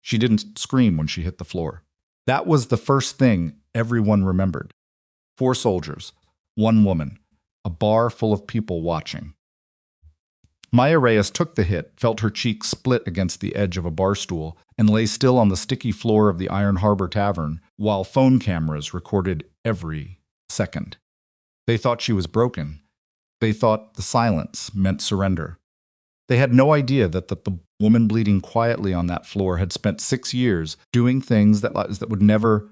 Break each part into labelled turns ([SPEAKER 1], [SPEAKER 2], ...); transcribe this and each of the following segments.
[SPEAKER 1] She didn't scream when she hit the floor. That was the first thing everyone remembered. 4 soldiers, 1 woman, a bar full of people watching. Maya Reyes took the hit, felt her cheek split against the edge of a bar stool, and lay still on the sticky floor of the Iron Harbor Tavern while phone cameras recorded every second. They thought she was broken. They thought the silence meant surrender. They had no idea that the woman bleeding quietly on that floor had spent 6 years doing things that would never,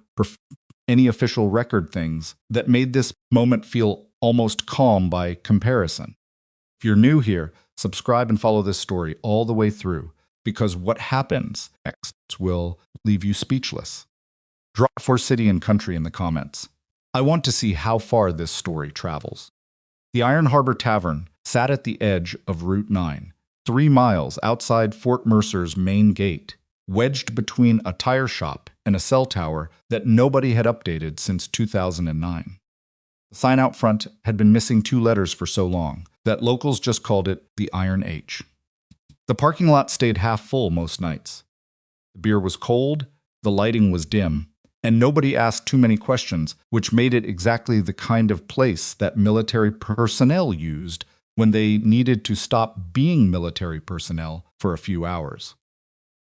[SPEAKER 1] any official record things, that made this moment feel almost calm by comparison. If you're new here, subscribe and follow this story all the way through, because what happens next will leave you speechless. Drop for city and country in the comments. I want to see how far this story travels. The Iron Harbor Tavern sat at the edge of Route 9, 3 miles outside Fort Mercer's main gate, wedged between a tire shop and a cell tower that nobody had updated since 2009. The sign out front had been missing 2 letters for so long that locals just called it the Iron H. The parking lot stayed half full most nights. The beer was cold, the lighting was dim, and nobody asked too many questions, which made it exactly the kind of place that military personnel used when they needed to stop being military personnel for a few hours.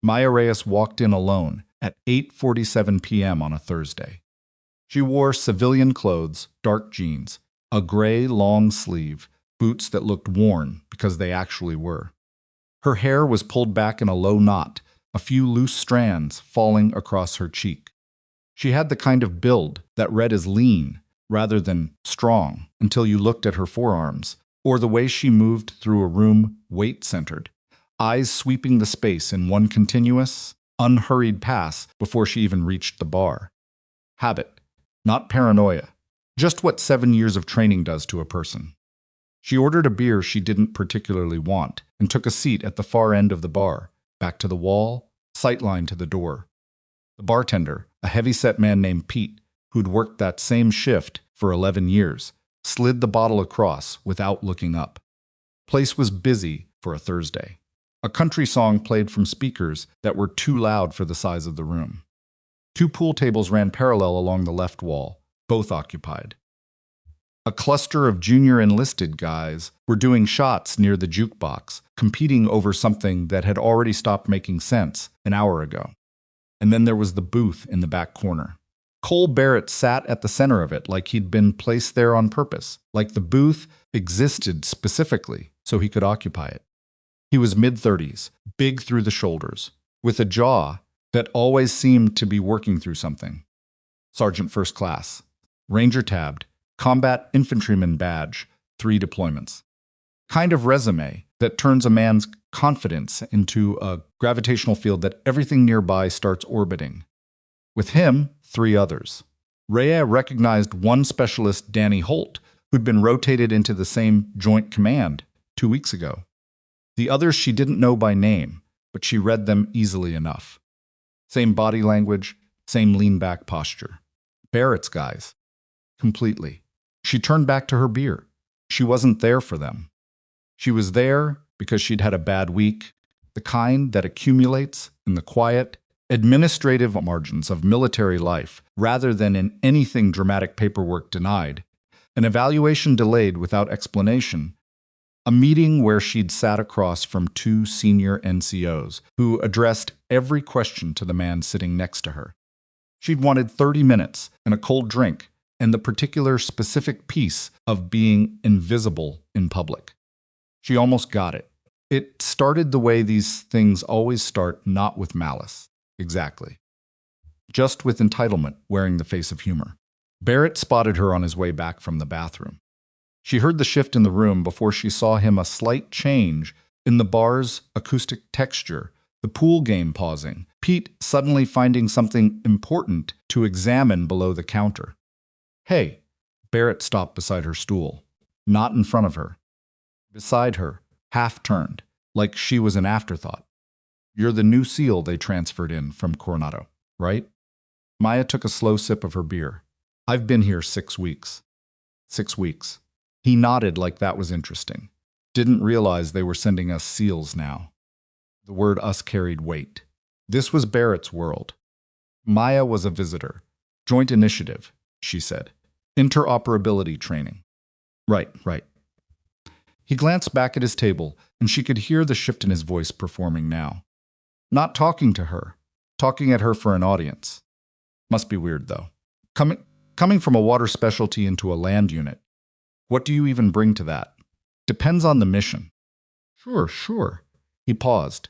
[SPEAKER 1] Maya Reyes walked in alone at 8:47 p.m. on a Thursday. She wore civilian clothes, dark jeans, a gray long sleeve, boots that looked worn because they actually were. Her hair was pulled back in a low knot, a few loose strands falling across her cheek. She had the kind of build that read as lean rather than strong until you looked at her forearms, or the way she moved through a room weight-centered, eyes sweeping the space in one continuous, unhurried pass before she even reached the bar. Habit, not paranoia, just what 7 years of training does to a person. She ordered a beer she didn't particularly want and took a seat at the far end of the bar, back to the wall, sightline to the door. The bartender, a heavy-set man named Pete, who'd worked that same shift for 11 years, slid the bottle across without looking up. Place was busy for a Thursday. A country song played from speakers that were too loud for the size of the room. 2 pool tables ran parallel along the left wall, both occupied. A cluster of junior enlisted guys were doing shots near the jukebox, competing over something that had already stopped making sense an hour ago. And then there was the booth in the back corner. Cole Barrett sat at the center of it like he'd been placed there on purpose, like the booth existed specifically so he could occupy it. He was mid-30s, big through the shoulders, with a jaw that always seemed to be working through something. Sergeant First Class, Ranger tabbed, Combat Infantryman badge, 3 deployments. Kind of resume that turns a man's confidence into a gravitational field that everything nearby starts orbiting. With him, 3 others. Reyes recognized one specialist, Danny Holt, who'd been rotated into the same Joint Command 2 weeks ago. The others she didn't know by name, but she read them easily enough. Same body language, same lean-back posture. Barrett's guys. Completely. She turned back to her beer. She wasn't there for them. She was there because she'd had a bad week, the kind that accumulates in the quiet, administrative margins of military life rather than in anything dramatic paperwork denied, an evaluation delayed without explanation, a meeting where she'd sat across from 2 senior NCOs who addressed every question to the man sitting next to her. She'd wanted 30 minutes and a cold drink and the particular specific piece of being invisible in public. She almost got it. It started the way these things always start, not with malice. Exactly. Just with entitlement wearing the face of humor. Barrett spotted her on his way back from the bathroom. She heard the shift in the room before she saw him a slight change in the bar's acoustic texture, the pool game pausing, Pete suddenly finding something important to examine below the counter. Hey, Barrett stopped beside her stool, not in front of her. Beside her, half-turned, like she was an afterthought. You're the new SEAL they transferred in from Coronado, right? Maya took a slow sip of her beer. I've been here 6 weeks. 6 weeks. He nodded like that was interesting. Didn't realize they were sending us SEALs now. The word us carried weight. This was Barrett's world. Maya was a visitor. Joint initiative, she said. Interoperability training. Right. He glanced back at his table, and she could hear the shift in his voice performing now. Not talking to her, talking at her for an audience. Must be weird, though. Coming from a water specialty into a land unit. What do you even bring to that? Depends on the mission. Sure. He paused,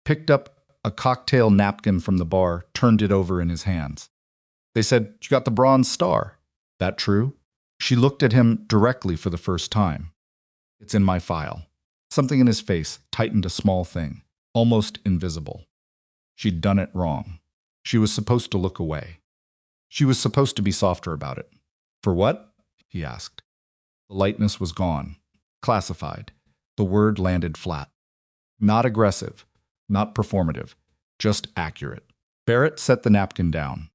[SPEAKER 1] picked up a cocktail napkin from the bar, turned it over in his hands. They said, you got the Bronze Star. That true? She looked at him directly for the first time. It's in my file. Something in his face tightened a small thing, almost invisible. She'd done it wrong. She was supposed to look away. She was supposed to be softer about it. For what? He asked. The lightness was gone. Classified. The word landed flat. Not aggressive. Not performative. Just accurate. Barrett set the napkin down.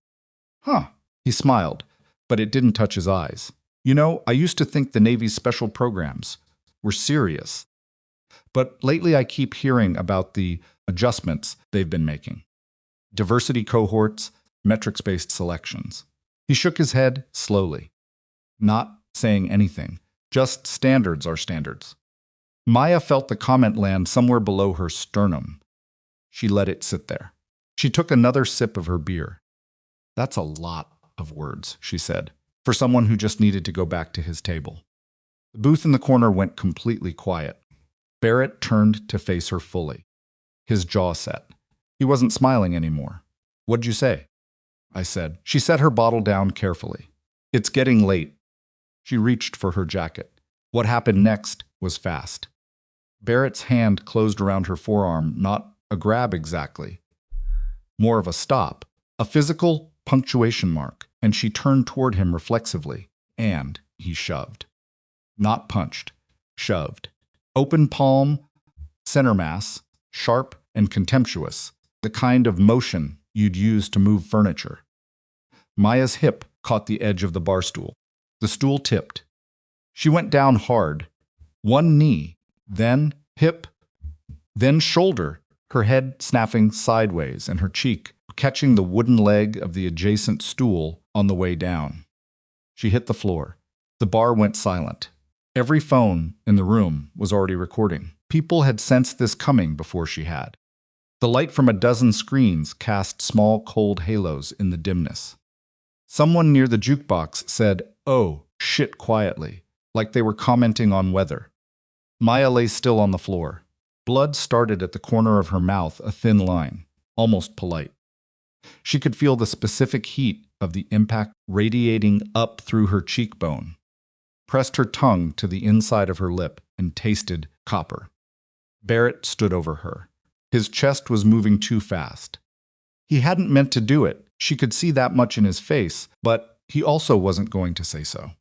[SPEAKER 1] Huh. He smiled, but it didn't touch his eyes. You know, I used to think the Navy's special programs were serious. But lately I keep hearing about the adjustments they've been making. Diversity cohorts, metrics-based selections. He shook his head slowly, not saying anything. Just standards are standards. Maya felt the comment land somewhere below her sternum. She let it sit there. She took another sip of her beer. That's a lot of words, she said, for someone who just needed to go back to his table. The booth in the corner went completely quiet. Barrett turned to face her fully. His jaw set. He wasn't smiling anymore. What'd you say? I said. She set her bottle down carefully. It's getting late. She reached for her jacket. What happened next was fast. Barrett's hand closed around her forearm, not a grab exactly. More of a stop, a physical punctuation mark, and she turned toward him reflexively, and he shoved. Not punched, shoved. Open palm, center mass, sharp and contemptuous, the kind of motion you'd use to move furniture. Maya's hip caught the edge of the bar stool. The stool tipped. She went down hard. One knee, then hip, then shoulder, her head snapping sideways and her cheek catching the wooden leg of the adjacent stool on the way down. She hit the floor. The bar went silent. Every phone in the room was already recording. People had sensed this coming before she had. The light from a dozen screens cast small, cold halos in the dimness. Someone near the jukebox said, "Oh, shit," quietly, like they were commenting on weather. Maya lay still on the floor. Blood started at the corner of her mouth, a thin line, almost polite. She could feel the specific heat of the impact radiating up through her cheekbone. Pressed her tongue to the inside of her lip and tasted copper. Barrett stood over her. His chest was moving too fast. He hadn't meant to do it. She could see that much in his face, but he also wasn't going to say so.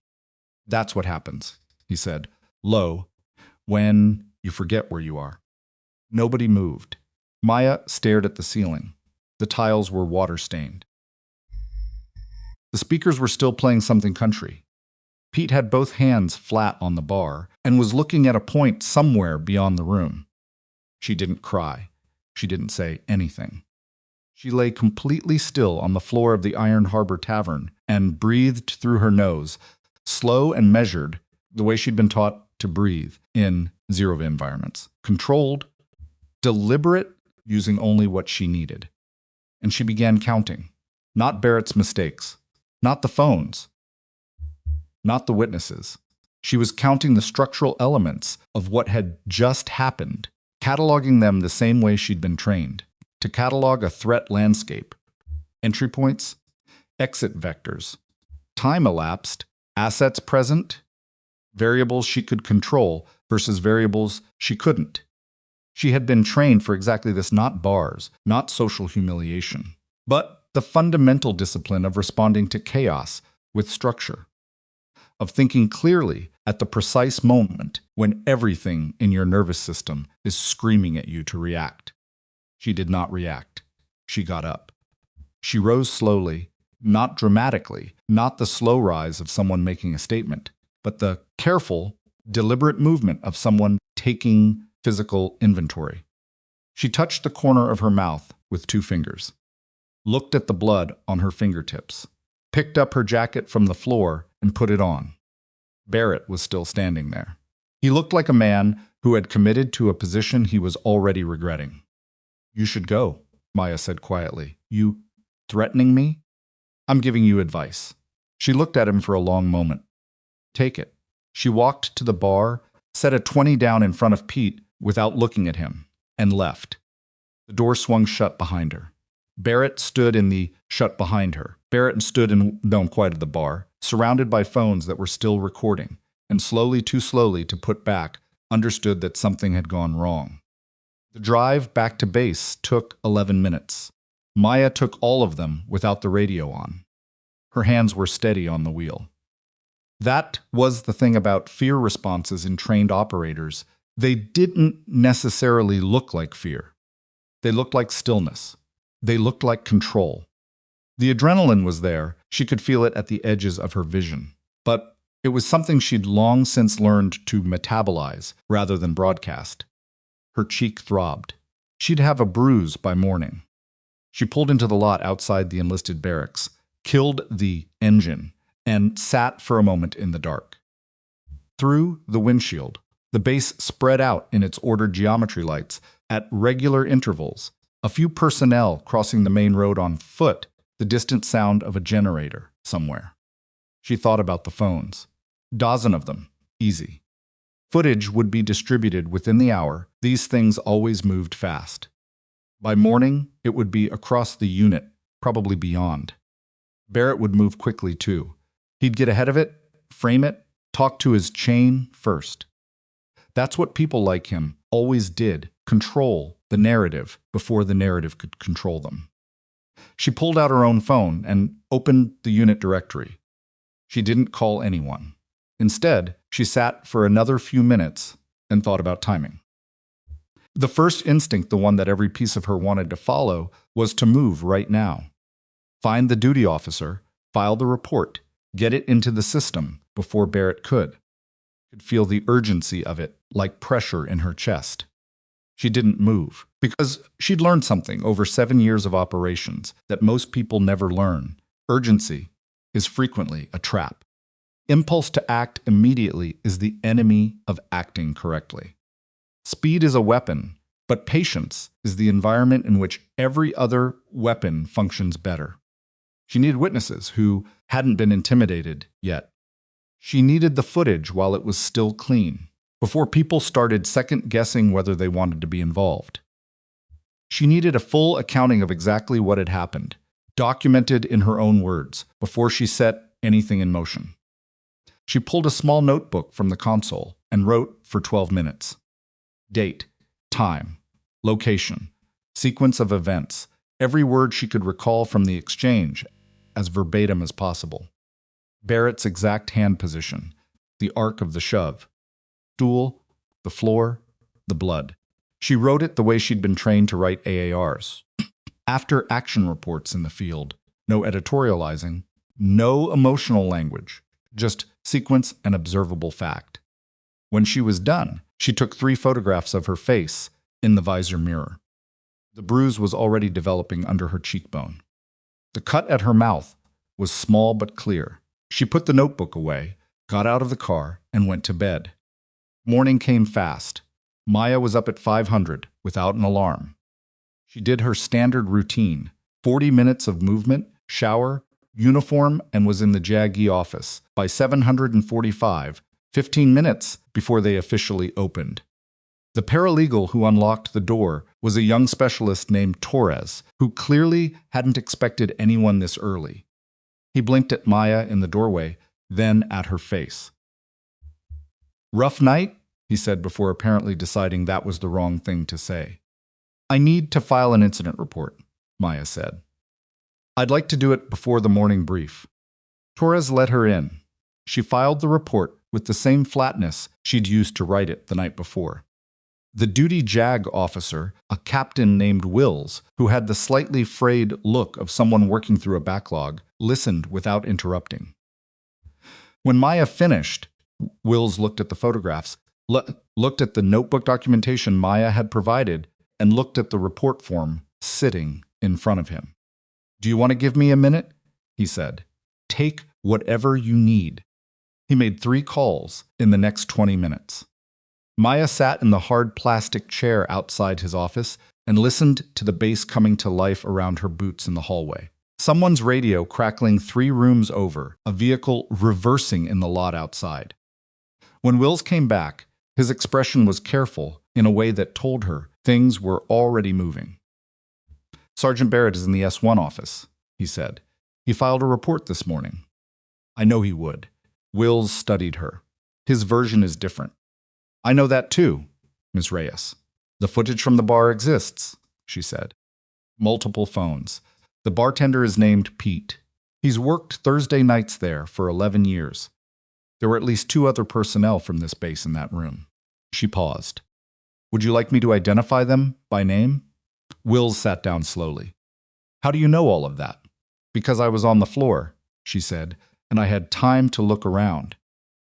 [SPEAKER 1] That's what happens, he said, low, when you forget where you are. Nobody moved. Maya stared at the ceiling. The tiles were water-stained. The speakers were still playing something country. Pete had both hands flat on the bar and was looking at a point somewhere beyond the room. She didn't cry. She didn't say anything. She lay completely still on the floor of the Iron Harbor Tavern and breathed through her nose, slow and measured, the way she'd been taught to breathe in zero environments. Controlled, deliberate, using only what she needed. And she began counting. Not Barrett's mistakes. Not the phones. Not the witnesses. She was counting the structural elements of what had just happened, cataloging them the same way she'd been trained, to catalog a threat landscape. Entry points, exit vectors, time elapsed, assets present, variables she could control versus variables she couldn't. She had been trained for exactly this, not bars, not social humiliation, but the fundamental discipline of responding to chaos with structure, of thinking clearly at the precise moment when everything in your nervous system is screaming at you to react. She did not react. She got up. She rose slowly, not dramatically, not the slow rise of someone making a statement, but the careful, deliberate movement of someone taking physical inventory. She touched the corner of her mouth with 2 fingers, looked at the blood on her fingertips, picked up her jacket from the floor and put it on. Barrett was still standing there. He looked like a man who had committed to a position he was already regretting. "You should go," Maya said quietly. "You threatening me? I'm giving you advice." She looked at him for a long moment. "Take it." She walked to the bar, set a 20 down in front of Pete without looking at him, and left. The door swung shut behind her. Barrett stood in the dome quiet of the bar, surrounded by phones that were still recording, and slowly, too slowly to put back, understood that something had gone wrong. The drive back to base took 11 minutes. Maya took all of them without the radio on. Her hands were steady on the wheel. That was the thing about fear responses in trained operators. They didn't necessarily look like fear. They looked like stillness. They looked like control. The adrenaline was there. She could feel it at the edges of her vision. But it was something she'd long since learned to metabolize rather than broadcast. Her cheek throbbed. She'd have a bruise by morning. She pulled into the lot outside the enlisted barracks, killed the engine, and sat for a moment in the dark. Through the windshield, the base spread out in its ordered geometry lights at regular intervals, a few personnel crossing the main road on foot, the distant sound of a generator somewhere. She thought about the phones. Dozen of them, easy. Footage would be distributed within the hour. These things always moved fast. By morning, it would be across the unit, probably beyond. Barrett would move quickly too. He'd get ahead of it, frame it, talk to his chain first. That's what people like him always did, control the narrative before the narrative could control them. She pulled out her own phone and opened the unit directory. She didn't call anyone. Instead, she sat for another few minutes and thought about timing. The first instinct, the one that every piece of her wanted to follow, was to move right now. Find the duty officer, file the report, get it into the system before Barrett could. She could feel the urgency of it, like pressure in her chest. She didn't move, because she'd learned something over 7 years of operations that most people never learn. Urgency is frequently a trap. Impulse to act immediately is the enemy of acting correctly. Speed is a weapon, but patience is the environment in which every other weapon functions better. She needed witnesses who hadn't been intimidated yet. She needed the footage while it was still clean, before people started second-guessing whether they wanted to be involved. She needed a full accounting of exactly what had happened, documented in her own words, before she set anything in motion. She pulled a small notebook from the console and wrote for 12 minutes. Date, time, location, sequence of events, every word she could recall from the exchange, as verbatim as possible. Barrett's exact hand position, the arc of the shove, stool, the floor, the blood. She wrote it the way she'd been trained to write AARs. After action reports in the field, no editorializing, no emotional language, just sequence and observable fact. When she was done, she took 3 photographs of her face in the visor mirror. The bruise was already developing under her cheekbone. The cut at her mouth was small but clear. She put the notebook away, got out of the car, and went to bed. Morning came fast. Maya was up at 500 without an alarm. She did her standard routine, 40 minutes of movement, shower, uniform, and was in the JAG office by 7:45, 15 minutes before they officially opened. The paralegal who unlocked the door was a young specialist named Torres, who clearly hadn't expected anyone this early. He blinked at Maya in the doorway, then at her face. "Rough night?" he said before apparently deciding that was the wrong thing to say. "I need to file an incident report," Maya said. "I'd like to do it before the morning brief." Torres let her in. She filed the report with the same flatness she'd used to write it the night before. The duty JAG officer, a captain named Wills, who had the slightly frayed look of someone working through a backlog, listened without interrupting. When Maya finished, Wills looked at the photographs, looked at the notebook documentation Maya had provided, and looked at the report form sitting in front of him. "Do you want to give me a minute?" he said. "Take whatever you need." He made 3 calls in the next 20 minutes. Maya sat in the hard plastic chair outside his office and listened to the bass coming to life around her boots in the hallway. Someone's radio crackling 3 rooms over, a vehicle reversing in the lot outside. When Wills came back, his expression was careful in a way that told her things were already moving. "Sergeant Barrett is in the S1 office," he said. "He filed a report this morning." "I know he would." Wills studied her. "His version is different." "I know that too, Miss Reyes. The footage from the bar exists," she said. "Multiple phones. The bartender is named Pete. He's worked Thursday nights there for 11 years. There were at least 2 other personnel from this base in that room." She paused. "Would you like me to identify them by name?" Wills sat down slowly. "How do you know all of that?" "Because I was on the floor," she said, "and I had time to look around."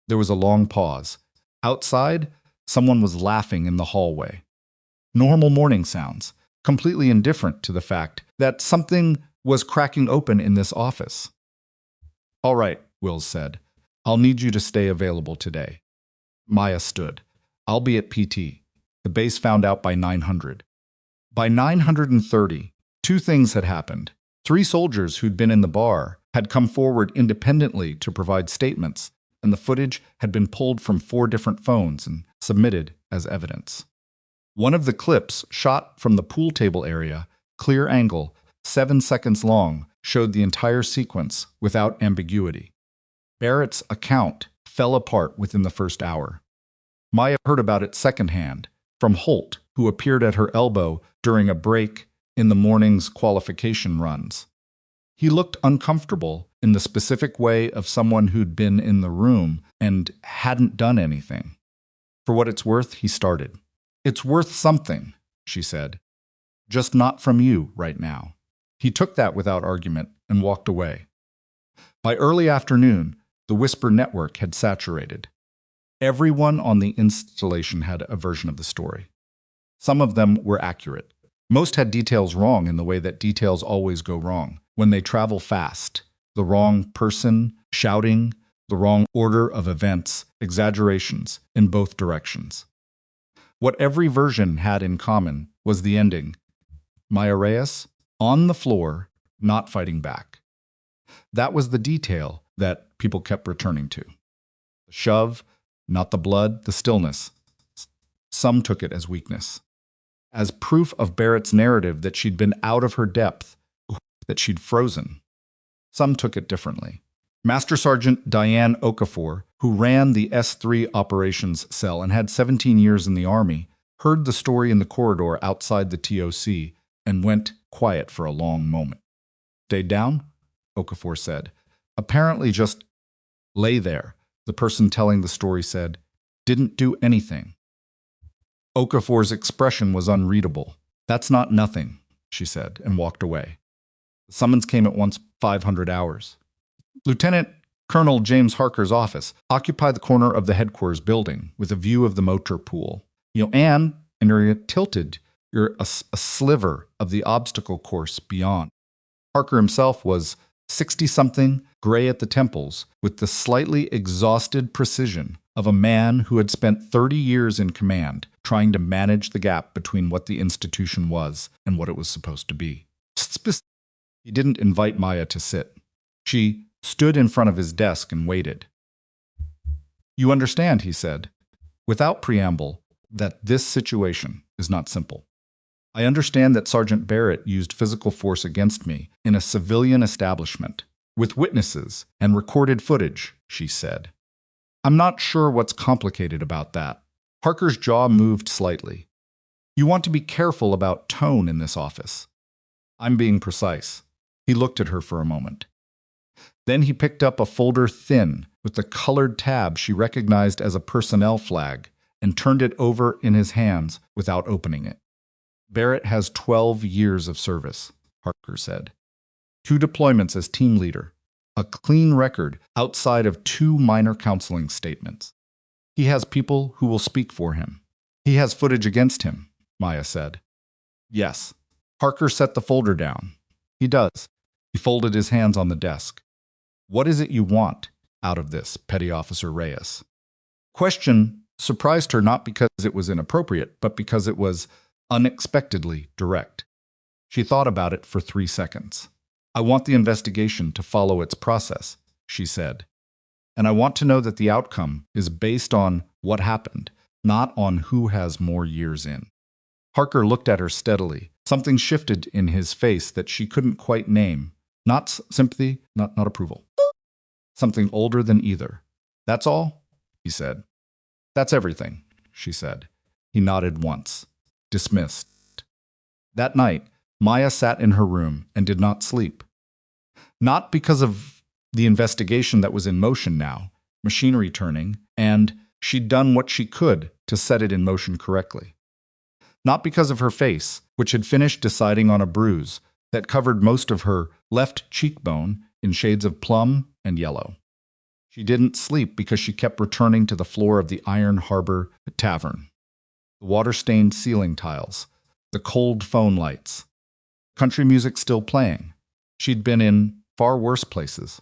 [SPEAKER 1] There was a long pause. Outside, someone was laughing in the hallway. Normal morning sounds, completely indifferent to the fact that something was cracking open in this office. "All right," Wills said. "I'll need you to stay available today." Maya stood. "I'll be at PT. The base found out by 900. By 930, 2 things had happened. 3 soldiers who'd been in the bar had come forward independently to provide statements, and the footage had been pulled from 4 different phones and submitted as evidence. One of the clips, shot from the pool table area, clear angle, 7 seconds long, showed the entire sequence without ambiguity. Barrett's account fell apart within the first hour. Maya heard about it secondhand, from Holt, who appeared at her elbow during a break in the morning's qualification runs. He looked uncomfortable in the specific way of someone who'd been in the room and hadn't done anything. "For what it's worth," he started. "It's worth something," she said. "Just not from you right now." He took that without argument and walked away. By early afternoon, the Whisper network had saturated. Everyone on the installation had a version of the story. Some of them were accurate. Most had details wrong in the way that details always go wrong, when they travel fast. The wrong person, shouting, the wrong order of events, exaggerations in both directions. What every version had in common was the ending. Maya Reyes, on the floor, not fighting back. That was the detail that people kept returning to. The shove, not the blood, the stillness. Some took it as weakness, as proof of Barrett's narrative that she'd been out of her depth, that she'd frozen. Some took it differently. Master Sergeant Diane Okafor, who ran the S3 operations cell and had 17 years in the Army, heard the story in the corridor outside the TOC and went quiet for a long moment. "Stayed down?" Okafor said. "Apparently just lay there," the person telling the story said. "Didn't do anything." Okafor's expression was unreadable. "That's not nothing," she said, and walked away. The summons came at once 500 hours. Lieutenant Colonel James Harker's office occupied the corner of the headquarters building with a view of the motor pool. And you're tilted. You're a sliver of the obstacle course beyond. Harker himself was 60-something, gray at the temples, with the slightly exhausted precision of a man who had spent 30 years in command, trying to manage the gap between what the institution was and what it was supposed to be. He didn't invite Maya to sit. She stood in front of his desk and waited. "You understand," he said, without preamble, "that this situation is not simple. I understand that Sergeant Barrett used physical force against me in a civilian establishment, with witnesses and recorded footage," she said. "I'm not sure what's complicated about that." Harker's jaw moved slightly. "You want to be careful about tone in this office." "I'm being precise." He looked at her for a moment. Then he picked up a folder thin with the colored tab she recognized as a personnel flag and turned it over in his hands without opening it. "Barrett has 12 years of service," Harker said. 2 deployments as team leader. A clean record outside of 2 minor counseling statements. He has people who will speak for him. He has footage against him, Maya said. "Yes." Harker set the folder down. He does. He folded his hands on the desk. What is it you want out of this, Petty Officer Reyes? Question surprised her not because it was inappropriate, but because it was unexpectedly direct. She thought about it for 3 seconds. I want the investigation to follow its process, she said. And I want to know that the outcome is based on what happened, not on who has more years in. Harker looked at her steadily. Something shifted in his face that she couldn't quite name. Not sympathy, not approval. Something older than either. That's all? He said. That's everything, she said. He nodded once. Dismissed. That night, Maya sat in her room and did not sleep. Not because of the investigation that was in motion now, machinery turning, and she'd done what she could to set it in motion correctly. Not because of her face, which had finished deciding on a bruise that covered most of her left cheekbone in shades of plum and yellow. She didn't sleep because she kept returning to the floor of the Iron Harbor Tavern. The water-stained ceiling tiles, the cold phone lights, country music still playing. She'd been in far worse places.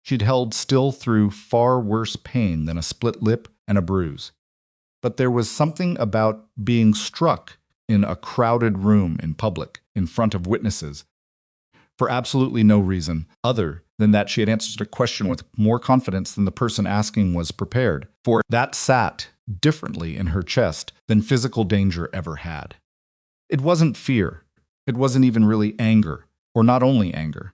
[SPEAKER 1] She'd held still through far worse pain than a split lip and a bruise. But there was something about being struck in a crowded room in public, in front of witnesses, for absolutely no reason other than that she had answered a question with more confidence than the person asking was prepared, for that sat differently in her chest than physical danger ever had. It wasn't fear. It wasn't even really anger, or not only anger.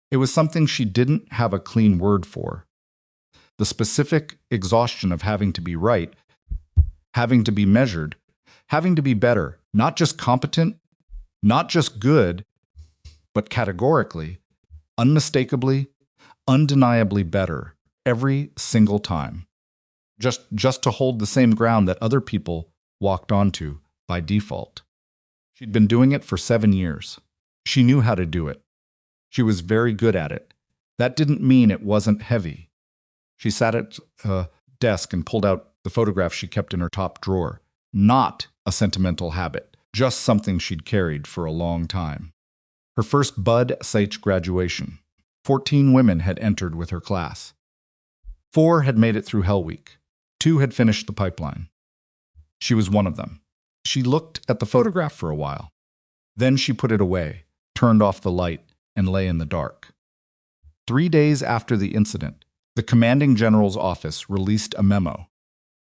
[SPEAKER 1] It was something she didn't have a clean word for. The specific exhaustion of having to be right, having to be measured, having to be better, not just competent, not just good, but categorically, unmistakably, undeniably better every single time. Just to hold the same ground that other people walked onto by default. She'd been doing it for 7 years. She knew how to do it. She was very good at it. That didn't mean it wasn't heavy. She sat at a desk and pulled out the photograph she kept in her top drawer. Not a sentimental habit, just something she'd carried for a long time. Her first Bud SH graduation. 14 women had entered with her class. 4 had made it through Hell Week. 2 had finished the pipeline. She was one of them. She looked at the photograph for a while. Then she put it away, turned off the light, and lay in the dark. 3 days after the incident, the commanding general's office released a memo.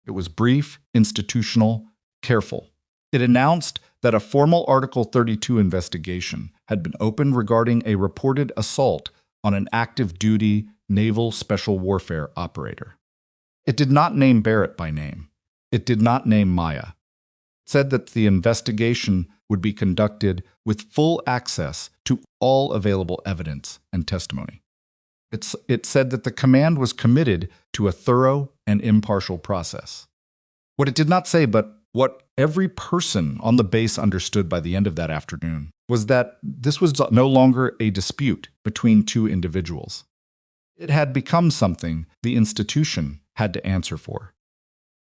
[SPEAKER 1] It was brief, institutional, careful. It announced that a formal Article 32 investigation had been opened regarding a reported assault on an active-duty naval special warfare operator. It did not name Barrett by name. It did not name Maya. It said that the investigation would be conducted with full access to all available evidence and testimony. It said that the command was committed to a thorough and impartial process. What it did not say, but what every person on the base understood by the end of that afternoon, was that this was no longer a dispute between 2 individuals. It had become something the institution had to answer for.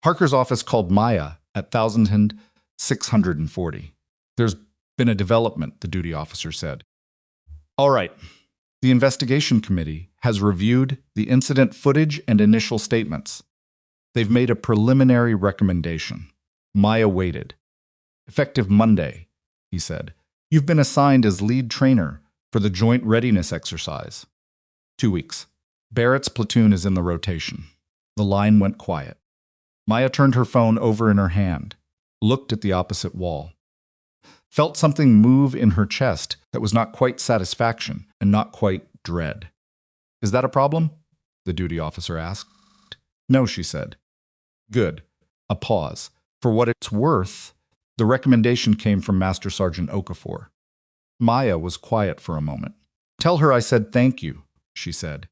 [SPEAKER 1] Harker's office called Maya at 1640. There's been a development, the duty officer said. All right. The investigation committee has reviewed the incident footage and initial statements. They've made a preliminary recommendation. Maya waited. Effective Monday, he said. You've been assigned as lead trainer for the joint readiness exercise. 2 weeks. Barrett's platoon is in the rotation. The line went quiet. Maya turned her phone over in her hand, looked at the opposite wall. Felt something move in her chest that was not quite satisfaction and not quite dread. Is that a problem? The duty officer asked. No, she said. Good. A pause. For what it's worth, the recommendation came from Master Sergeant Okafor. Maya was quiet for a moment. Tell her I said thank you, she said.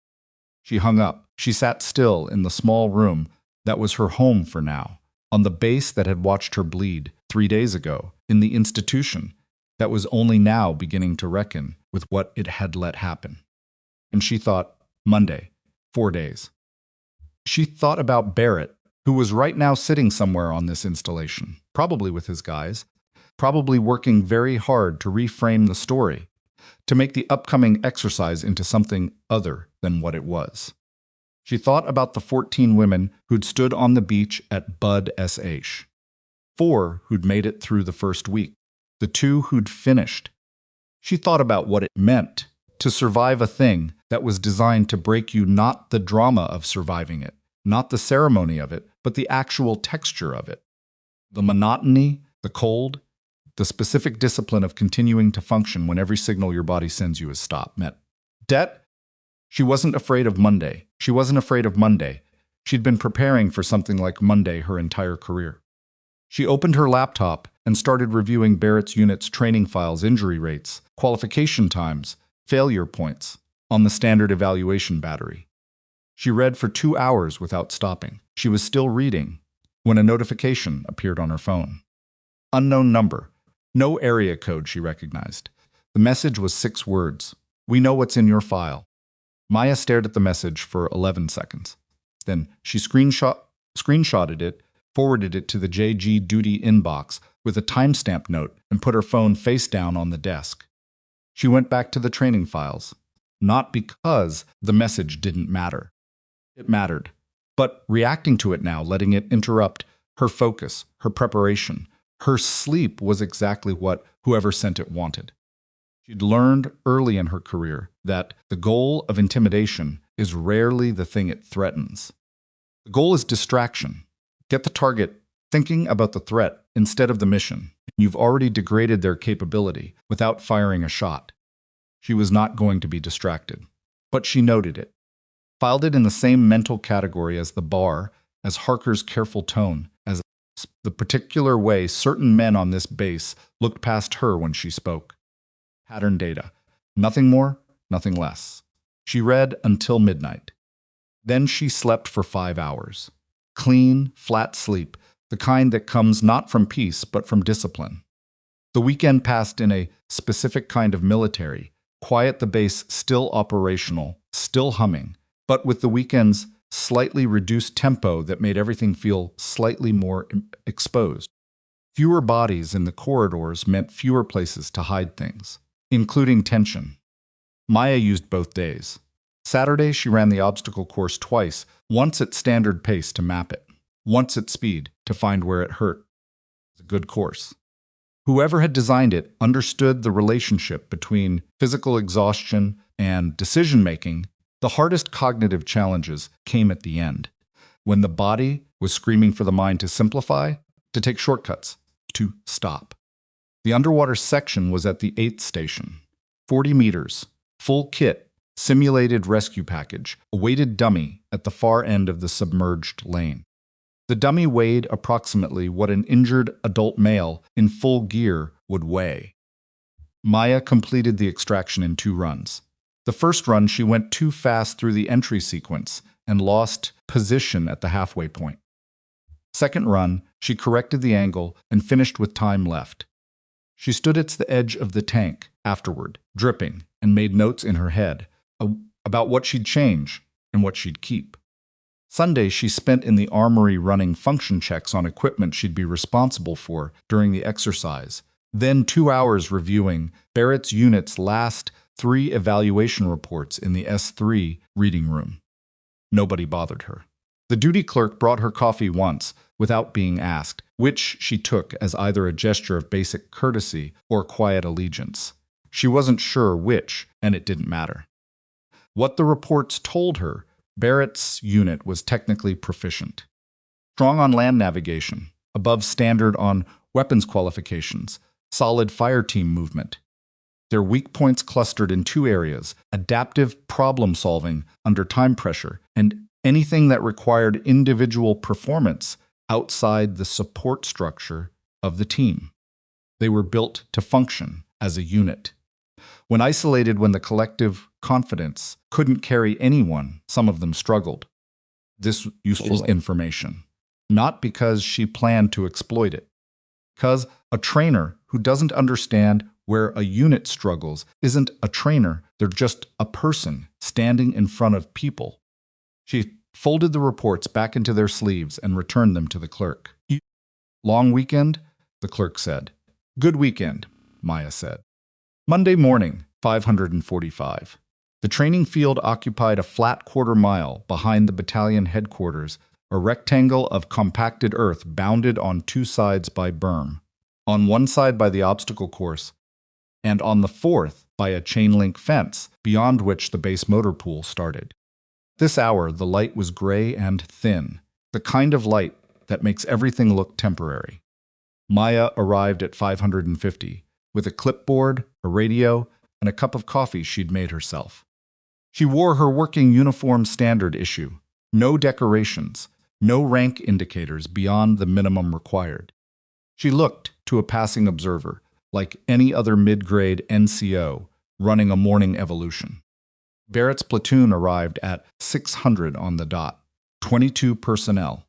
[SPEAKER 1] She hung up. She sat still in the small room that was her home for now, on the base that had watched her bleed 3 days ago, in the institution that was only now beginning to reckon with what it had let happen. And she thought, Monday, 4 days. She thought about Barrett, who was right now sitting somewhere on this installation, probably with his guys, probably working very hard to reframe the story, to make the upcoming exercise into something other than what it was. She thought about the 14 women who'd stood on the beach at Bud SH, 4 who'd made it through the first week, the 2 who'd finished. She thought about what it meant to survive a thing that was designed to break you, not the drama of surviving it, not the ceremony of it, but the actual texture of it. The monotony, the cold, the specific discipline of continuing to function when every signal your body sends you is stop. Debt? She wasn't afraid of Monday. She wasn't afraid of Monday. She'd been preparing for something like Monday her entire career. She opened her laptop and started reviewing Barrett's unit's training files, injury rates, qualification times, failure points on the standard evaluation battery. She read for 2 hours without stopping. She was still reading when a notification appeared on her phone. Unknown number. No area code she recognized. The message was 6 words. "We know what's in your file." Maya stared at the message for 11 seconds. Then she screenshotted it, forwarded it to the JG duty inbox with a timestamp note, and put her phone face down on the desk. She went back to the training files. Not because the message didn't matter. It mattered. But reacting to it now, letting it interrupt her focus, her preparation, her sleep was exactly what whoever sent it wanted. She'd learned early in her career that the goal of intimidation is rarely the thing it threatens. The goal is distraction. Get the target thinking about the threat instead of the mission. You've already degraded their capability without firing a shot. She was not going to be distracted. But she noted it. Filed it in the same mental category as the bar, as Harker's careful tone, as the particular way certain men on this base looked past her when she spoke. Pattern data. Nothing more, nothing less. She read until midnight. Then she slept for 5 hours. Clean, flat sleep, the kind that comes not from peace but from discipline. The weekend passed in a specific kind of military, quiet, the base still operational, still humming, but with the weekend's slightly reduced tempo that made everything feel slightly more exposed. Fewer bodies in the corridors meant fewer places to hide things, including tension. Maya used both days. Saturday, she ran the obstacle course twice, once at standard pace to map it, once at speed to find where it hurt. It was a good course. Whoever had designed it understood the relationship between physical exhaustion and decision-making. The hardest cognitive challenges came at the end, when the body was screaming for the mind to simplify, to take shortcuts, to stop. The underwater section was at the 8th station. 40 meters, full kit, simulated rescue package, a weighted dummy at the far end of the submerged lane. The dummy weighed approximately what an injured adult male in full gear would weigh. Maya completed the extraction in 2 runs. The first run, she went too fast through the entry sequence and lost position at the halfway point. Second run, she corrected the angle and finished with time left. She stood at the edge of the tank afterward, dripping, and made notes in her head about what she'd change and what she'd keep. Sunday, she spent in the armory running function checks on equipment she'd be responsible for during the exercise, then 2 hours reviewing Barrett's unit's last 3 evaluation reports in the S3 reading room. Nobody bothered her. The duty clerk brought her coffee once without being asked, which she took as either a gesture of basic courtesy or quiet allegiance. She wasn't sure which, and it didn't matter. What the reports told her, Barrett's unit was technically proficient. Strong on land navigation, above standard on weapons qualifications, solid fire team movement. Their weak points clustered in 2 areas: adaptive problem solving under time pressure and anything that required individual performance outside the support structure of the team. They were built to function as a unit. When isolated, when the collective confidence couldn't carry anyone, some of them struggled. This useful information, not because she planned to exploit it, because a trainer who doesn't understand where a unit struggles isn't a trainer, they're just a person standing in front of people. She folded the reports back into their sleeves and returned them to the clerk. "Long weekend?" the clerk said. Good weekend, Maya said. Monday morning, 545. The training field occupied a flat quarter-mile behind the battalion headquarters, a rectangle of compacted earth bounded on two sides by berm. On one side by the obstacle course, and on the fourth by a chain-link fence, beyond which the base motor pool started. This hour, the light was gray and thin, the kind of light that makes everything look temporary. Maya arrived at 550, with a clipboard, a radio, and a cup of coffee she'd made herself. She wore her working uniform standard issue, no decorations, no rank indicators beyond the minimum required. She looked, to a passing observer, like any other mid-grade NCO running a morning evolution. Barrett's platoon arrived at 600 on the dot, 22 personnel.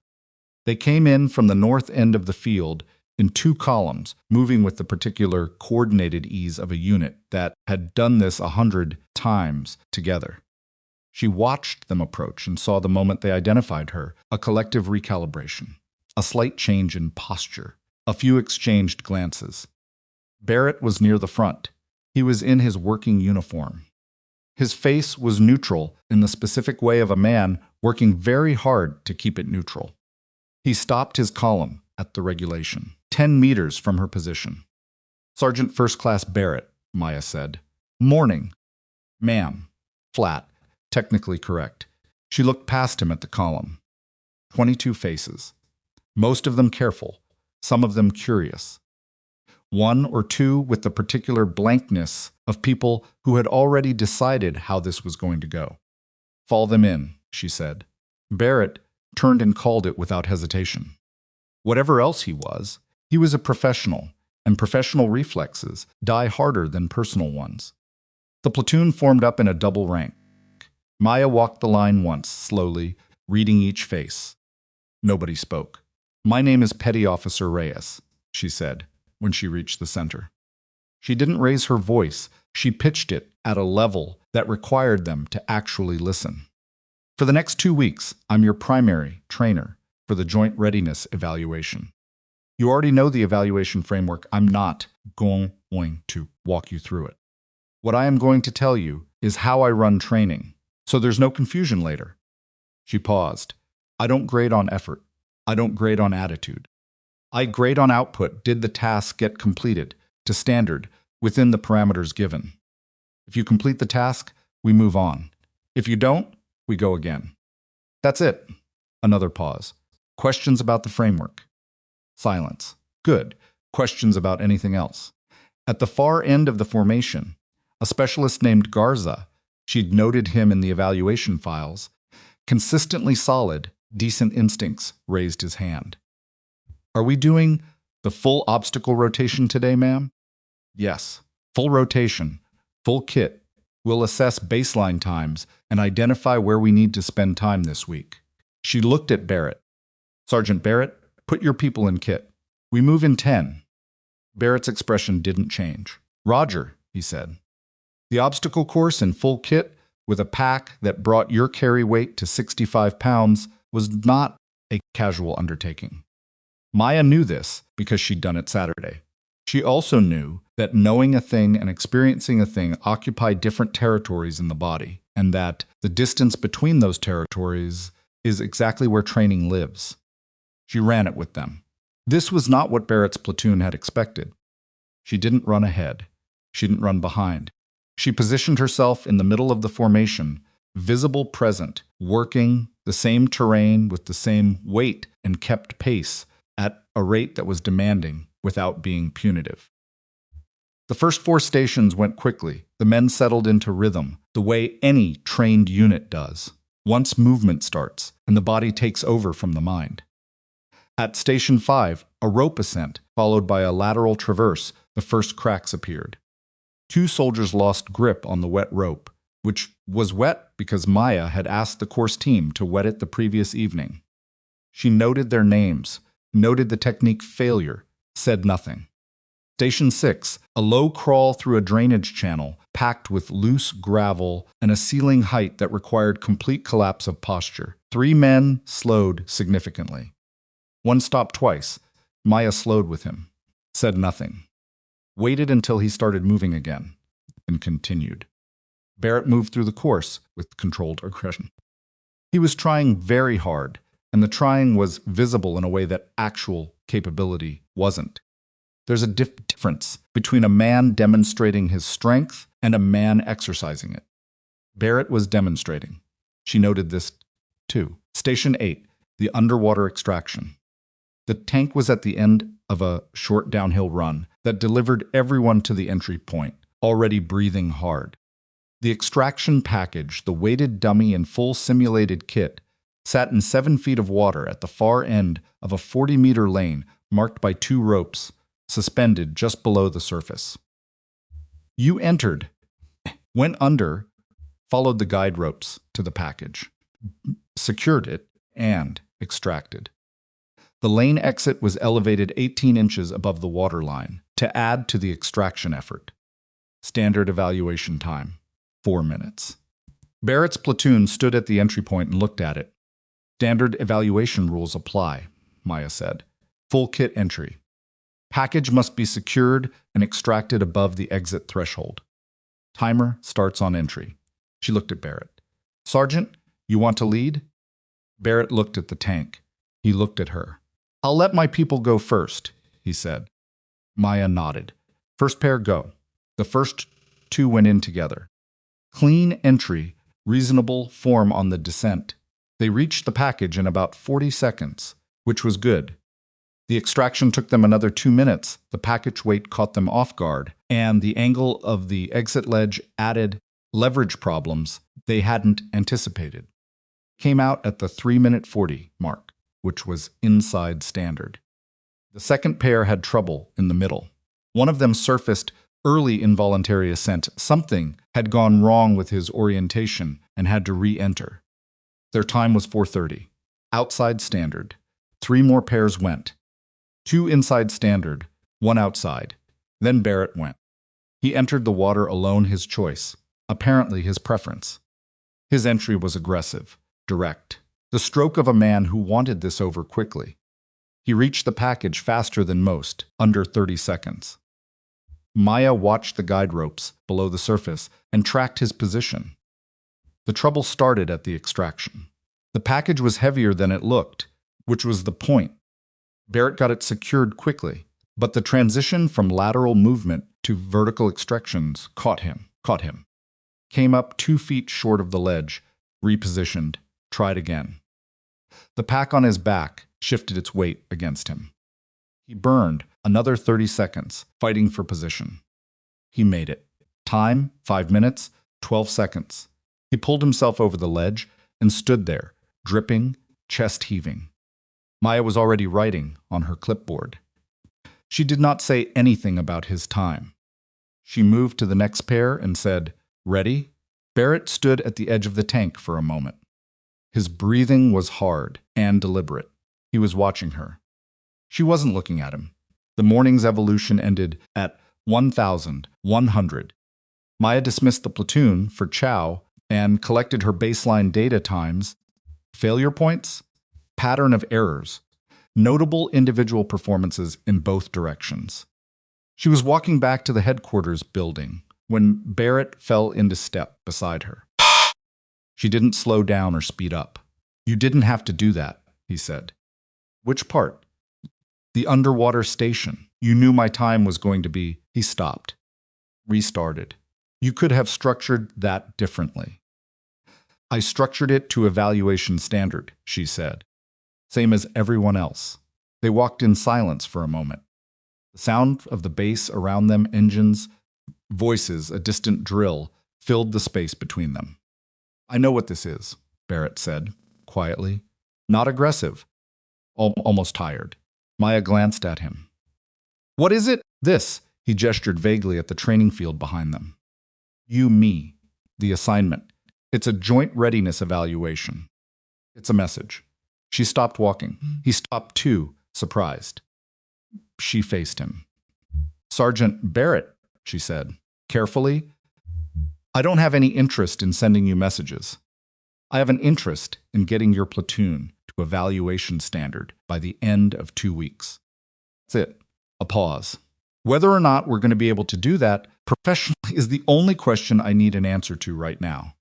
[SPEAKER 1] They came in from the north end of the field in two columns, moving with the particular coordinated ease of a unit that had done this 100 times together. She watched them approach and saw the moment they identified her, a collective recalibration, a slight change in posture, a few exchanged glances. Barrett was near the front. He was in his working uniform. His face was neutral in the specific way of a man working very hard to keep it neutral. He stopped his column at the regulation, 10 meters from her position. Sergeant First Class Barrett, Maya said. Morning. Ma'am. Flat. Technically correct. She looked past him at the column. 22 faces. Most of them careful, some of them curious. One or two with the particular blankness of people who had already decided how this was going to go. Fall them in, she said. Barrett turned and called it without hesitation. Whatever else he was a professional, and professional reflexes die harder than personal ones. The platoon formed up in a double rank. Maya walked the line once, slowly, reading each face. Nobody spoke. My name is Petty Officer Reyes, she said, when she reached the center. She didn't raise her voice, she pitched it at a level that required them to actually listen. For the next 2 weeks, I'm your primary trainer for the Joint Readiness Evaluation. You already know the evaluation framework. I'm not going to walk you through it. What I am going to tell you is how I run training, so there's no confusion later. She paused. I don't grade on effort. I don't grade on attitude. I grade on output. Did the task get completed to standard within the parameters given? If you complete the task, we move on. If you don't, we go again. That's it. Another pause. Questions about the framework? Silence. Good. Questions about anything else? At the far end of the formation, a specialist named Garza, she'd noted him in the evaluation files, consistently solid, decent instincts, raised his hand. Are we doing the full obstacle rotation today, ma'am? Yes. Full rotation. Full kit. We'll assess baseline times and identify where we need to spend time this week. She looked at Barrett. Sergeant Barrett, put your people in kit. We move in 10. Barrett's expression didn't change. Roger, he said. The obstacle course in full kit, with a pack that brought your carry weight to 65 pounds, was not a casual undertaking. Maya knew this because she'd done it Saturday. She also knew that knowing a thing and experiencing a thing occupy different territories in the body, and that the distance between those territories is exactly where training lives. She ran it with them. This was not what Barrett's platoon had expected. She didn't run ahead. She didn't run behind. She positioned herself in the middle of the formation, visible present, working the same terrain with the same weight and kept pace at a rate that was demanding without being punitive. The first 4 stations went quickly. The men settled into rhythm, the way any trained unit does, once movement starts and the body takes over from the mind. At Station 5, a rope ascent, followed by a lateral traverse, the first cracks appeared. 2 soldiers lost grip on the wet rope, which was wet because Maya had asked the course team to wet it the previous evening. She noted their names, noted the technique failure, said nothing. Station 6, a low crawl through a drainage channel packed with loose gravel and a ceiling height that required complete collapse of posture. 3 men slowed significantly. One stopped twice. Maya slowed with him, said nothing. waited until he started moving again, and continued. Barrett moved through the course with controlled aggression. He was trying very hard, and the trying was visible in a way that actual capability wasn't. There's a difference between a man demonstrating his strength and a man exercising it. Barrett was demonstrating. She noted this too. Station 8, the underwater extraction. The tank was at the end of a short downhill run that delivered everyone to the entry point, already breathing hard. The extraction package, the weighted dummy and full simulated kit, sat in 7 feet of water at the far end of a 40-meter lane marked by 2 ropes, suspended just below the surface. You entered, went under, followed the guide ropes to the package, secured it, and extracted. The lane exit was elevated 18 inches above the waterline to add to the extraction effort. Standard evaluation time, 4 minutes. Barrett's platoon stood at the entry point and looked at it. Standard evaluation rules apply, Maya said. Full kit entry. Package must be secured and extracted above the exit threshold. Timer starts on entry. She looked at Barrett. Sergeant, you want to lead? Barrett looked at the tank. He looked at her. I'll let my people go first, he said. Maya nodded. First pair go. The first 2 went in together. Clean entry, reasonable form on the descent. They reached the package in about 40 seconds, which was good. The extraction took them another 2 minutes. The package weight caught them off guard, and the angle of the exit ledge added leverage problems they hadn't anticipated. Came out at the 3-minute 40 mark, which was inside standard. The second pair had trouble in the middle. One of them surfaced early involuntary ascent. Something had gone wrong with his orientation and had to re-enter. Their time was 4:30. Outside standard. 3 more pairs went. 2 inside standard, 1 outside. Then Barrett went. He entered the water alone, his choice, apparently his preference. His entry was aggressive, direct, the stroke of a man who wanted this over quickly. He reached the package faster than most, under 30 seconds. Maya watched the guide ropes below the surface and tracked his position. The trouble started at the extraction. The package was heavier than it looked, which was the point. Barrett got it secured quickly, but the transition from lateral movement to vertical extractions caught him. Came up 2 feet short of the ledge, repositioned, tried again. The pack on his back shifted its weight against him. He burned another 30 seconds, fighting for position. He made it. Time, 5 minutes, 12 seconds. He pulled himself over the ledge and stood there, dripping, chest heaving. Maya was already writing on her clipboard. She did not say anything about his time. She moved to the next pair and said, "Ready?" Barrett stood at the edge of the tank for a moment. His breathing was hard and deliberate. He was watching her. She wasn't looking at him. The morning's evolution ended at 1,100. Maya dismissed the platoon for chow and collected her baseline data times, failure points, pattern of errors, notable individual performances in both directions. She was walking back to the headquarters building when Barrett fell into step beside her. She didn't slow down or speed up. "You didn't have to do that," he said. "Which part?" "The underwater station. You knew my time was going to be..." He stopped. Restarted. "You could have structured that differently." "I structured it to evaluation standard," she said. "Same as everyone else." They walked in silence for a moment. The sound of the base around them, engines, voices, a distant drill, filled the space between them. "I know what this is," Barrett said, quietly. "Not aggressive." Almost tired. Maya glanced at him. "What is it?" "This," he gestured vaguely at the training field behind them. "You, me. The assignment. It's a joint readiness evaluation. It's a message." She stopped walking. He stopped too, surprised. She faced him. "Sergeant Barrett," she said, carefully, "I don't have any interest in sending you messages. I have an interest in getting your platoon to evaluation standard by the end of 2 weeks." That's it. A pause. Whether or not we're going to be able to do that professionally is the only question I need an answer to right now.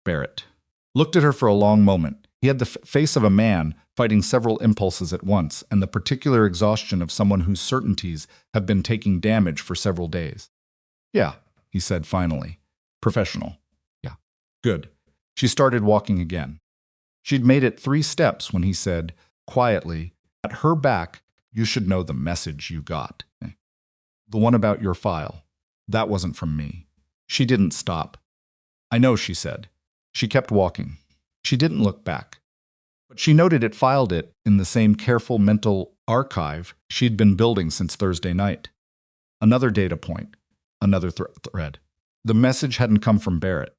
[SPEAKER 1] Barrett looked at her for a long moment. He had the face of a man fighting several impulses at once and the particular exhaustion of someone whose certainties have been taking damage for several days. Yeah, he said finally. Professional. Yeah. Good. She started walking again. She'd made it 3 steps when he said, quietly, at her back, you should know the message you got. The one about your file. That wasn't from me. She didn't stop. I know, she said. She kept walking. She didn't look back. But she noted it filed it in the same careful mental archive she'd been building since Thursday night. Another data point. Another thread. The message hadn't come from Barrett,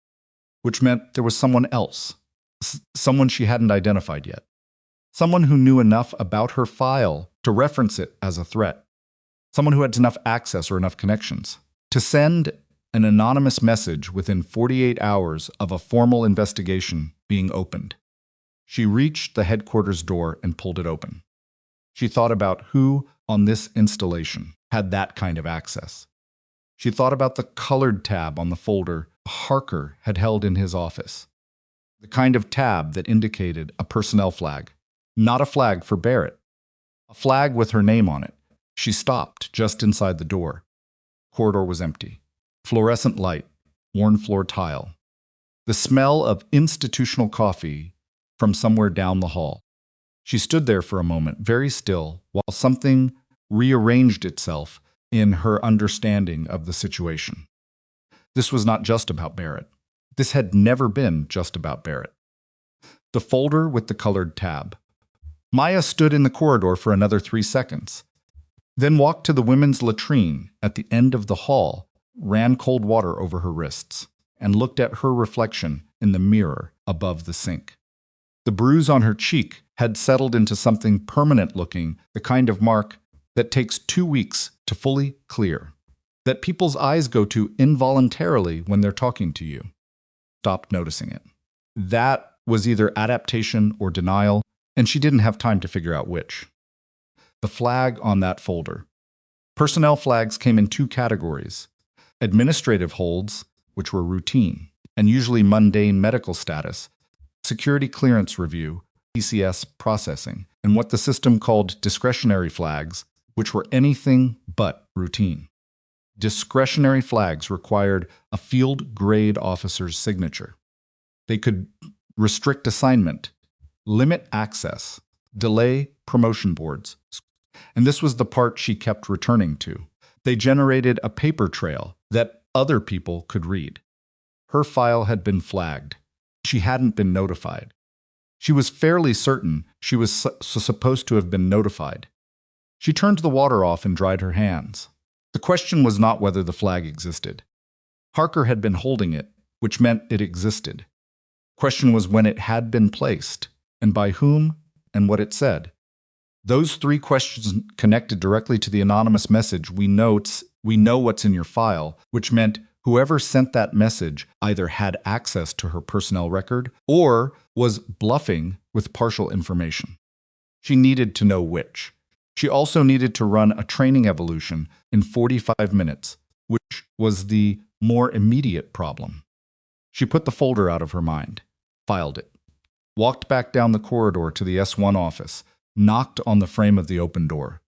[SPEAKER 1] which meant there was someone else. Someone she hadn't identified yet. Someone who knew enough about her file to reference it as a threat. Someone who had enough access or enough connections to send an anonymous message within 48 hours of a formal investigation being opened. She reached the headquarters door and pulled it open. She thought about who on this installation had that kind of access. She thought about the colored tab on the folder Harker had held in his office. The kind of tab that indicated a personnel flag. Not a flag for Barrett. A flag with her name on it. She stopped just inside the door. Corridor was empty. Fluorescent light. Worn floor tile. The smell of institutional coffee from somewhere down the hall. She stood there for a moment, very still, while something rearranged itself in her understanding of the situation. This was not just about Barrett. This had never been just about Barrett. The folder with the colored tab. Maya stood in the corridor for another 3 seconds, then walked to the women's latrine at the end of the hall, ran cold water over her wrists, and looked at her reflection in the mirror above the sink. The bruise on her cheek had settled into something permanent-looking, the kind of mark that takes 2 weeks to fully clear, that people's eyes go to involuntarily when they're talking to you. Stopped noticing it. That was either adaptation or denial, and she didn't have time to figure out which. The flag on that folder. Personnel flags came in 2 categories. Administrative holds, which were routine, and usually mundane medical status, security clearance review, PCS processing, and what the system called discretionary flags, which were anything but routine. Discretionary flags required a field grade officer's signature. They could restrict assignment, limit access, delay promotion boards. And this was the part she kept returning to. They generated a paper trail that other people could read. Her file had been flagged. She hadn't been notified. She was fairly certain she was supposed to have been notified. She turned the water off and dried her hands. The question was not whether the flag existed. Harker had been holding it, which meant it existed. The question was when it had been placed, and by whom, and what it said. Those 3 questions connected directly to the anonymous message, we know what's in your file, which meant whoever sent that message either had access to her personnel record or was bluffing with partial information. She needed to know which. She also needed to run a training evolution in 45 minutes, which was the more immediate problem. She put the folder out of her mind, filed it, walked back down the corridor to the S1 office, knocked on the frame of the open door.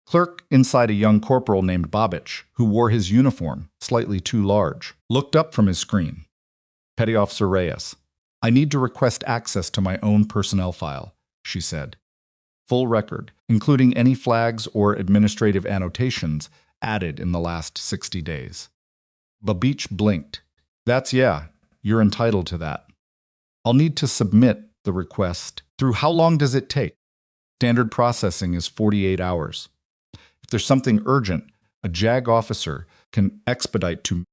[SPEAKER 1] Clerk inside a young corporal named Babich, who wore his uniform, slightly too large, looked up from his screen. Petty Officer Reyes, I need to request access to my own personnel file, she said. Full record, including any flags or administrative annotations added in the last 60 days. Babich blinked. Yeah, you're entitled to that. I'll need to submit the request. Through how long does it take? Standard processing is 48 hours. If there's something urgent, a JAG officer can expedite to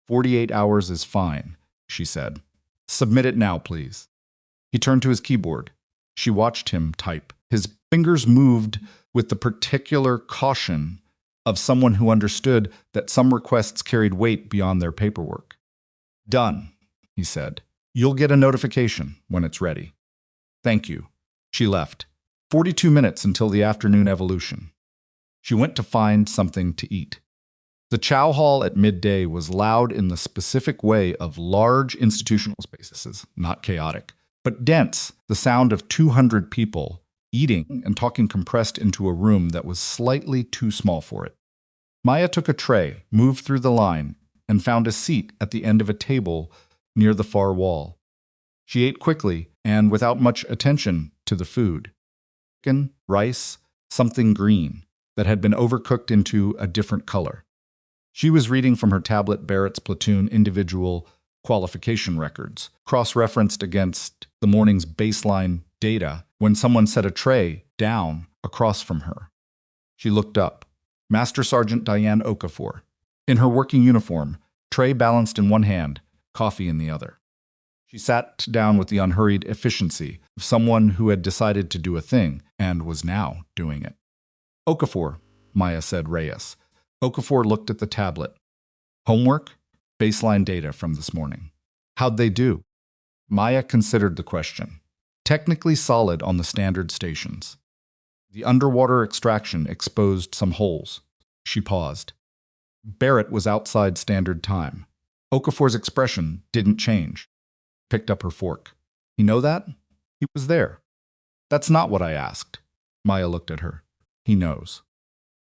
[SPEAKER 1] 48 hours is fine, she said. Submit it now, please. He turned to his keyboard. She watched him type. His fingers moved with the particular caution of someone who understood that some requests carried weight beyond their paperwork. Done, he said. You'll get a notification when it's ready. Thank you. She left. 42 minutes until the afternoon evolution. She went to find something to eat. The chow hall at midday was loud in the specific way of large institutional spaces, not chaotic, but dense, the sound of 200 people eating and talking compressed into a room that was slightly too small for it. Maya took a tray, moved through the line, and found a seat at the end of a table near the far wall. She ate quickly and without much attention to the food. Chicken, rice, something green that had been overcooked into a different color. She was reading from her tablet Barrett's platoon individual qualification records, cross-referenced against the morning's baseline data when someone set a tray down across from her. She looked up. Master Sergeant Diane Okafor. In her working uniform, tray balanced in one hand, coffee in the other. She sat down with the unhurried efficiency of someone who had decided to do a thing and was now doing it. Okafor, Maya said Reyes. Okafor looked at the tablet. Homework? Baseline data from this morning. How'd they do? Maya considered the question. Technically solid on the standard stations. The underwater extraction exposed some holes. She paused. Barrett was outside standard time. Okafor's expression didn't change. Picked up her fork. You know that? He was there. That's not what I asked. Maya looked at her. He knows.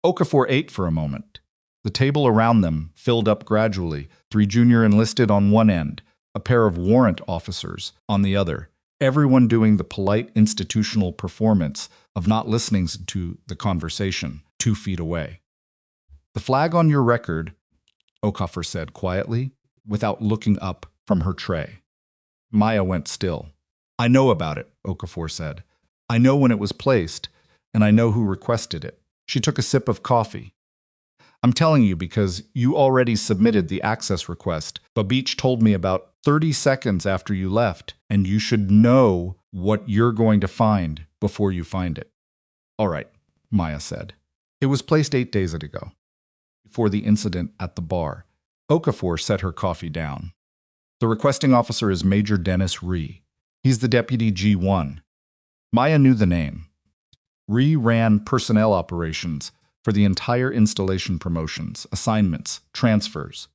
[SPEAKER 1] Okafor ate for a moment. The table around them filled up gradually, 3 junior enlisted on one end, a pair of warrant officers on the other, everyone doing the polite institutional performance of not listening to the conversation 2 feet away. The flag on your record, Okafor said quietly, without looking up from her tray. Maya went still. I know about it, Okafor said. I know when it was placed, and I know who requested it. She took a sip of coffee. I'm telling you because you already submitted the access request. Babich told me about 30 seconds after you left, and you should know what you're going to find before you find it. All right, Maya said. It was placed 8 days ago, before the incident at the bar. Okafor set her coffee down. The requesting officer is Major Dennis Reyes. He's the deputy G1. Maya knew the name. Reyes ran personnel operations for the entire installation promotions, assignments, transfers.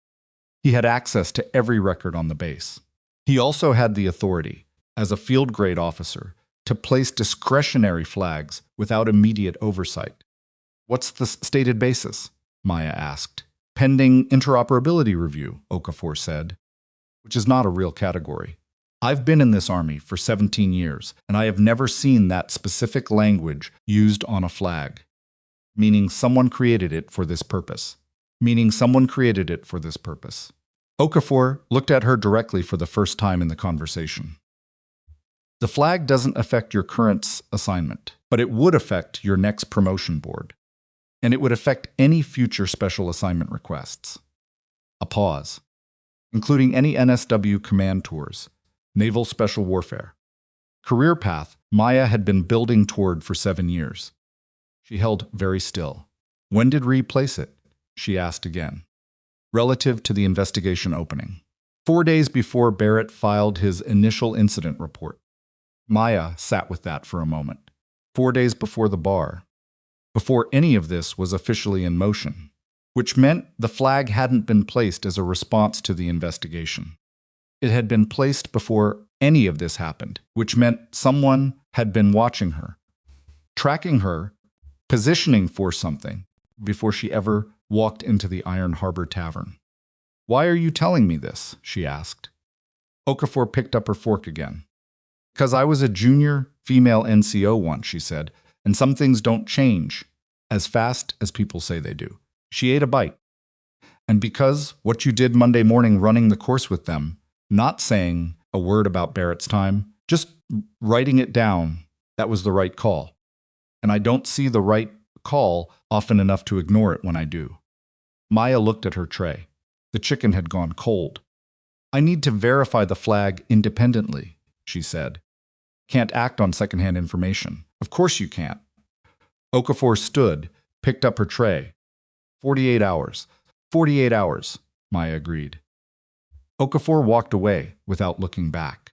[SPEAKER 1] He had access to every record on the base. He also had the authority, as a field grade officer, to place discretionary flags without immediate oversight. What's the stated basis? Maya asked. Pending interoperability review, Okafor said, which is not a real category. I've been in this army for 17 years, and I have never seen that specific language used on a flag. Meaning someone created it for this purpose. Okafor looked at her directly for the first time in the conversation. The flag doesn't affect your current assignment, but it would affect your next promotion board. And it would affect any future special assignment requests. A pause. Including any NSW command tours, naval special warfare. Career path Maya had been building toward for 7 years. She held very still. When did Reyes place it? She asked again. Relative to the investigation opening. 4 days before Barrett filed his initial incident report. Maya sat with that for a moment. 4 days before the bar. Before any of this was officially in motion. Which meant the flag hadn't been placed as a response to the investigation. It had been placed before any of this happened, which meant someone had been watching her, tracking her, positioning for something before she ever walked into the Iron Harbor Tavern. Why are you telling me this? She asked. Okafor picked up her fork again. Because I was a junior female NCO once, she said, and some things don't change as fast as people say they do. She ate a bite. And because what you did Monday morning running the course with them, not saying a word about Barrett's time, just writing it down, that was the right call. And I don't see the right call often enough to ignore it when I do. Maya looked at her tray. The chicken had gone cold. I need to verify the flag independently, she said. Can't act on secondhand information. Of course you can't. Okafor stood, picked up her tray. 48 hours. 48 hours, Maya agreed. Okafor walked away without looking back.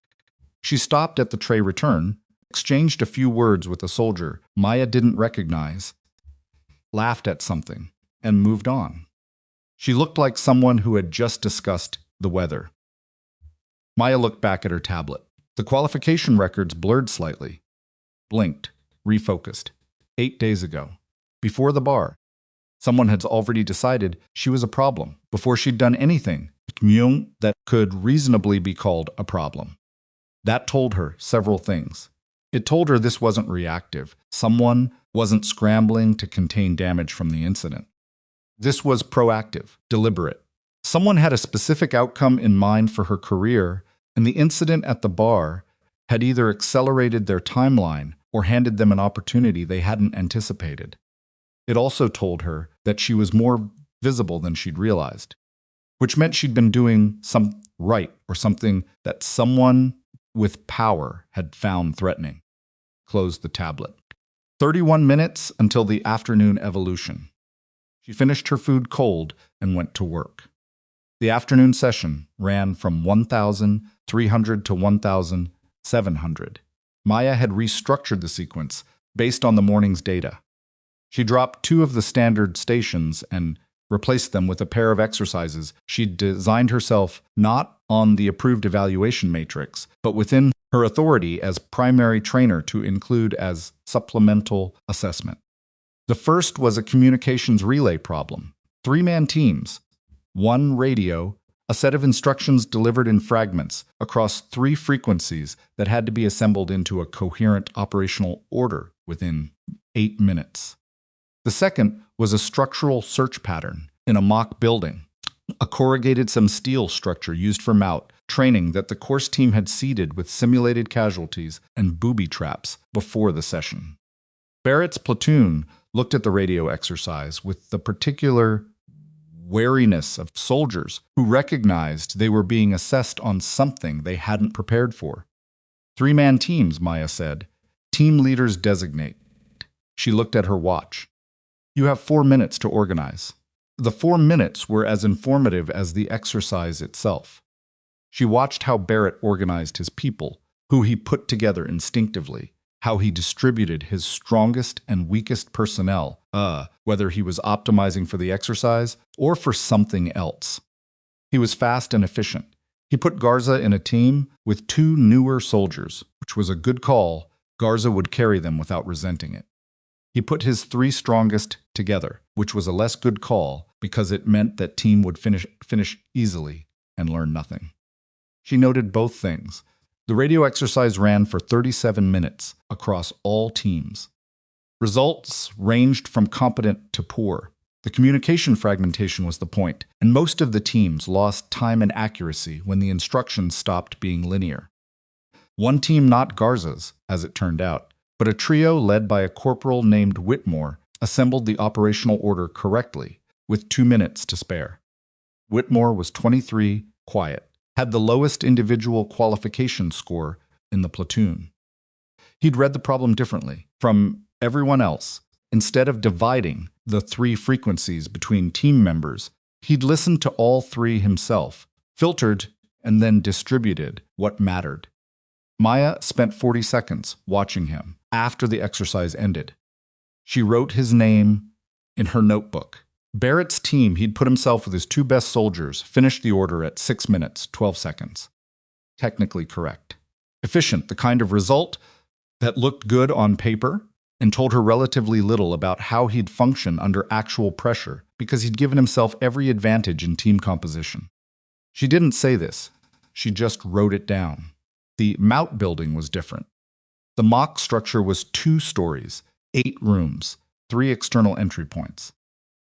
[SPEAKER 1] She stopped at the tray return, exchanged a few words with a soldier Maya didn't recognize, laughed at something, and moved on. She looked like someone who had just discussed the weather. Maya looked back at her tablet. The qualification records blurred slightly. Blinked, refocused. 8 days ago. Before the bar. Someone had already decided she was a problem before she'd done anything that could reasonably be called a problem. That told her several things. It told her this wasn't reactive. Someone wasn't scrambling to contain damage from the incident. This was proactive, deliberate. Someone had a specific outcome in mind for her career, and the incident at the bar had either accelerated their timeline or handed them an opportunity they hadn't anticipated. It also told her that she was more visible than she'd realized, which meant she'd been doing something right or something that someone with power had found threatening. Closed the tablet. 31 minutes until the afternoon evolution. She finished her food cold and went to work. The afternoon session ran from 1,300 to 1,700. Maya had restructured the sequence based on the morning's data. She dropped 2 of the standard stations and replaced them with a pair of exercises she'd designed herself not on the approved evaluation matrix, but within her authority as primary trainer to include as supplemental assessment. The first was a communications relay problem. 3-man teams, 1 radio, a set of instructions delivered in fragments across 3 frequencies that had to be assembled into a coherent operational order within 8 minutes. The second was a structural search pattern in a mock building, a corrugated some steel structure used for MOUT training that the course team had seeded with simulated casualties and booby traps before the session. Barrett's platoon looked at the radio exercise with the particular wariness of soldiers who recognized they were being assessed on something they hadn't prepared for. 3-man teams, Maya said. Team leaders designate. She looked at her watch. You have 4 minutes to organize. The 4 minutes were as informative as the exercise itself. She watched how Barrett organized his people, who he put together instinctively, how he distributed his strongest and weakest personnel, whether he was optimizing for the exercise or for something else. He was fast and efficient. He put Garza in a team with 2 newer soldiers, which was a good call. Garza would carry them without resenting it. He put his 3 strongest together, which was a less good call because it meant that team would finish easily and learn nothing. She noted both things. The radio exercise ran for 37 minutes across all teams. Results ranged from competent to poor. The communication fragmentation was the point, and most of the teams lost time and accuracy when the instructions stopped being linear. One team, not Garza's, as it turned out, but a trio led by a corporal named Whitmore, assembled the operational order correctly, with 2 minutes to spare. Whitmore was 23, quiet, had the lowest individual qualification score in the platoon. He'd read the problem differently from everyone else. Instead of dividing the 3 frequencies between team members, he'd listened to all 3 himself, filtered, and then distributed what mattered. Maya spent 40 seconds watching him after the exercise ended. She wrote his name in her notebook. Barrett's team, he'd put himself with his 2 best soldiers, finished the order at 6 minutes, 12 seconds. Technically correct. Efficient, the kind of result that looked good on paper and told her relatively little about how he'd function under actual pressure because he'd given himself every advantage in team composition. She didn't say this. She just wrote it down. The MOUT building was different. The mock structure was 2 stories, 8 rooms, 3 external entry points.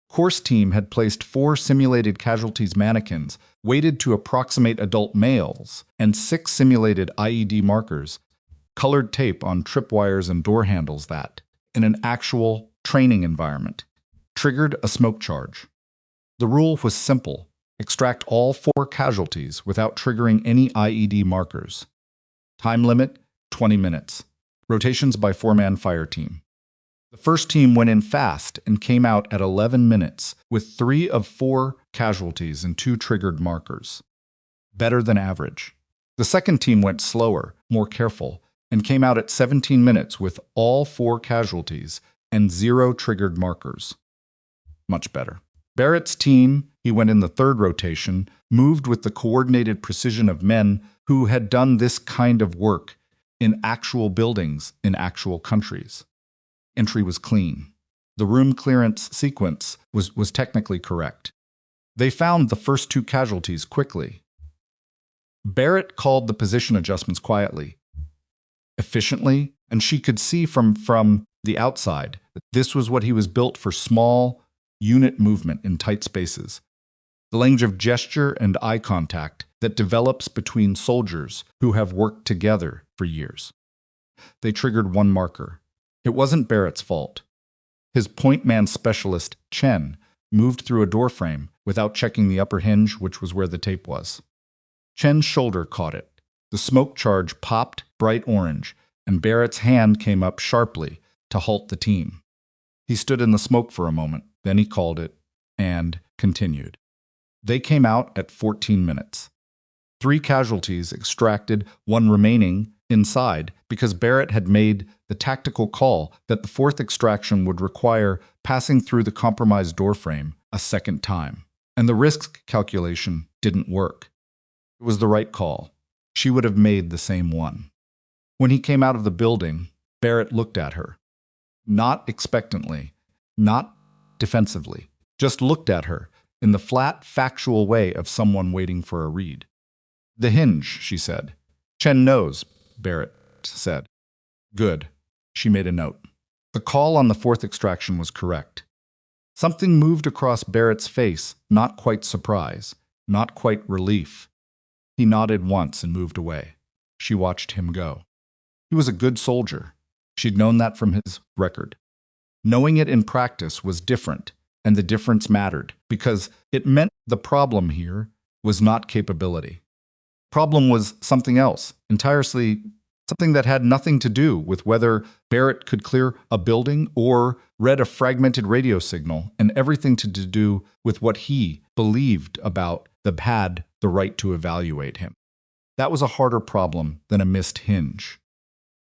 [SPEAKER 1] Course team had placed 4 simulated casualties mannequins weighted to approximate adult males and 6 simulated IED markers, colored tape on tripwires and door handles that, in an actual training environment, triggered a smoke charge. The rule was simple: extract all 4 casualties without triggering any IED markers. Time limit, 20 minutes. Rotations by 4-man fire team. The first team went in fast and came out at 11 minutes with 3 of 4 casualties and 2 triggered markers. Better than average. The second team went slower, more careful, and came out at 17 minutes with all 4 casualties and 0 triggered markers. much better. Barrett's team, he went in the third rotation, moved with the coordinated precision of men who had done this kind of work in actual buildings in actual countries. Entry was clean. The room clearance sequence was technically correct. They found the first 2 casualties quickly. Barrett called the position adjustments quietly, efficiently, and she could see from the outside that this was what he was built for: small unit movement in tight spaces. The language of gesture and eye contact that develops between soldiers who have worked together for years. They triggered one marker. It wasn't Barrett's fault. His point man specialist, Chen, moved through a doorframe without checking the upper hinge, which was where the tape was. Chen's shoulder caught it. The smoke charge popped bright orange, and Barrett's hand came up sharply to halt the team. He stood in the smoke for a moment, then he called it and continued. They came out at 14 minutes. 3 casualties extracted, 1 remaining inside because Barrett had made the tactical call that the 4th extraction would require passing through the compromised doorframe a second time. And the risk calculation didn't work. It was the right call. She would have made the same one. When he came out of the building, Barrett looked at her. Not expectantly, not defensively, just looked at her in the flat, factual way of someone waiting for a read. "The hinge," she said. "Chen knows," Barrett said. "Good." She made a note. The call on the 4th extraction was correct. Something moved across Barrett's face, not quite surprise, not quite relief. He nodded once and moved away. She watched him go. He was a good soldier. She'd known that from his record. Knowing it in practice was different, and the difference mattered, because it meant the problem here was not capability. Problem was something else, entirely something that had nothing to do with whether Barrett could clear a building or read a fragmented radio signal, and everything to do with what he believed about had the right to evaluate him. That was a harder problem than a missed hinge.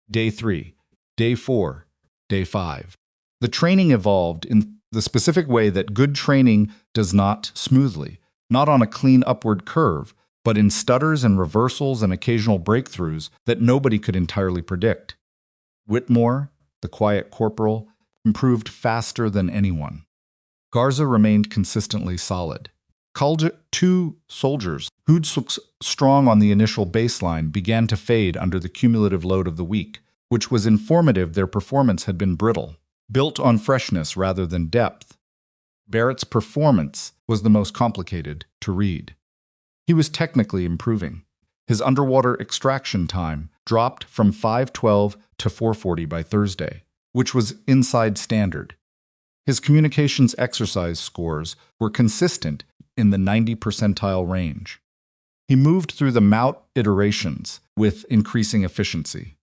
[SPEAKER 1] Day 3, Day 4, Day 5. The training evolved in the specific way that good training does not smoothly, not on a clean upward curve, but in stutters and reversals and occasional breakthroughs that nobody could entirely predict. Whitmore, the quiet corporal, improved faster than anyone. Garza remained consistently solid. Two soldiers who'd looked strong on the initial baseline began to fade under the cumulative load of the week, which was informative their performance had been brittle, built on freshness rather than depth. Barrett's performance was the most complicated to read. He was technically improving. His underwater extraction time dropped from 5:12 to 4:40 by Thursday, which was inside standard. His communications exercise scores were consistent in the 90 percentile range. He moved through the MOUT iterations with increasing efficiency.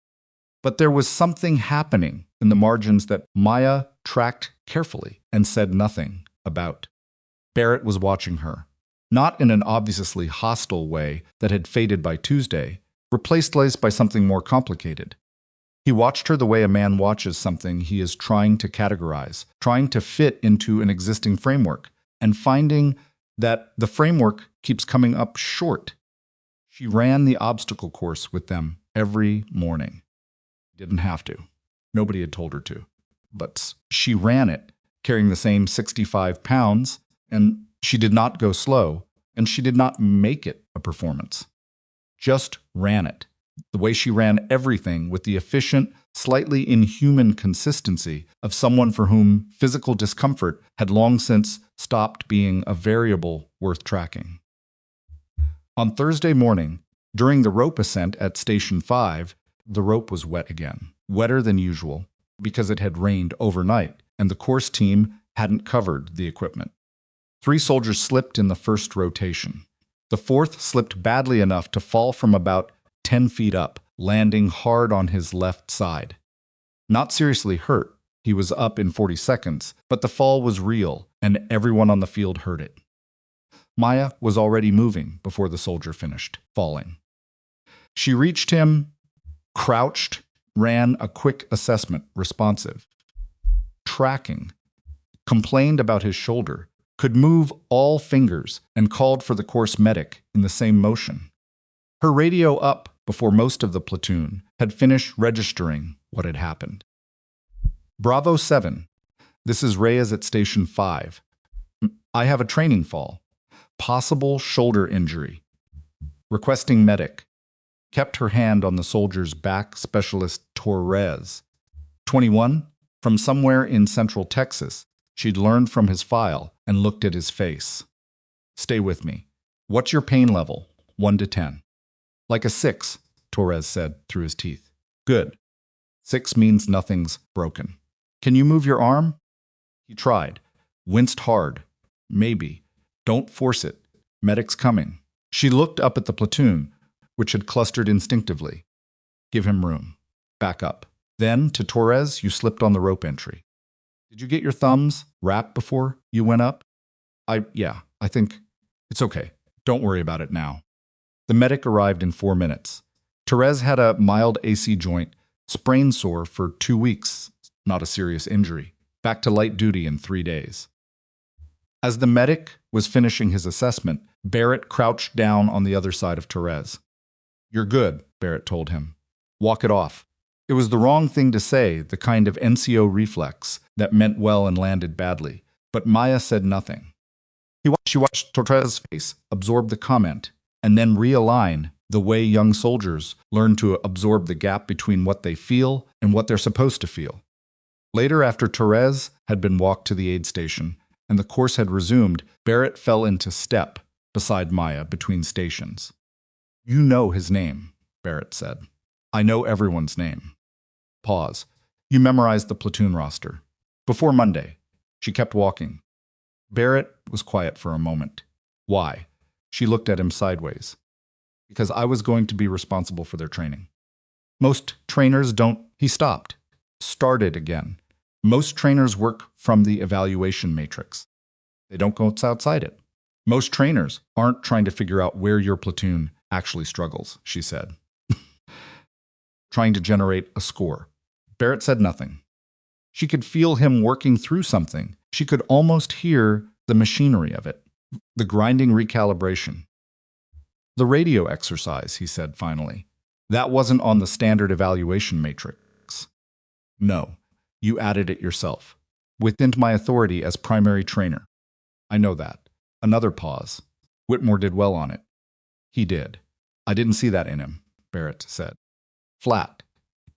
[SPEAKER 1] But there was something happening in the margins that Maya tracked carefully and said nothing about. Barrett was watching her, not in an obviously hostile way that had faded by Tuesday, replaced by something more complicated. He watched her the way a man watches something he is trying to categorize, trying to fit into an existing framework, and finding that the framework keeps coming up short. She ran the obstacle course with them every morning. Didn't have to. Nobody had told her to. But she ran it, carrying the same 65 pounds, and she did not go slow, and she did not make it a performance. Just ran it. The way she ran everything with the efficient, slightly inhuman consistency of someone for whom physical discomfort had long since stopped being a variable worth tracking. On Thursday morning, during the rope ascent at Station 5, the rope was wet again, wetter than usual, because it had rained overnight, and the course team hadn't covered the equipment. 3 soldiers slipped in the first rotation. The 4th slipped badly enough to fall from about 10 feet up, landing hard on his left side. Not seriously hurt, he was up in 40 seconds, but the fall was real, and everyone on the field heard it. Maya was already moving before the soldier finished falling. She reached him, crouched, ran a quick assessment, responsive. Tracking. complained about his shoulder, could move all fingers, and called for the course medic in the same motion. Her radio up before most of the platoon had finished registering what had happened. Bravo 7. This is Reyes at Station 5. I have a training fall. Possible shoulder injury. Requesting medic. Kept her hand on the soldier's back. Specialist Torres. 21. From somewhere in Central Texas, she'd learned from his file and looked at his face. Stay with me. What's your pain level? 1 to 10. Like a 6, Torres said through his teeth. Good. 6 means nothing's broken. Can you move your arm? He tried. Winced hard. Maybe. Don't force it. Medic's coming. She looked up at the platoon, which had clustered instinctively. Give him room. Back up. Then, to Torres, you slipped on the rope entry. Did you get your thumbs wrapped before you went up? Yeah, I think it's okay. Don't worry about it now. The medic arrived in 4 minutes. Torres had a mild AC joint, sprain sore for 2 weeks, not a serious injury. Back to light duty in 3 days. As the medic was finishing his assessment, Barrett crouched down on the other side of Torres. You're good, Barrett told him. Walk it off. It was the wrong thing to say, the kind of NCO reflex that meant well and landed badly, but Maya said nothing. She watched Torres' face absorb the comment and then realign the way young soldiers learn to absorb the gap between what they feel and what they're supposed to feel. Later, after Torres had been walked to the aid station and the course had resumed, Barrett fell into step beside Maya between stations. You know his name, Barrett said. I know everyone's name. Pause. You memorized the platoon roster. Before Monday. She kept walking. Barrett was quiet for a moment. Why? She looked at him sideways. Because I was going to be responsible for their training. Most trainers don't. He stopped. Started again. Most trainers work from the evaluation matrix. They don't go outside it. Most trainers aren't trying to figure out where your platoon actually struggles, she said. Trying to generate a score. Barrett said nothing. She could feel him working through something. She could almost hear the machinery of it, the grinding recalibration. The radio exercise, he said finally. That wasn't on the standard evaluation matrix. No, you added it yourself, within my authority as primary trainer. I know that. Another pause. Whitmore did well on it. He did. I didn't see that in him, Barrett said. Flat.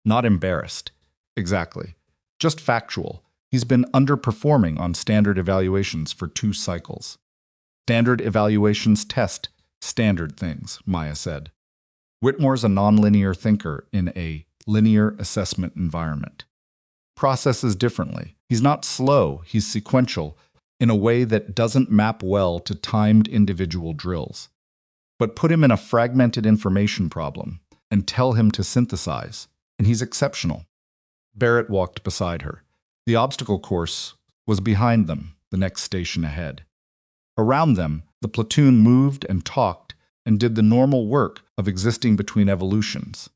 [SPEAKER 1] Not embarrassed. Exactly. Just factual. He's been underperforming on standard evaluations for 2 cycles. Standard evaluations test standard things, Maya said. Whitmore's a nonlinear thinker in a linear assessment environment. Processes differently. He's not slow, he's sequential in a way that doesn't map well to timed individual drills. But put him in a fragmented information problem and tell him to synthesize, and he's exceptional. Barrett walked beside her. The obstacle course was behind them, the next station ahead. Around them, the platoon moved and talked and did the normal work of existing between evolutions.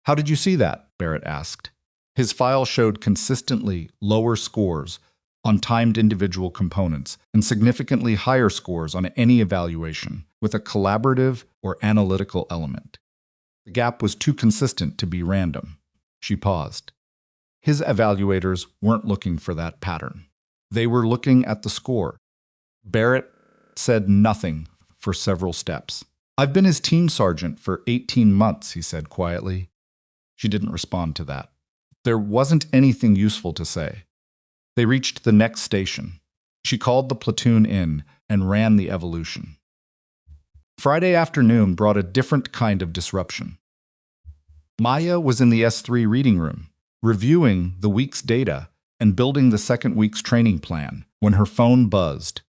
[SPEAKER 1] How did you see that? Barrett asked. His file showed consistently lower scores on timed individual components and significantly higher scores on any evaluation with a collaborative or analytical element. The gap was too consistent to be random. She paused. His evaluators weren't looking for that pattern. They were looking at the score. Barrett said nothing for several steps. I've been his team sergeant for 18 months, he said quietly. She didn't respond to that. There wasn't anything useful to say. They reached the next station. She called the platoon in and ran the evolution. Friday afternoon brought a different kind of disruption. Maya was in the S3 reading room, reviewing the week's data and building the second week's training plan when her phone buzzed.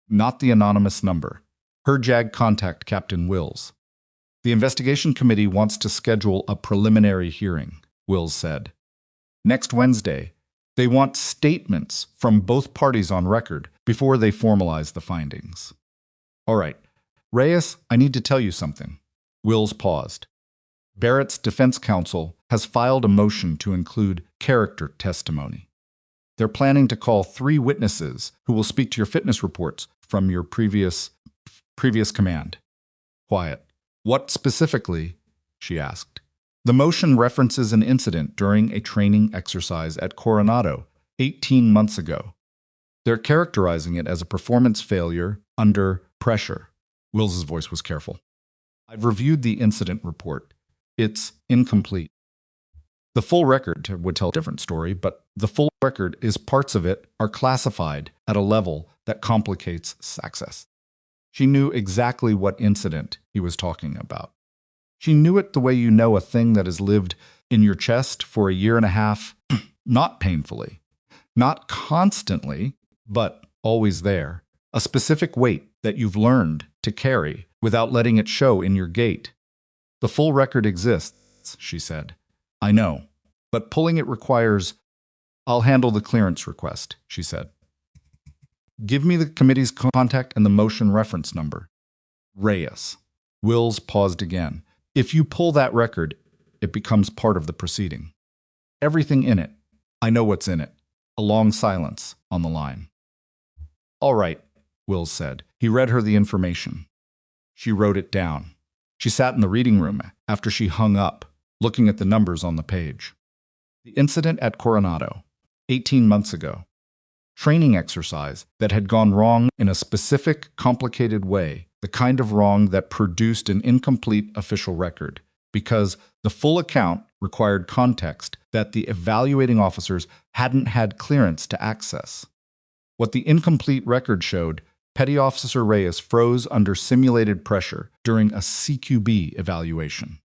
[SPEAKER 1] Not the anonymous number. Her JAG contact, Captain Wills. The investigation committee wants to schedule a preliminary hearing, Wills said. Next Wednesday. They want statements from both parties on record before they formalize the findings. All right. Reyes, I need to tell you something. Wills paused. Barrett's defense counsel has filed a motion to include character testimony. They're planning to call 3 witnesses who will speak to your fitness reports from your previous command. Quiet. What specifically? She asked. The motion references an incident during a training exercise at Coronado 18 months ago. They're characterizing it as a performance failure under pressure. Wills's voice was careful. I've reviewed the incident report. It's incomplete. The full record would tell a different story, but the full record is parts of it are classified at a level that complicates access. She knew exactly what incident he was talking about. She knew it the way you know a thing that has lived in your chest for a year and a half, not painfully, not constantly, but always there. A specific weight that you've learned to carry without letting it show in your gait. The full record exists, she said. I know, but pulling it requires... I'll handle the clearance request, she said. Give me the committee's contact and the motion reference number. Reyes. Wills paused again. If you pull that record, it becomes part of the proceeding. Everything in it. I know what's in it. A long silence on the line. All right, Wills said. He read her the information. She wrote it down. She sat in the reading room after she hung up, looking at the numbers on the page. The incident at Coronado, 18 months ago. Training exercise that had gone wrong in a specific, complicated way, the kind of wrong that produced an incomplete official record, because the full account required context that the evaluating officers hadn't had clearance to access. What the incomplete record showed, Petty Officer Reyes froze under simulated pressure during a CQB evaluation,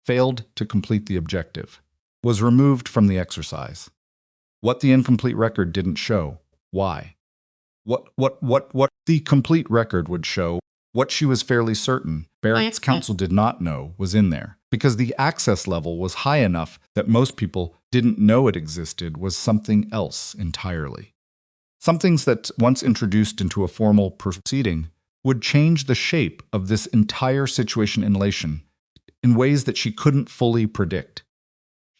[SPEAKER 1] failed to complete the objective, was removed from the exercise. What the incomplete record didn't show, why? What the complete record would show, what she was fairly certain Barrett's counsel did not know was in there, because the access level was high enough that most people didn't know it existed, was something else entirely. Some things that, once introduced into a formal proceeding, would change the shape of this entire situation in ways that she couldn't fully predict.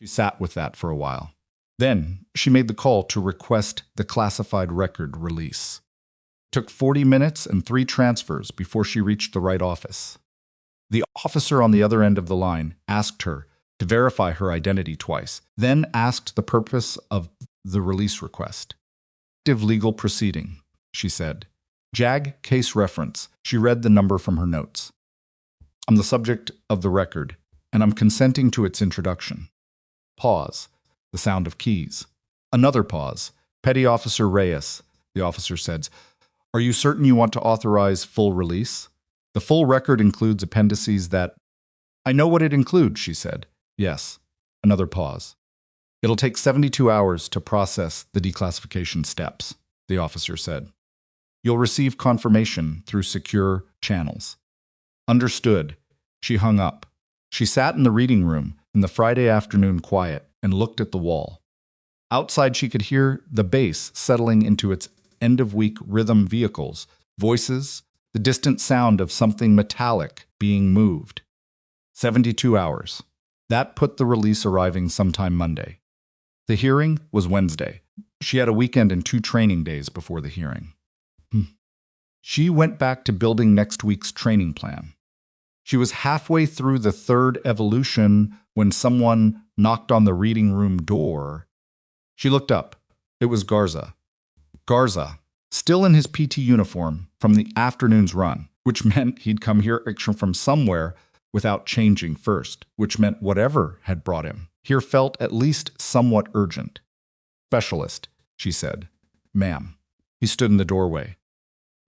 [SPEAKER 1] She sat with that for a while. Then she made the call to request the classified record release. It took 40 minutes and 3 transfers before she reached the right office. The officer on the other end of the line asked her to verify her identity twice, then asked the purpose of the release request. Active legal proceeding, she said. JAG case reference. She read the number from her notes. I'm the subject of the record, and I'm consenting to its introduction. Pause. The sound of keys. Another pause. Petty Officer Reyes, the officer said. Are you certain you want to authorize full release? The full record includes appendices that... I know what it includes, she said. Yes. Another pause. It'll take 72 hours to process the declassification steps, the officer said. You'll receive confirmation through secure channels. Understood. She hung up. She sat in the reading room in the Friday afternoon quiet and looked at the wall. Outside she could hear the bass settling into its end-of-week rhythm vehicles, voices, the distant sound of something metallic being moved. 72 hours. That put the release arriving sometime Monday. The hearing was Wednesday. She had a weekend and 2 training days before the hearing. She went back to building next week's training plan. She was halfway through the 3rd evolution when someone knocked on the reading room door. She looked up. It was Garza. Garza, still in his PT uniform from the afternoon's run, which meant he'd come here from somewhere without changing first, which meant whatever had brought him here felt at least somewhat urgent. Specialist, she said. Ma'am. He stood in the doorway.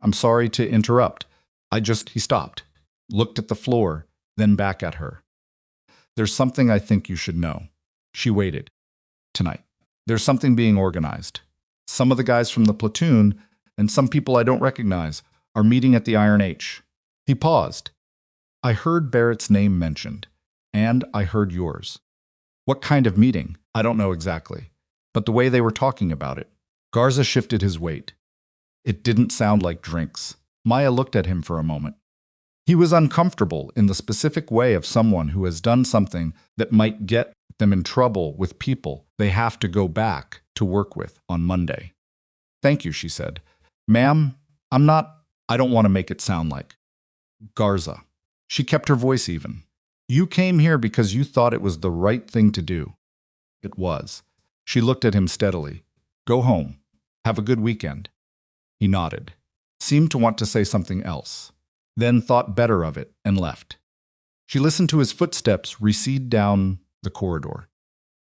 [SPEAKER 1] I'm sorry to interrupt. He stopped, looked at the floor, then back at her. There's something I think you should know. She waited. Tonight. There's something being organized. Some of the guys from the platoon and some people I don't recognize are meeting at the Iron H. He paused. I heard Barrett's name mentioned, and I heard yours. What kind of meeting? I don't know exactly, but the way they were talking about it. Garza shifted his weight. It didn't sound like drinks. Maya looked at him for a moment. He was uncomfortable in the specific way of someone who has done something that might get them in trouble with people they have to go back to work with on Monday. Thank you, she said. Ma'am, I don't want to make it sound like. Garza. She kept her voice even. You came here because you thought it was the right thing to do. It was. She looked at him steadily. Go home. Have a good weekend. He nodded, seemed to want to say something else, then thought better of it and left. She listened to his footsteps recede down the corridor.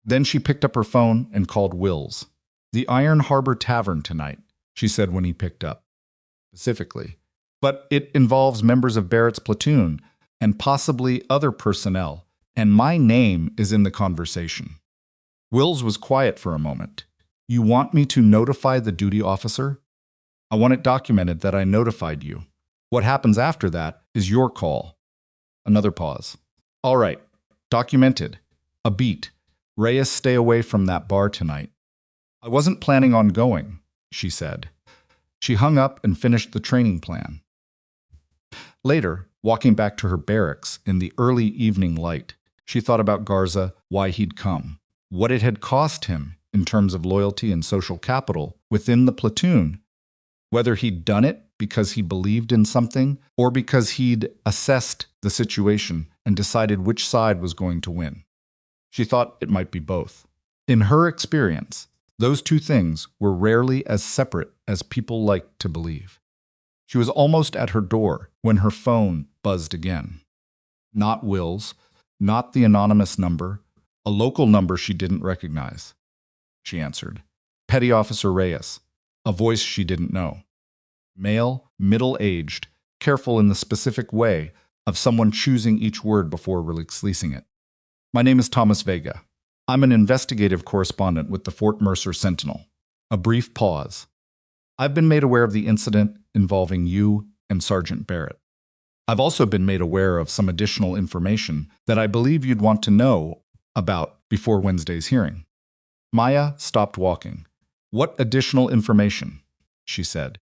[SPEAKER 1] Then she picked up her phone and called Wills. The Iron Harbor Tavern tonight, she said when he picked up. Specifically. But it involves members of Barrett's platoon and possibly other personnel, and my name is in the conversation. Wills was quiet for a moment. You want me to notify the duty officer? I want it documented that I notified you. What happens after that is your call. Another pause. All right. Documented. A beat. Reyes, stay away from that bar tonight. I wasn't planning on going, she said. She hung up and finished the training plan. Later, walking back to her barracks in the early evening light, she thought about Garza, why he'd come, what it had cost him in terms of loyalty and social capital within the platoon, whether he'd done it because he believed in something or because he'd assessed the situation and decided which side was going to win. She thought it might be both. In her experience, those two things were rarely as separate as people liked to believe. She was almost at her door when her phone buzzed again. Not Will's, not the anonymous number, a local number she didn't recognize. She answered. Petty Officer Reyes, a voice she didn't know. Male, middle-aged, careful in the specific way of someone choosing each word before releasing it. My name is Thomas Vega. I'm an investigative correspondent with the Fort Mercer Sentinel. A brief pause. I've been made aware of the incident involving you and Sergeant Barrett. I've also been made aware of some additional information that I believe you'd want to know about before Wednesday's hearing. Maya stopped walking. What additional information? She said.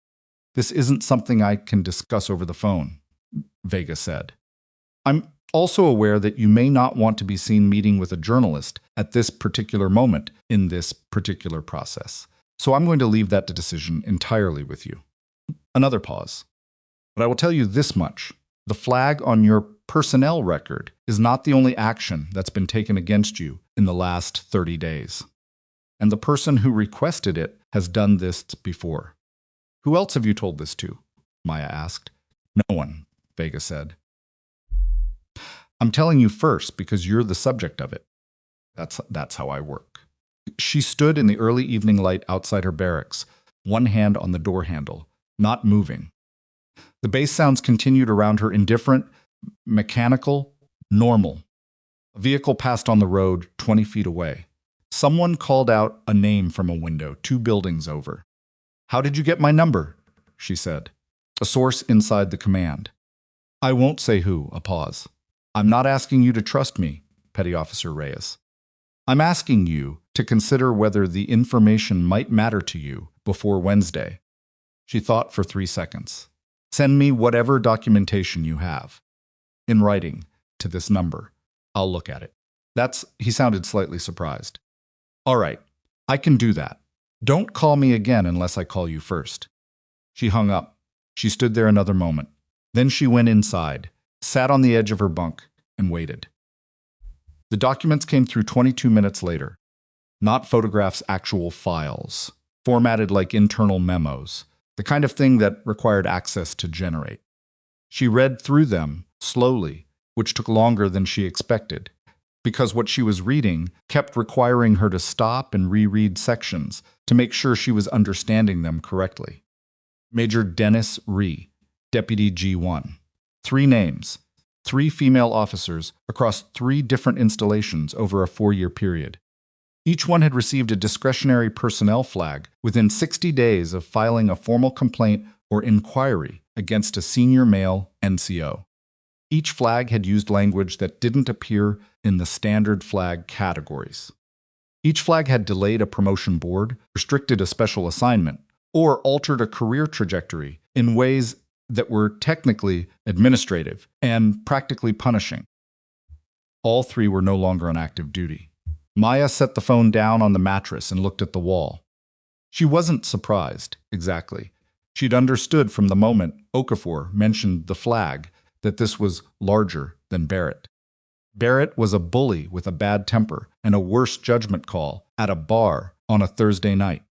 [SPEAKER 1] This isn't something I can discuss over the phone, Vega said. I'm also aware that you may not want to be seen meeting with a journalist at this particular moment in this particular process. So I'm going to leave that decision entirely with you. Another pause. But I will tell you this much. The flag on your personnel record is not the only action that's been taken against you in the last 30 days. And the person who requested it has done this before. Who else have you told this to? Maya asked. No one, Vega said. I'm telling you first because you're the subject of it. That's how I work. She stood in the early evening light outside her barracks, one hand on the door handle, not moving. The bass sounds continued around her, indifferent, mechanical, normal. A vehicle passed on the road 20 feet away. Someone called out a name from a window 2 buildings over. How did you get my number? She said. A source inside the command. I won't say who, a pause. I'm not asking you to trust me, Petty Officer Reyes. I'm asking you to consider whether the information might matter to you before Wednesday. She thought for 3 seconds. Send me whatever documentation you have. In writing, to this number. I'll look at it. He sounded slightly surprised. All right, I can do that. Don't call me again unless I call you first. She hung up. She stood there another moment. Then she went inside, sat on the edge of her bunk, and waited. The documents came through 22 minutes later. Not photographs, actual files, formatted like internal memos, the kind of thing that required access to generate. She read through them slowly, which took longer than she expected, because what she was reading kept requiring her to stop and reread sections to make sure she was understanding them correctly. Major Dennis Rhee, Deputy G1. 3 names, 3 female officers across 3 different installations over a 4-year period. Each one had received a discretionary personnel flag within 60 days of filing a formal complaint or inquiry against a senior male NCO. Each flag had used language that didn't appear in the standard flag categories. Each flag had delayed a promotion board, restricted a special assignment, or altered a career trajectory in ways that were technically administrative and practically punishing. All 3 were no longer on active duty. Maya set the phone down on the mattress and looked at the wall. She wasn't surprised, exactly. She'd understood from the moment Okafor mentioned the flag that this was larger than Barrett. Barrett was a bully with a bad temper and a worse judgment call at a bar on a Thursday night.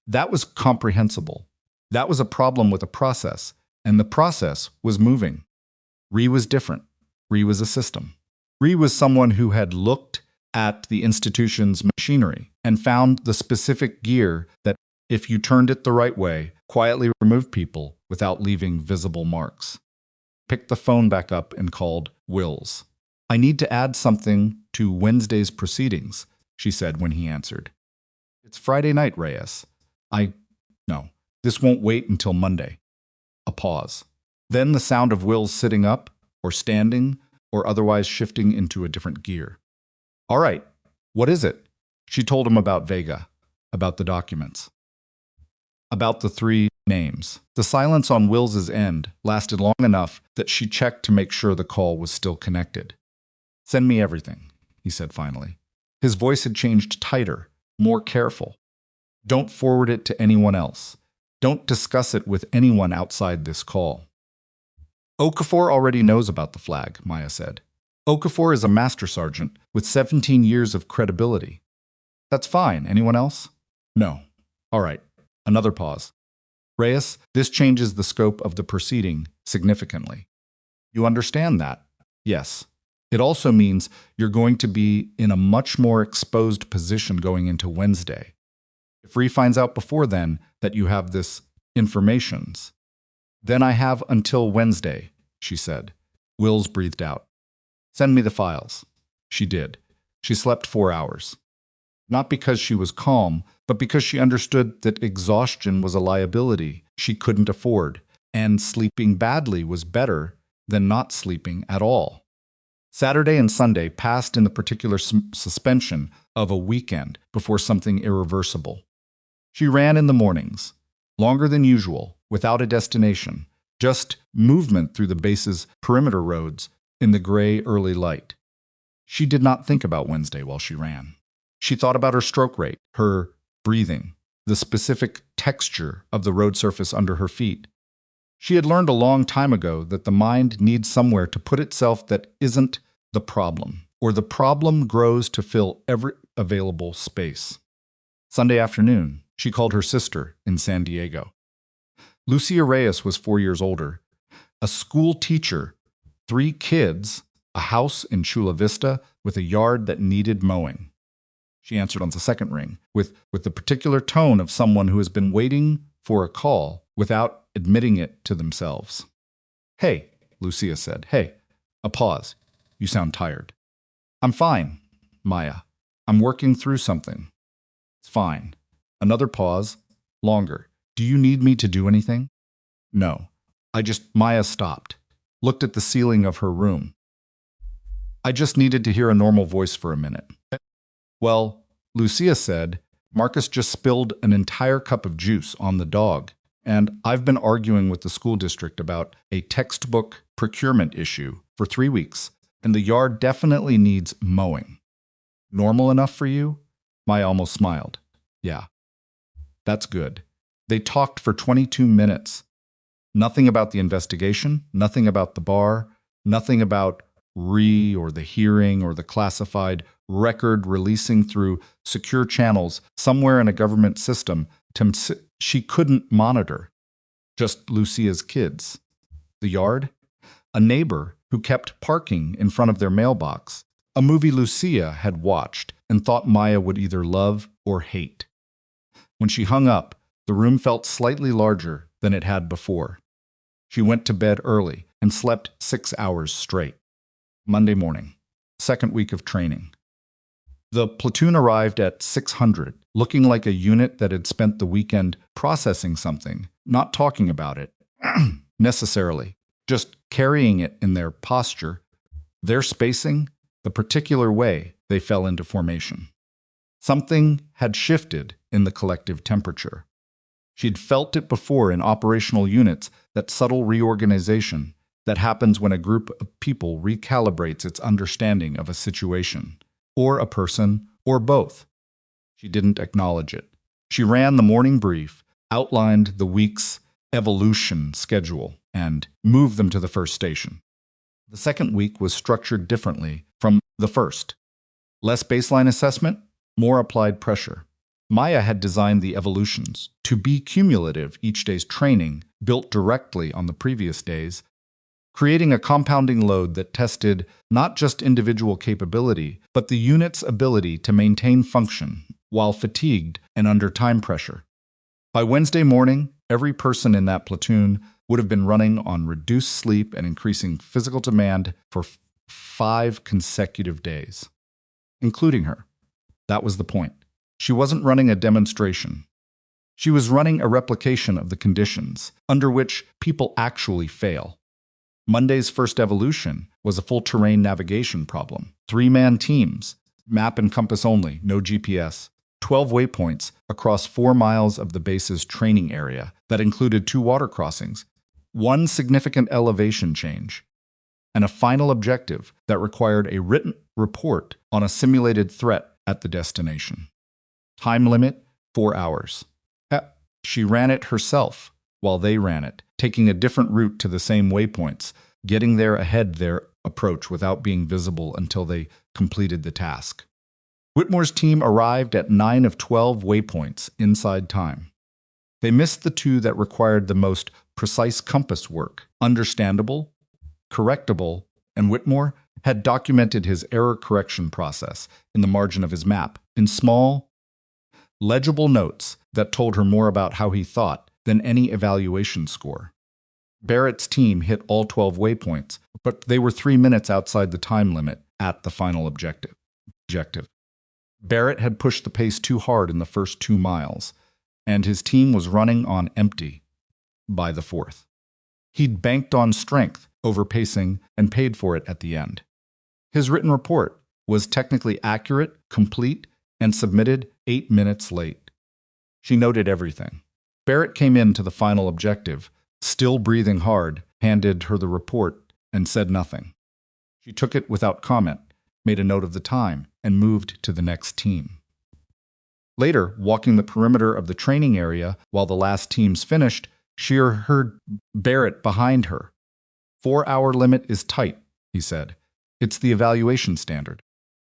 [SPEAKER 1] That was comprehensible. That was a problem with a process, and the process was moving. Reyes was different. Reyes was a system. Reyes was someone who had looked at the institution's machinery and found the specific gear that, if you turned it the right way, quietly removed people without leaving visible marks. Picked the phone back up and called Wills. "I need to add something to Wednesday's proceedings," she said when he answered. "It's Friday night, Reyes. No, this won't wait until Monday." A pause. Then the sound of Wills sitting up, or standing, or otherwise shifting into a different gear. "All right, what is it?" She told him about Vega, about the documents, about the 3 names. The silence on Wills's end lasted long enough that she checked to make sure the call was still connected. "Send me everything," he said finally. His voice had changed tighter, more careful. "Don't forward it to anyone else. Don't discuss it with anyone outside this call." "Okafor already knows about the flag," Maya said. "Okafor is a master sergeant with 17 years of credibility." "That's fine. Anyone else?" "No." "All right." Another pause. "Reyes, this changes the scope of the proceeding significantly." "You understand that?" "Yes. It also means you're going to be in a much more exposed position going into Wednesday. If Reyes finds out before then that you have this informations." "Then I have until Wednesday," she said. Wills breathed out. "Send me the files." She did. She slept 4 hours. Not because she was calm, but because she understood that exhaustion was a liability she couldn't afford, and sleeping badly was better than not sleeping at all. Saturday and Sunday passed in the particular suspension of a weekend before something irreversible. She ran in the mornings, longer than usual, without a destination, just movement through the base's perimeter roads in the gray early light. She did not think about Wednesday while she ran. She thought about her stroke rate, her breathing, the specific texture of the road surface under her feet. She had learned a long time ago that the mind needs somewhere to put itself that isn't the problem, or the problem grows to fill every available space. Sunday afternoon, she called her sister in San Diego. Lucia Reyes was 4 years older, a school teacher, 3 kids, a house in Chula Vista with a yard that needed mowing. She answered on the second ring, with the particular tone of someone who has been waiting for a call without admitting it to themselves. "Hey," Lucia said. "Hey." A pause. "You sound tired." "I'm fine, Maya. I'm working through something." "It's fine." Another pause. Longer. "Do you need me to do anything?" "No. Maya stopped, looked at the ceiling of her room. "I just needed to hear a normal voice for a minute." "Well," Lucia said, "Marcus just spilled an entire cup of juice on the dog, and I've been arguing with the school district about a textbook procurement issue for 3 weeks, and the yard definitely needs mowing." "Normal enough for you?" Maya almost smiled. "Yeah." "That's good." They talked for 22 minutes. Nothing about the investigation, nothing about the bar, nothing about Reyes or the hearing or the classified record releasing through secure channels somewhere in a government system she couldn't monitor. Just Lucia's kids. The yard? A neighbor who kept parking in front of their mailbox. A movie Lucia had watched and thought Maya would either love or hate. When she hung up, the room felt slightly larger than it had before. She went to bed early and slept 6 hours straight. Monday morning, second week of training. The platoon arrived at 600, looking like a unit that had spent the weekend processing something, not talking about it, necessarily, just carrying it in their posture, their spacing, the particular way they fell into formation. Something had shifted in the collective temperature. She'd felt it before in operational units, that subtle reorganization that happens when a group of people recalibrates its understanding of a situation, or a person, or both? She didn't acknowledge it. She ran the morning brief, outlined the week's evolution schedule, and moved them to the first station. The second week was structured differently from the first. Less baseline assessment, more applied pressure. Maya had designed the evolutions to be cumulative each day's training, built directly on the previous days, creating a compounding load that tested not just individual capability, but the unit's ability to maintain function while fatigued and under time pressure. By Wednesday morning, every person in that platoon would have been running on reduced sleep and increasing physical demand for 5 consecutive days, including her. That was the point. She wasn't running a demonstration. She was running a replication of the conditions under which people actually fail. Monday's first evolution was a full terrain navigation problem. 3-man teams, map and compass only, no GPS. 12 waypoints across 4 miles of the base's training area that included 2 water crossings, 1 significant elevation change, and a final objective that required a written report on a simulated threat at the destination. Time limit, 4 hours. She ran it herself while they ran it, taking a different route to the same waypoints, getting there ahead their approach without being visible until they completed the task. Whitmore's team arrived at 9 of 12 waypoints inside time. They missed the 2 that required the most precise compass work, understandable, correctable, and Whitmore had documented his error correction process in the margin of his map in small, legible notes that told her more about how he thought than any evaluation score. Barrett's team hit all 12 waypoints, but they were 3 minutes outside the time limit at the final objective. Barrett had pushed the pace too hard in the first 2 miles, and his team was running on empty by the 4th. He'd banked on strength over pacing and paid for it at the end. His written report was technically accurate, complete, and submitted 8 minutes late. She noted everything. Barrett came in to the final objective, still breathing hard, handed her the report, and said nothing. She took it without comment, made a note of the time, and moved to the next team. Later, walking the perimeter of the training area while the last teams finished, she heard Barrett behind her. 4-hour limit is tight, he said. It's the evaluation standard.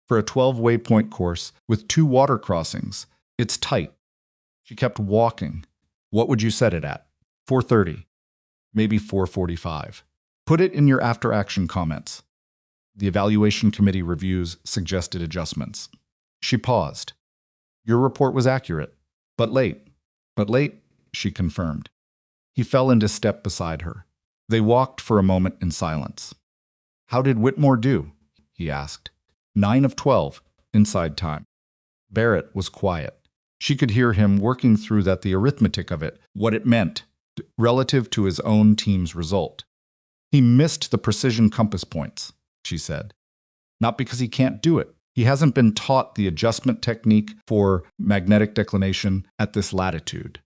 [SPEAKER 1] For a 12-waypoint course with 2 water crossings, it's tight. She kept walking. What would you set it at? 4:30. Maybe 4:45. Put it in your after-action comments. The evaluation committee reviews suggested adjustments. She paused. Your report was accurate, but late. But late, she confirmed. He fell into step beside her. They walked for a moment in silence. How did Whitmore do? He asked. 9 of 12, inside time. Barrett was quiet. She could hear him working through the arithmetic of it, what it meant, relative to his own team's result. He missed the precision compass points, she said. Not because he can't do it. He hasn't been taught the adjustment technique for magnetic declination at this latitude.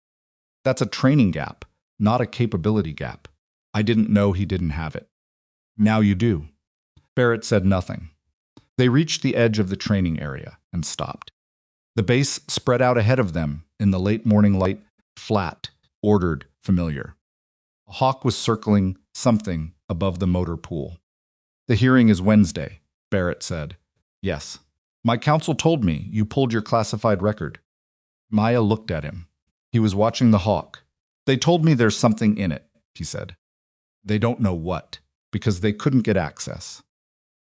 [SPEAKER 1] That's a training gap, not a capability gap. I didn't know he didn't have it. Now you do. Barrett said nothing. They reached the edge of the training area and stopped. The base spread out ahead of them in the late morning light, flat, ordered, familiar. A hawk was circling something above the motor pool. The hearing is Wednesday, Barrett said. Yes. My counsel told me you pulled your classified record. Maya looked at him. He was watching the hawk. They told me there's something in it, he said. They don't know what, because they couldn't get access.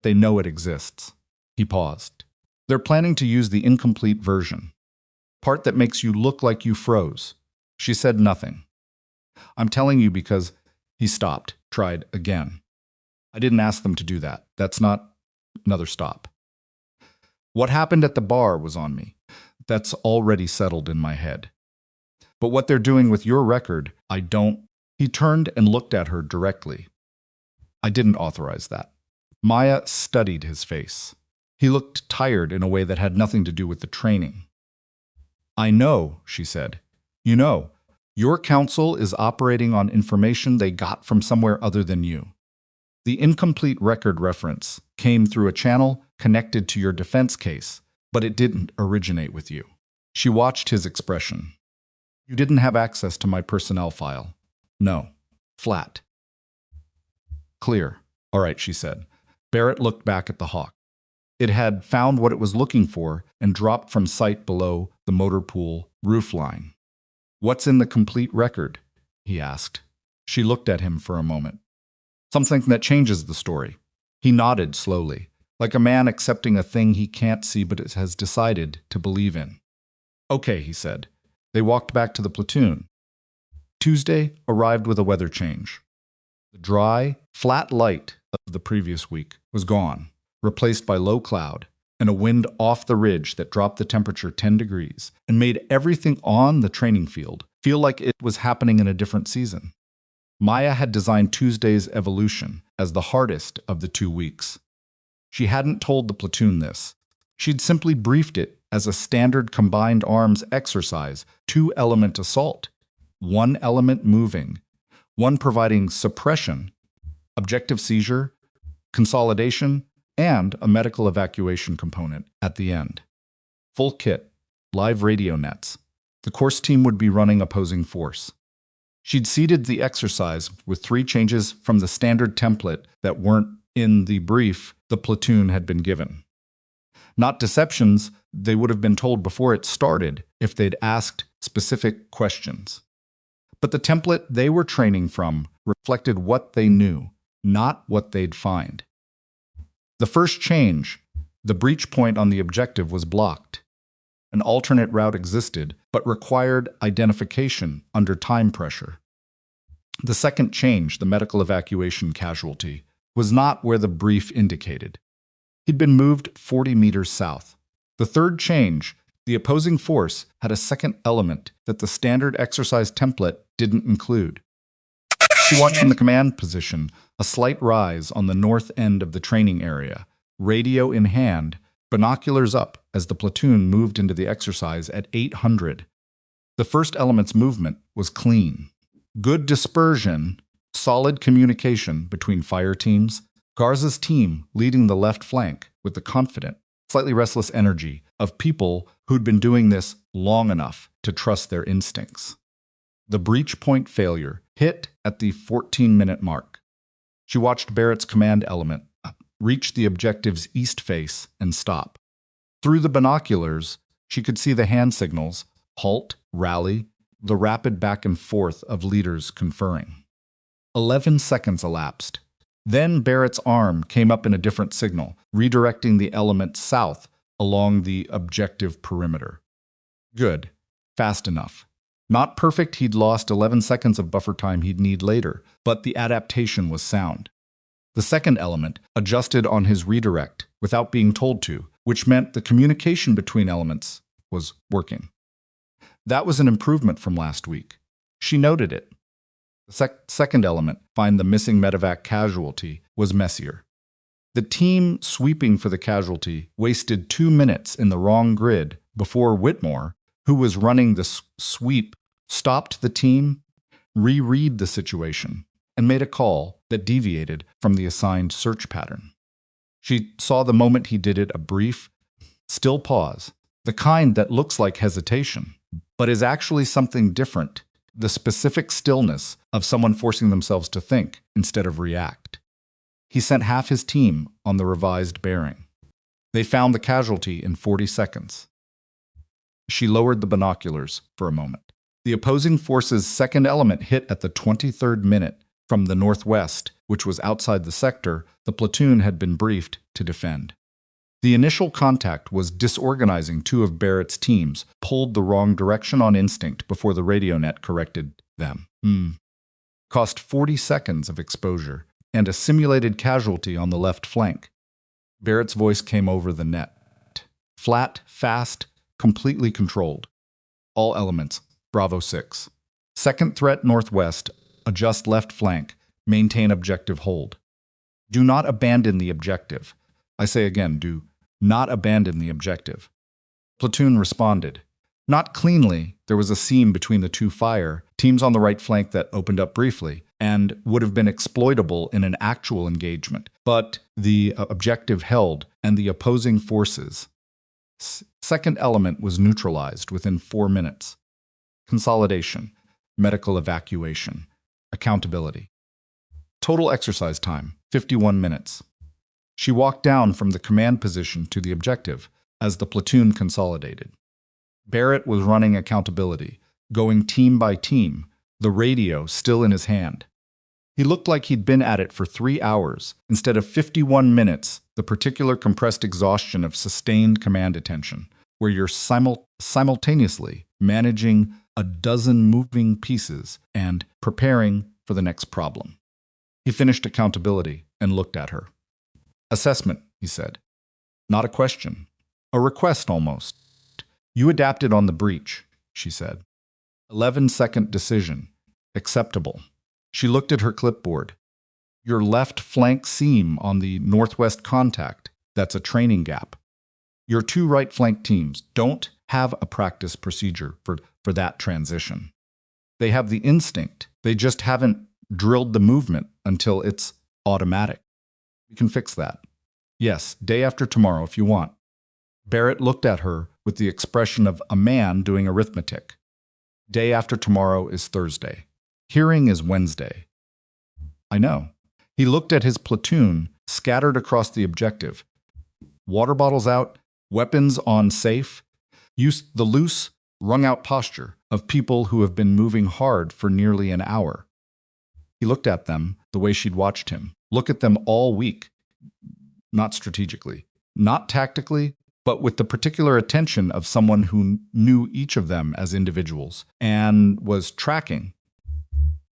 [SPEAKER 1] They know it exists. He paused. They're planning to use the incomplete version, part that makes you look like you froze. She said nothing. I'm telling you because he stopped, tried again. I didn't ask them to do that. That's not another stop. What happened at the bar was on me. That's already settled in my head. But what they're doing with your record, I don't. He turned and looked at her directly. I didn't authorize that. Maya studied his face. He looked tired in a way that had nothing to do with the training. I know, she said. You know, your counsel is operating on information they got from somewhere other than you. The incomplete record reference came through a channel connected to your defense case, but it didn't originate with you. She watched his expression. You didn't have access to my personnel file. No. Flat. Clear. All right, she said. Barrett looked back at the Hawk. It had found what it was looking for and dropped from sight below the motor pool roofline. What's in the complete record? He asked. She looked at him for a moment. Something that changes the story. He nodded slowly, like a man accepting a thing he can't see but has decided to believe in. Okay, he said. They walked back to the platoon. Tuesday arrived with a weather change. The dry, flat light of the previous week was gone, replaced by low cloud and a wind off the ridge that dropped the temperature 10 degrees and made everything on the training field feel like it was happening in a different season. Maya had designed Tuesday's evolution as the hardest of the 2 weeks. She hadn't told the platoon this. She'd simply briefed it as a standard combined arms exercise, 2-element assault, 1 element moving, 1 providing suppression, objective seizure, consolidation, and a medical evacuation component at the end. Full kit, live radio nets. The course team would be running opposing force. She'd seeded the exercise with 3 changes from the standard template that weren't in the brief the platoon had been given. Not deceptions they would have been told before it started if they'd asked specific questions. But the template they were training from reflected what they knew, not what they'd find. The first change, the breach point on the objective was blocked. An alternate route existed, but required identification under time pressure. The second change, the medical evacuation casualty, was not where the brief indicated. He'd been moved 40 meters south. The third change, the opposing force, had a second element that the standard exercise template didn't include. She watched from the command position a slight rise on the north end of the training area, radio in hand, binoculars up as the platoon moved into the exercise at 800. The first element's movement was clean. Good dispersion, solid communication between fire teams, Garza's team leading the left flank with the confident, slightly restless energy of people who'd been doing this long enough to trust their instincts. The breach point failure hit at the 14-minute mark. She watched Barrett's command element reach the objective's east face and stop. Through the binoculars, she could see the hand signals, halt, rally, the rapid back and forth of leaders conferring. 11 seconds elapsed. Then Barrett's arm came up in a different signal, redirecting the element south along the objective perimeter. Good. Fast enough. Not perfect, he'd lost 11 seconds of buffer time he'd need later, but the adaptation was sound. The second element adjusted on his redirect without being told to, which meant the communication between elements was working. That was an improvement from last week. She noted it. The second element, find the missing medevac casualty, was messier. The team sweeping for the casualty wasted 2 minutes in the wrong grid before Whitmore, who was running the sweep, stopped the team, reread the situation, and made a call that deviated from the assigned search pattern. She saw the moment he did it a brief, still pause, the kind that looks like hesitation, but is actually something different, the specific stillness of someone forcing themselves to think instead of react. He sent half his team on the revised bearing. They found the casualty in 40 seconds. She lowered the binoculars for a moment. The opposing force's second element hit at the 23rd minute from the northwest, which was outside the sector the platoon had been briefed to defend. The initial contact was disorganizing 2 of Barrett's teams, pulled the wrong direction on instinct before the radio net corrected them. Cost 40 seconds of exposure and a simulated casualty on the left flank. Barrett's voice came over the net. Flat, fast, completely controlled. All elements, Bravo 6. Second threat northwest, adjust left flank, maintain objective hold. Do not abandon the objective. I say again, do not abandon the objective. Platoon responded. Not cleanly, there was a seam between the 2 fire teams on the right flank that opened up briefly and would have been exploitable in an actual engagement, but the objective held and the opposing forces Second element was neutralized within 4 minutes. Consolidation, medical evacuation, accountability. Total exercise time, 51 minutes. She walked down from the command position to the objective as the platoon consolidated. Barrett was running accountability, going team by team, the radio still in his hand. He looked like he'd been at it for 3 hours, instead of 51 minutes, the particular compressed exhaustion of sustained command attention, where you're simultaneously managing a dozen moving pieces and preparing for the next problem. He finished accountability and looked at her. Assessment, he said. Not a question. A request, almost. You adapted on the breach, she said. 11-second decision. Acceptable. She looked at her clipboard. Your left flank seam on the northwest contact. That's a training gap. Your 2 right flank teams don't have a practice procedure for that transition. They have the instinct. They just haven't drilled the movement until it's automatic. We can fix that. Yes, day after tomorrow if you want. Barrett looked at her with the expression of a man doing arithmetic. Day after tomorrow is Thursday. Hearing is Wednesday. I know. He looked at his platoon scattered across the objective. Water bottles out, weapons on safe. Used the loose, wrung-out posture of people who have been moving hard for nearly an hour. He looked at them the way she'd watched him. Look at them all week. Not strategically, not tactically, but with the particular attention of someone who knew each of them as individuals and was tracking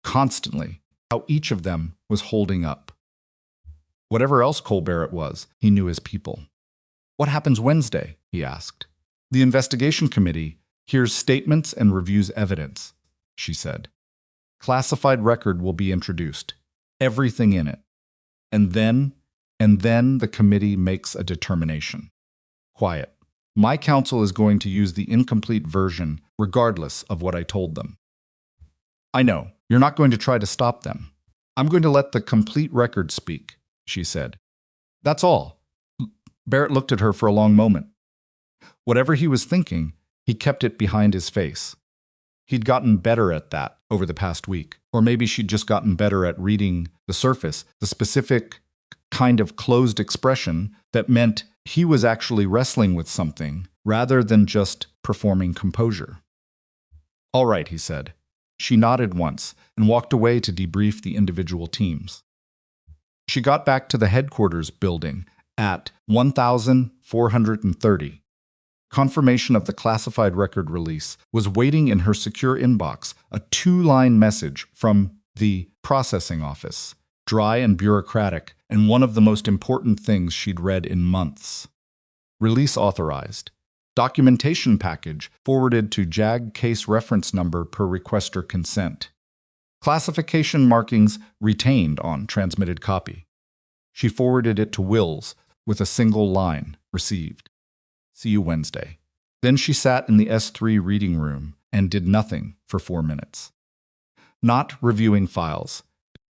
[SPEAKER 1] constantly how each of them was holding up. Whatever else Cole Barrett was, he knew his people. What happens Wednesday? He asked. The investigation committee hears statements and reviews evidence, she said. Classified record will be introduced, everything in it. And then the committee makes a determination. Quiet. My counsel is going to use the incomplete version regardless of what I told them. I know, you're not going to try to stop them. I'm going to let the complete record speak, she said. That's all. Barrett looked at her for a long moment. Whatever he was thinking, he kept it behind his face. He'd gotten better at that over the past week, or maybe she'd just gotten better at reading the surface, the specific kind of closed expression that meant he was actually wrestling with something rather than just performing composure. All right, he said. She nodded once and walked away to debrief the individual teams. She got back to the headquarters building at 1430. Confirmation of the classified record release was waiting in her secure inbox, a 2-line message from the processing office, dry and bureaucratic, and one of the most important things she'd read in months. Release authorized. Documentation package forwarded to JAG case reference number per requester consent. Classification markings retained on transmitted copy. She forwarded it to Wills with a single line, received. See you Wednesday. Then she sat in the S3 reading room and did nothing for 4 minutes. Not reviewing files,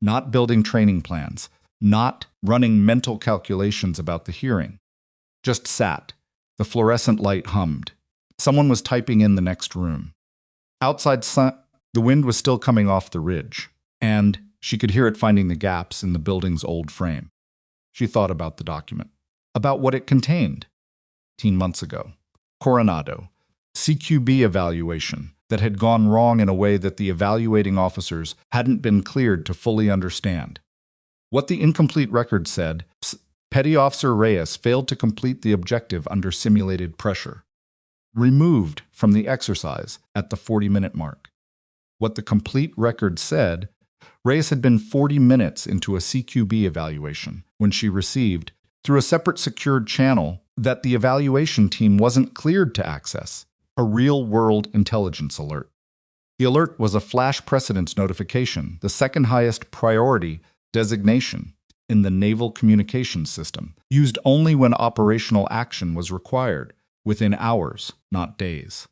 [SPEAKER 1] not building training plans, not running mental calculations about the hearing. Just sat. The fluorescent light hummed. Someone was typing in the next room. Outside, the wind was still coming off the ridge, and she could hear it finding the gaps in the building's old frame. She thought about the document, about what it contained. 18 months ago. Coronado. CQB evaluation that had gone wrong in a way that the evaluating officers hadn't been cleared to fully understand. What the incomplete record said, Petty Officer Reyes failed to complete the objective under simulated pressure. Removed from the exercise at the 40-minute mark. What the complete record said, Reyes had been 40 minutes into a CQB evaluation when she received, through a separate secured channel that the evaluation team wasn't cleared to access, a real-world intelligence alert. The alert was a flash precedence notification, the second highest priority designation in the Naval Communications System, used only when operational action was required, within hours, not days.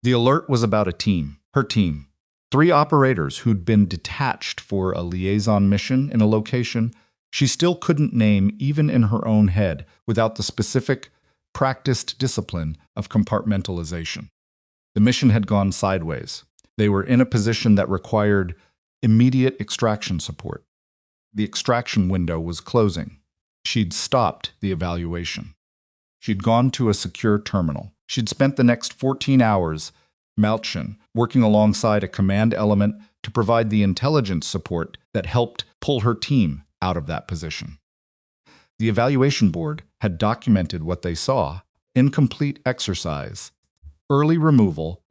[SPEAKER 1] The alert was about a team, her team. 3 operators who'd been detached for a liaison mission in a location she still couldn't name even in her own head without the specific practiced discipline of compartmentalization. The mission had gone sideways. They were in a position that required immediate extraction support. The extraction window was closing. She'd stopped the evaluation. She'd gone to a secure terminal. She'd spent the next 14 hours, Malchin, working alongside a command element to provide the intelligence support that helped pull her team out of that position. The evaluation board had documented what they saw: incomplete exercise, early removal,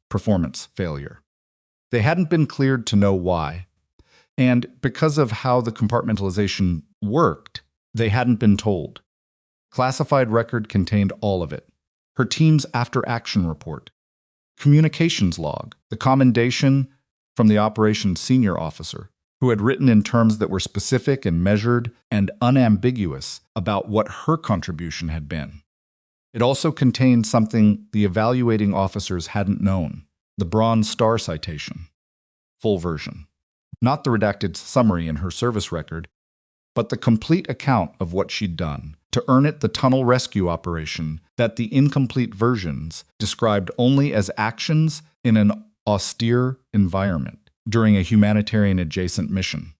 [SPEAKER 1] performance failure. They hadn't been cleared to know why, and because of how the compartmentalization worked, they hadn't been told. Classified record contained all of it: her team's after-action report, communications log, the commendation from the operations senior officer, who had written in terms that were specific and measured and unambiguous about what her contribution had been. It also contained something the evaluating officers hadn't known: the Bronze Star citation. Full version. Not the redacted summary in her service record, but the complete account of what she'd done to earn it the tunnel rescue operation that the incomplete versions described only as actions in an austere environment during a humanitarian adjacent mission.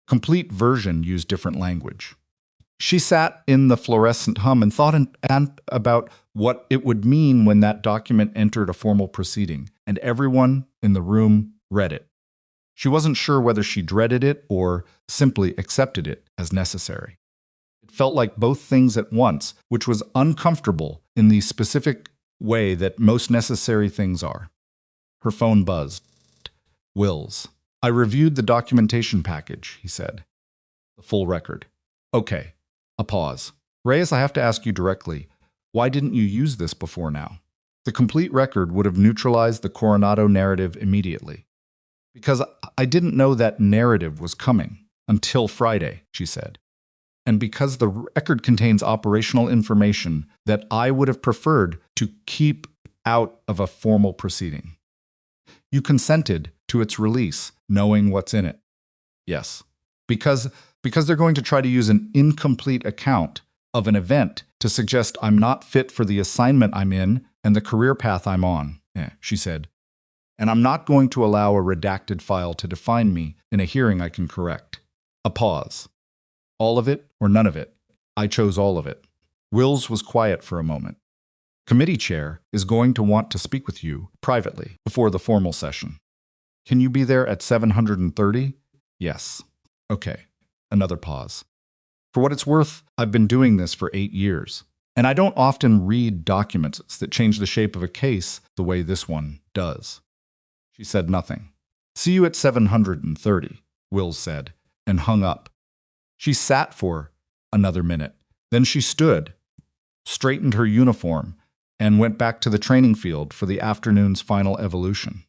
[SPEAKER 1] Complete version used different language. She sat in the fluorescent hum and thought about what it would mean when that document entered a formal proceeding, and everyone in the room read it. She wasn't sure whether she dreaded it or simply accepted it as necessary. It felt like both things at once, which was uncomfortable in the specific way that most necessary things are. Her phone buzzed. Wills. I reviewed the documentation package, he said. The full record. Okay. A pause. Reyes, I have to ask you directly, why didn't you use this before now? The complete record would have neutralized the Coronado narrative immediately. Because I didn't know that narrative was coming until Friday, she said. And because the record contains operational information that I would have preferred to keep out of a formal proceeding. You consented to its release, knowing what's in it. Yes. Because they're going to try to use an incomplete account of an event to suggest I'm not fit for the assignment I'm in and the career path I'm on, she said. And I'm not going to allow a redacted file to define me in a hearing I can correct. A pause. All of it or none of it? I chose all of it. Wills was quiet for a moment. Committee chair is going to want to speak with you privately before the formal session. Can you be there at 7:30? Yes. Okay. Another pause. For what it's worth, I've been doing this for 8 years, and I don't often read documents that change the shape of a case the way this one does. She said nothing. See you at 7:30, Wills said, and hung up. She sat for another minute. Then she stood, straightened her uniform, and went back to the training field for the afternoon's final evolution.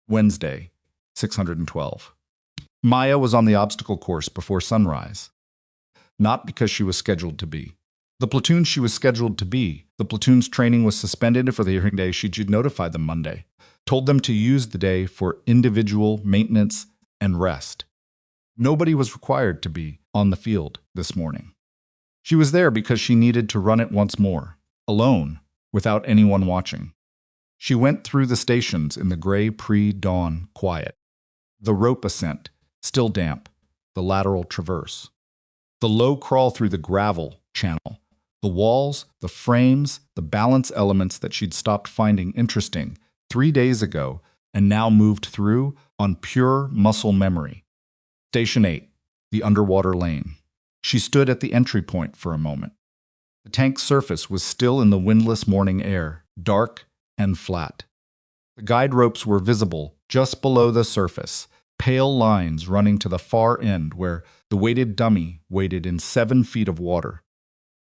[SPEAKER 1] Wednesday, 612. Maya was on the obstacle course before sunrise. Not because she was scheduled to be. The platoon she was scheduled to be, the platoon's training was suspended for the hearing day. She'd notified them Monday, told them to use the day for individual maintenance and rest. Nobody was required to be on the field this morning. She was there because she needed to run it once more, alone, without anyone watching. She went through the stations in the gray pre-dawn quiet. The rope ascent, still damp, the lateral traverse. The low crawl through the gravel channel. The walls, the frames, the balance elements that she'd stopped finding interesting 3 days ago and now moved through on pure muscle memory. Station 8, the underwater lane. She stood at the entry point for a moment. The tank's surface was still in the windless morning air, dark and flat. The guide ropes were visible just below the surface, pale lines running to the far end where the weighted dummy waded in 7 feet of water.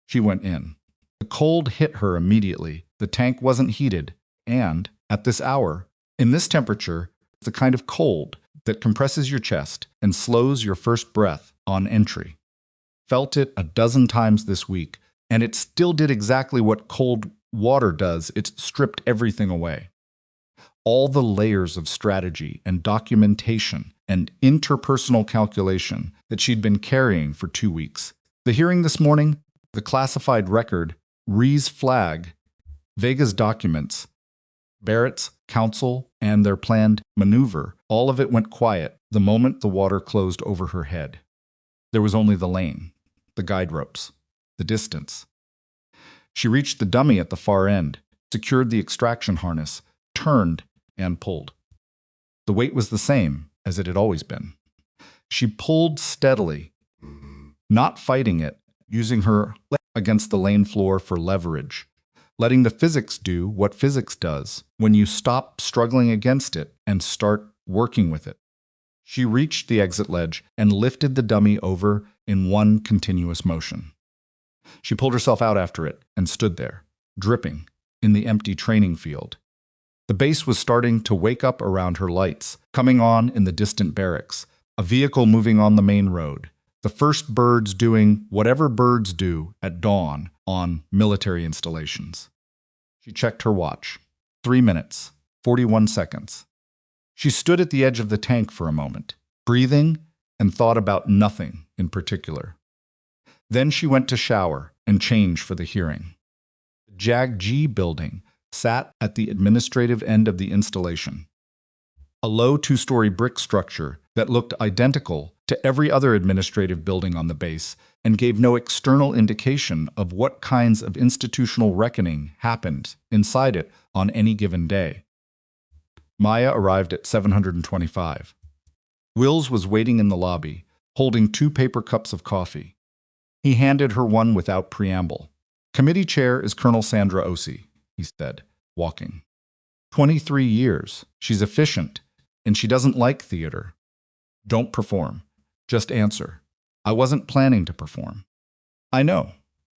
[SPEAKER 1] She went in. The cold hit her immediately. The tank wasn't heated, and, at this hour, in this temperature, the kind of cold that compresses your chest and slows your first breath on entry. Felt it a dozen times this week, and it still did exactly what cold water does. It stripped everything away. All the layers of strategy and documentation and interpersonal calculation that she'd been carrying for 2 weeks. The hearing this morning, the classified record, Reyes' flag, Vega's documents, Barrett's counsel, and their planned maneuver, all of it went quiet the moment the water closed over her head. There was only the lane, the guide ropes, the distance. She reached the dummy at the far end, secured the extraction harness, turned, and pulled. The weight was the same as it had always been. She pulled steadily, not fighting it, using her leg against the lane floor for leverage, letting the physics do what physics does when you stop struggling against it and start working with it. She reached the exit ledge and lifted the dummy over in one continuous motion. She pulled herself out after it and stood there, dripping, in the empty training field. The base was starting to wake up around her lights, coming on in the distant barracks, a vehicle moving on the main road, the first birds doing whatever birds do at dawn on military installations. She checked her watch. 3 minutes, 41 seconds. She stood at the edge of the tank for a moment, breathing and thought about nothing in particular. Then she went to shower and change for the hearing. The JAG-G building sat at the administrative end of the installation. A low 2-story brick structure that looked identical to every other administrative building on the base and gave no external indication of what kinds of institutional reckoning happened inside it on any given day. Maya arrived at 725. Wills was waiting in the lobby, holding 2 paper cups of coffee. He handed her one without preamble. "Committee chair is Colonel Sandra Osi," he said, walking. 23 years. She's efficient, and she doesn't like theater. Don't perform. Just answer. I wasn't planning to perform. I know.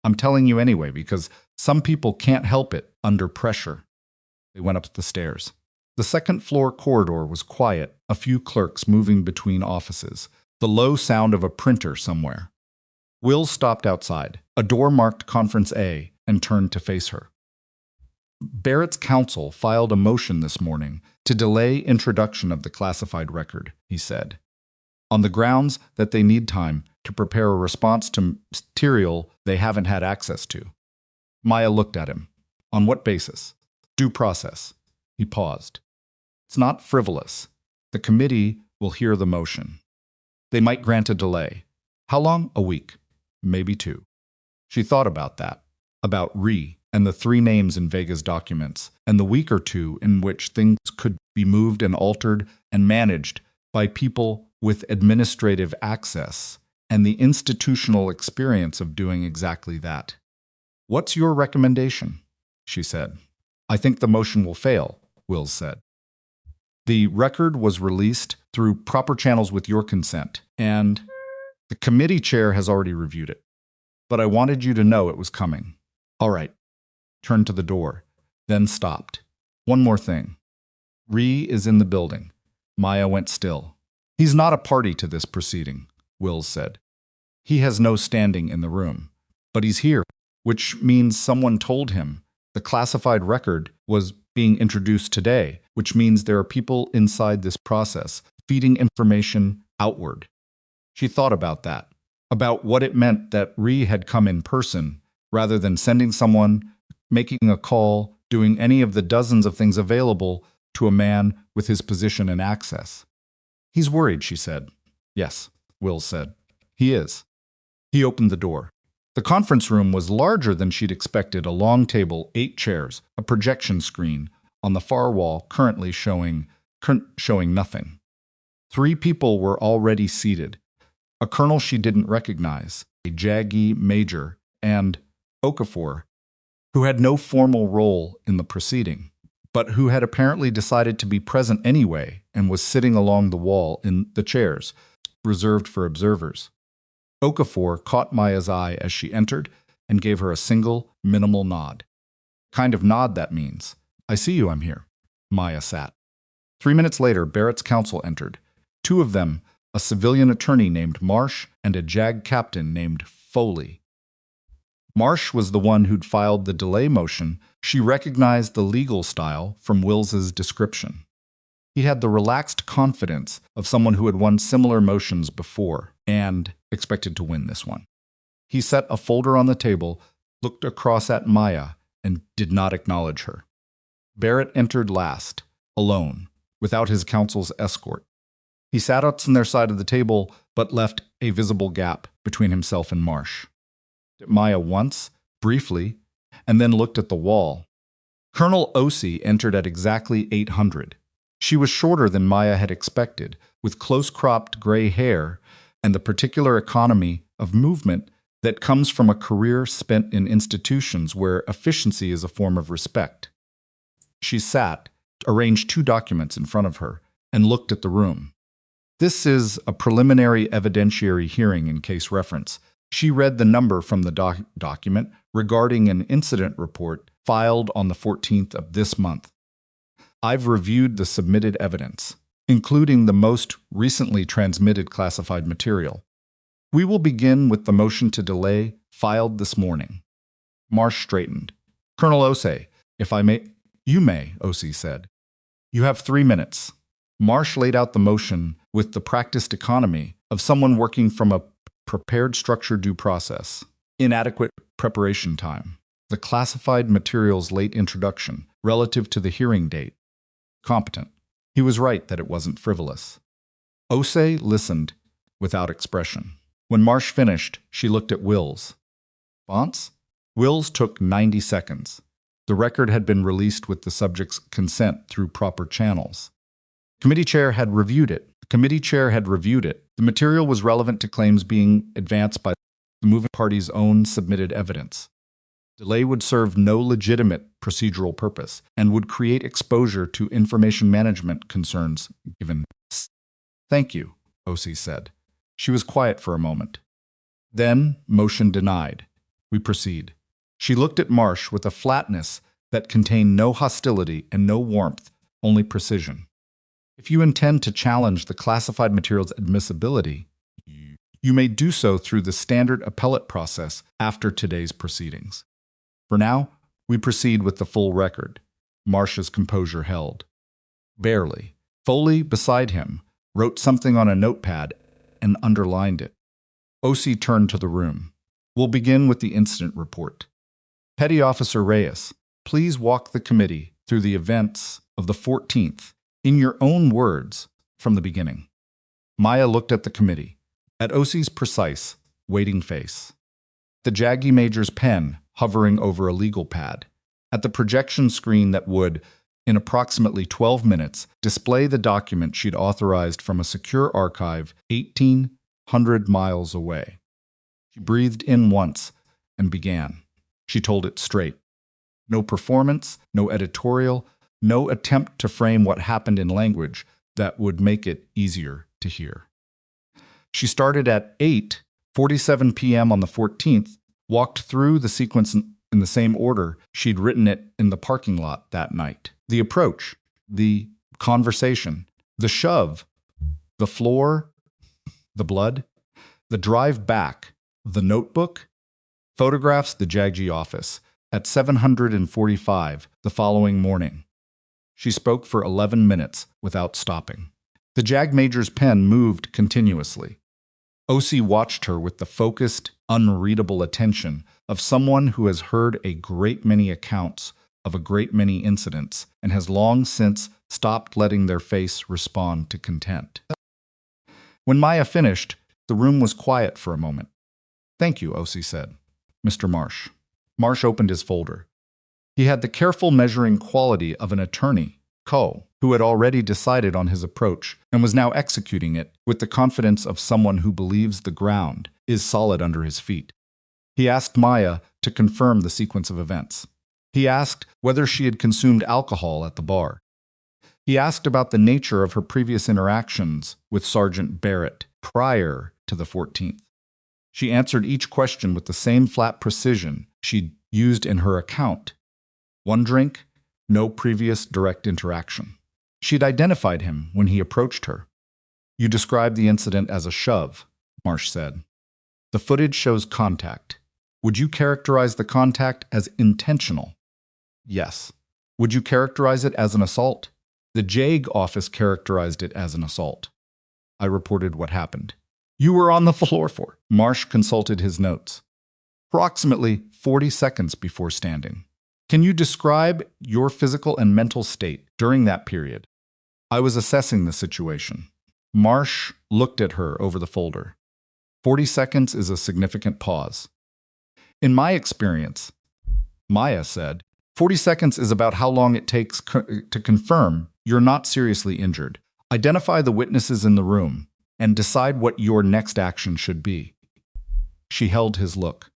[SPEAKER 1] I'm telling you anyway because some people can't help it under pressure. They went up the stairs. The second-floor corridor was quiet, a few clerks moving between offices, the low sound of a printer somewhere. Will stopped outside, a door marked Conference A, and turned to face her. Barrett's counsel filed a motion this morning to delay introduction of the classified record, he said, on the grounds that they need time to prepare a response to material they haven't had access to. Maya looked at him. On what basis? Due process. He paused. It's not frivolous. The committee will hear the motion. They might grant a delay. How long? A week. Maybe 2. She thought about that, about Reyes and the 3 names in Vega's documents, and the week or 2 in which things could be moved and altered and managed by people with administrative access and the institutional experience of doing exactly that. "What's your recommendation?" she said. "I think the motion will fail," Wills said. "The record was released through proper channels with your consent, and the committee chair has already reviewed it. But I wanted you to know it was coming." "All right." Turned to the door, then stopped. "One more thing. Reyes is in the building." Maya went still. "He's not a party to this proceeding," Wills said. "He has no standing in the room. But he's here, which means someone told him the classified record was being introduced today, which means there are people inside this process feeding information outward." She thought about that, about what it meant that Reyes had come in person, rather than sending someone, making a call, doing any of the dozens of things available to a man with his position and access. "He's worried," she said. "Yes," Wills said. "He is." He opened the door. The conference room was larger than she'd expected, a long table, 8 chairs, a projection screen on the far wall currently showing nothing. 3 people were already seated. A colonel she didn't recognize, a JAG-G major, and Okafor, who had no formal role in the proceeding, but who had apparently decided to be present anyway and was sitting along the wall in the chairs, reserved for observers. Okafor caught Maya's eye as she entered and gave her a single, minimal nod. Kind of nod that means, "I see you, I'm here." Maya sat. 3 minutes later, Barrett's counsel entered. 2 of them, a civilian attorney named Marsh and a JAG captain named Foley. Marsh was the one who'd filed the delay motion. She recognized the legal style from Wills's description. He had the relaxed confidence of someone who had won similar motions before and expected to win this one. He set a folder on the table, looked across at Maya, and did not acknowledge her. Barrett entered last, alone, without his counsel's escort. He sat on their side of the table, but left a visible gap between himself and Marsh. At Maya once, briefly, and then looked at the wall. Colonel Osei entered at exactly 800. She was shorter than Maya had expected, with close-cropped gray hair and the particular economy of movement that comes from a career spent in institutions where efficiency is a form of respect. She sat, arranged 2 documents in front of her, and looked at the room. This is a preliminary evidentiary hearing in case reference. She read the number from the document regarding an incident report filed on the 14th of this month. I've reviewed the submitted evidence, including the most recently transmitted classified material. We will begin with the motion to delay filed this morning. Marsh straightened. Colonel Osei, if I may— You may, Osei said. You have 3 minutes. Marsh laid out the motion with the practiced economy of someone working from a prepared structure due process. Inadequate preparation time. The classified material's late introduction relative to the hearing date. Competent. He was right that it wasn't frivolous. Osei listened without expression. When Marsh finished, she looked at Wills. Response? Wills took 90 seconds. The record had been released with the subject's consent through proper channels. Committee chair had reviewed it. The material was relevant to claims being advanced by the moving party's own submitted evidence. Delay would serve no legitimate procedural purpose and would create exposure to information management concerns given. Thank you, Osei said. She was quiet for a moment. Then, motion denied. We proceed. She looked at Marsh with a flatness that contained no hostility and no warmth, only precision. If you intend to challenge the classified material's admissibility, you may do so through the standard appellate process after today's proceedings. For now, we proceed with the full record. Marsh's composure held. Barely. Foley, beside him, wrote something on a notepad and underlined it. Osei turned to the room. We'll begin with the incident report. Petty Officer Reyes, please walk the committee through the events of the 14th, in your own words, from the beginning. Maya looked at the committee, at Osei's precise, waiting face, the Jaggy Major's pen hovering over a legal pad, at the projection screen that would, in approximately 12 minutes, display the document she'd authorized from a secure archive 1,800 miles away. She breathed in once and began. She told it straight. No performance, no editorial, no attempt to frame what happened in language that would make it easier to hear. She started at 8:47 p.m. on the 14th, walked through the sequence in the same order she'd written it in the parking lot that night. The approach, the conversation, the shove, the floor, the blood, the drive back, the notebook, photographs the Jaggy office at 7:45 the following morning. She spoke for 11 minutes without stopping. The Jag Major's pen moved continuously. Osei watched her with the focused, unreadable attention of someone who has heard a great many accounts of a great many incidents and has long since stopped letting their face respond to content. When Maya finished, the room was quiet for a moment. Thank you, Osei said. Mr. Marsh. Marsh opened his folder. He had the careful measuring quality of an attorney, who had already decided on his approach and was now executing it with the confidence of someone who believes the ground is solid under his feet. He asked Maya to confirm the sequence of events. He asked whether she had consumed alcohol at the bar. He asked about the nature of her previous interactions with Sergeant Barrett prior to the 14th. She answered each question with the same flat precision she'd used in her account. One drink, no previous direct interaction. She'd identified him when he approached her. You described the incident as a shove, Marsh said. The footage shows contact. Would you characterize the contact as intentional? Yes. Would you characterize it as an assault? The JAG office characterized it as an assault. I reported what happened. You were on the floor for. Marsh consulted his notes. approximately 40 seconds before standing. Can you describe your physical and mental state during that period? I was assessing the situation. Marsh looked at her over the folder. 40 seconds is a significant pause. In my experience, Maya said, 40 seconds is about how long it takes to confirm you're not seriously injured. Identify the witnesses in the room and decide what your next action should be. She held his look.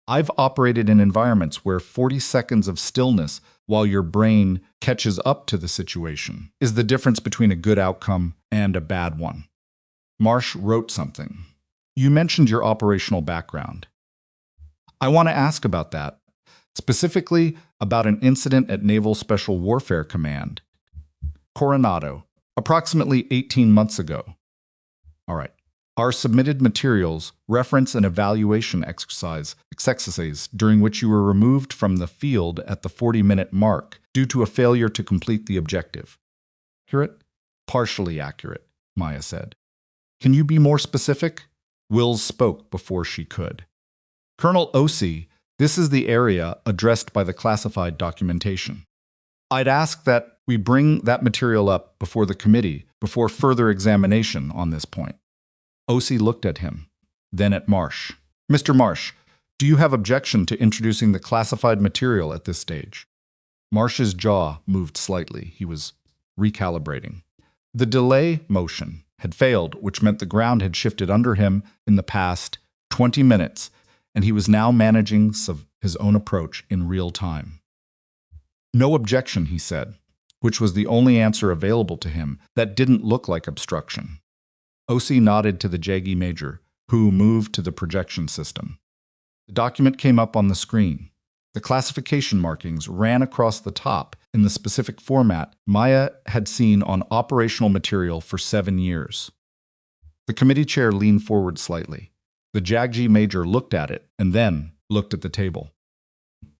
[SPEAKER 1] I've operated in environments where 40 seconds of stillness while your brain catches up to the situation is the difference between a good outcome and a bad one. Marsh wrote something. You mentioned your operational background. I want to ask about that, specifically about an incident at Naval Special Warfare Command, Coronado, approximately 18 months ago. All right. Our submitted materials reference an evaluation exercise during which you were removed from the field at the 40-minute mark due to a failure to complete the objective. Accurate? Partially accurate, Maya said. Can you be more specific? Wills spoke before she could. Colonel Osei, this is the area addressed by the classified documentation. I'd ask that we bring that material up before the committee before further examination on this point. Osei looked at him, then at Marsh. Mr. Marsh, do you have objection to introducing the classified material at this stage? Marsh's jaw moved slightly. He was recalibrating. The delay motion had failed, which meant the ground had shifted under him in the past 20 minutes, and he was now managing his own approach in real time. No objection, he said, which was the only answer available to him that didn't look like obstruction. Osei nodded to the JAGI major, who moved to the projection system. The document came up on the screen. The classification markings ran across the top in the specific format Maya had seen on operational material for 7 years. The committee chair leaned forward slightly. The JAGI major looked at it and then looked at the table.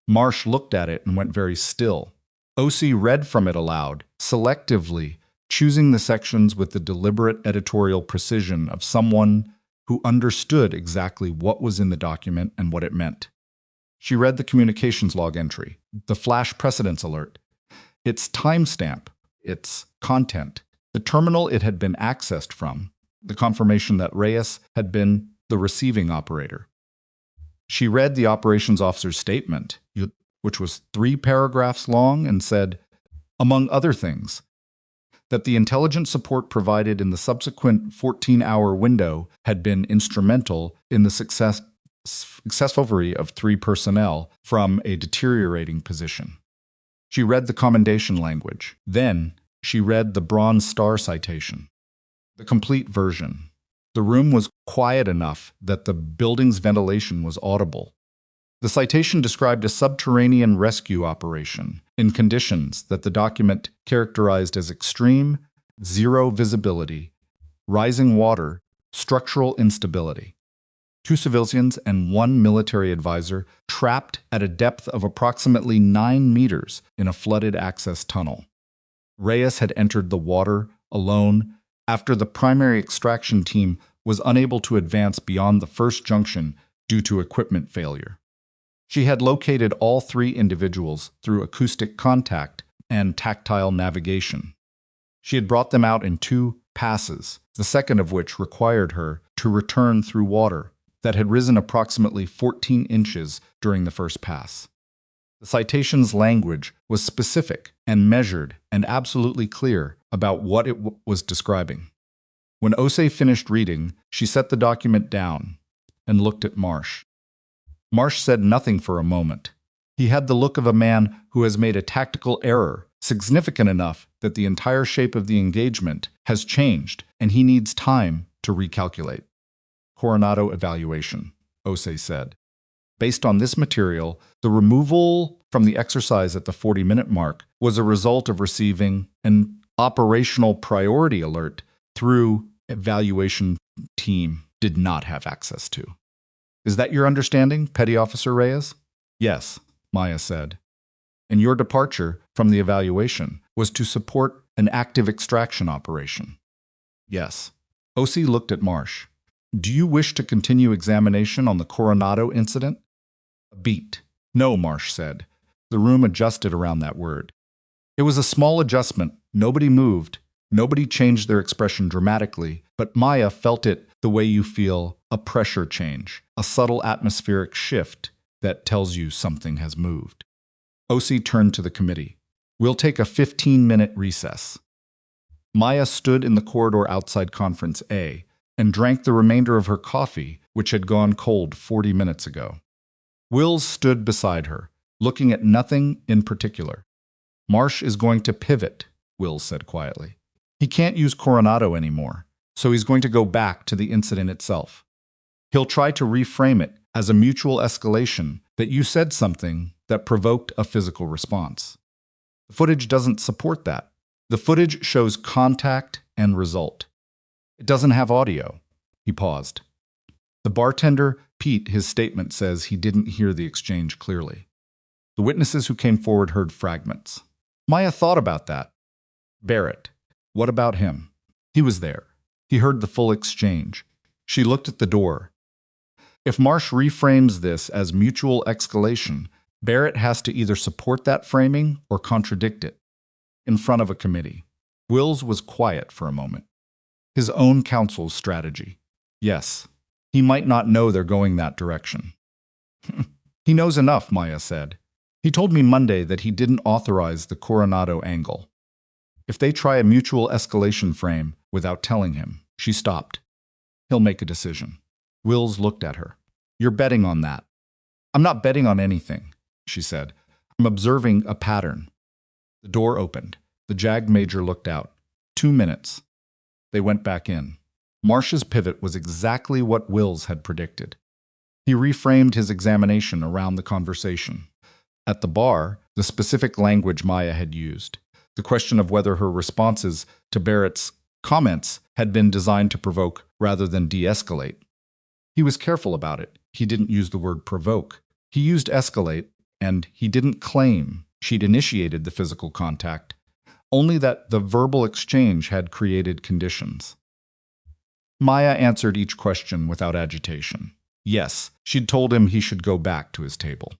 [SPEAKER 1] Marsh looked at it and went very still. Osei read from it aloud, selectively, choosing the sections with the deliberate editorial precision of someone who understood exactly what was in the document and what it meant. She read the communications log entry, the flash precedence alert, its timestamp, its content, the terminal it had been accessed from, the confirmation that Reyes had been the receiving operator. She read the operations officer's statement, which was 3 paragraphs long, and said, among other things, that the intelligence support provided in the subsequent 14-hour window had been instrumental in the successful recovery of 3 personnel from a deteriorating position. She read the commendation language. Then she read the Bronze Star citation, the complete version. The room was quiet enough that the building's ventilation was audible. The citation described a subterranean rescue operation in conditions that the document characterized as extreme, zero visibility, rising water, structural instability. 2 civilians and 1 military advisor trapped at a depth of approximately 9 meters in a flooded access tunnel. Reyes had entered the water alone after the primary extraction team was unable to advance beyond the first junction due to equipment failure. She had located all 3 individuals through acoustic contact and tactile navigation. She had brought them out in 2 passes, the second of which required her to return through water that had risen approximately 14 inches during the first pass. The citation's language was specific and measured and absolutely clear about what it was describing. When Osei finished reading, she set the document down and looked at Marsh. Marsh said nothing for a moment. He had the look of a man who has made a tactical error significant enough that the entire shape of the engagement has changed and he needs time to recalculate. Coronado evaluation, Osei said. Based on this material, the removal from the exercise at the 40-minute mark was a result of receiving an operational priority alert through evaluation team did not have access to. Is that your understanding, Petty Officer Reyes? Yes, Maya said. And your departure from the evaluation was to support an active extraction operation? Yes. Osei looked at Marsh. Do you wish to continue examination on the Coronado incident? A beat. No, Marsh said. The room adjusted around that word. It was a small adjustment. Nobody moved. Nobody changed their expression dramatically, but Maya felt it the way you feel a pressure change, a subtle atmospheric shift that tells you something has moved. O.C. turned to the committee. We'll take a 15-minute recess. Maya stood in the corridor outside Conference A and drank the remainder of her coffee, which had gone cold 40 minutes ago. Wills stood beside her, looking at nothing in particular. Marsh is going to pivot, Wills said quietly. He can't use Coronado anymore, so he's going to go back to the incident itself. He'll try to reframe it as a mutual escalation that you said something that provoked a physical response. The footage doesn't support that. The footage shows contact and result. It doesn't have audio. He paused. The bartender, Pete, his statement says he didn't hear the exchange clearly. The witnesses who came forward heard fragments. Maya thought about that. Barrett. What about him? He was there. He heard the full exchange. She looked at the door. If Marsh reframes this as mutual escalation, Barrett has to either support that framing or contradict it. In front of a committee. Wills was quiet for a moment. His own counsel's strategy. Yes, he might not know they're going that direction. He knows enough, Maya said. He told me Monday that he didn't authorize the Coronado angle. If they try a mutual escalation frame without telling him, she stopped. He'll make a decision. Wills looked at her. You're betting on that. I'm not betting on anything, she said. I'm observing a pattern. The door opened. The JAG major looked out. 2 minutes. They went back in. Marsh's pivot was exactly what Wills had predicted. He reframed his examination around the conversation. At the bar, the specific language Maya had used, the question of whether her responses to Barrett's comments had been designed to provoke rather than de-escalate. He was careful about it. He didn't use the word provoke. He used escalate, and he didn't claim she'd initiated the physical contact, only that the verbal exchange had created conditions. Maya answered each question without agitation. Yes, she'd told him he should go back to his table.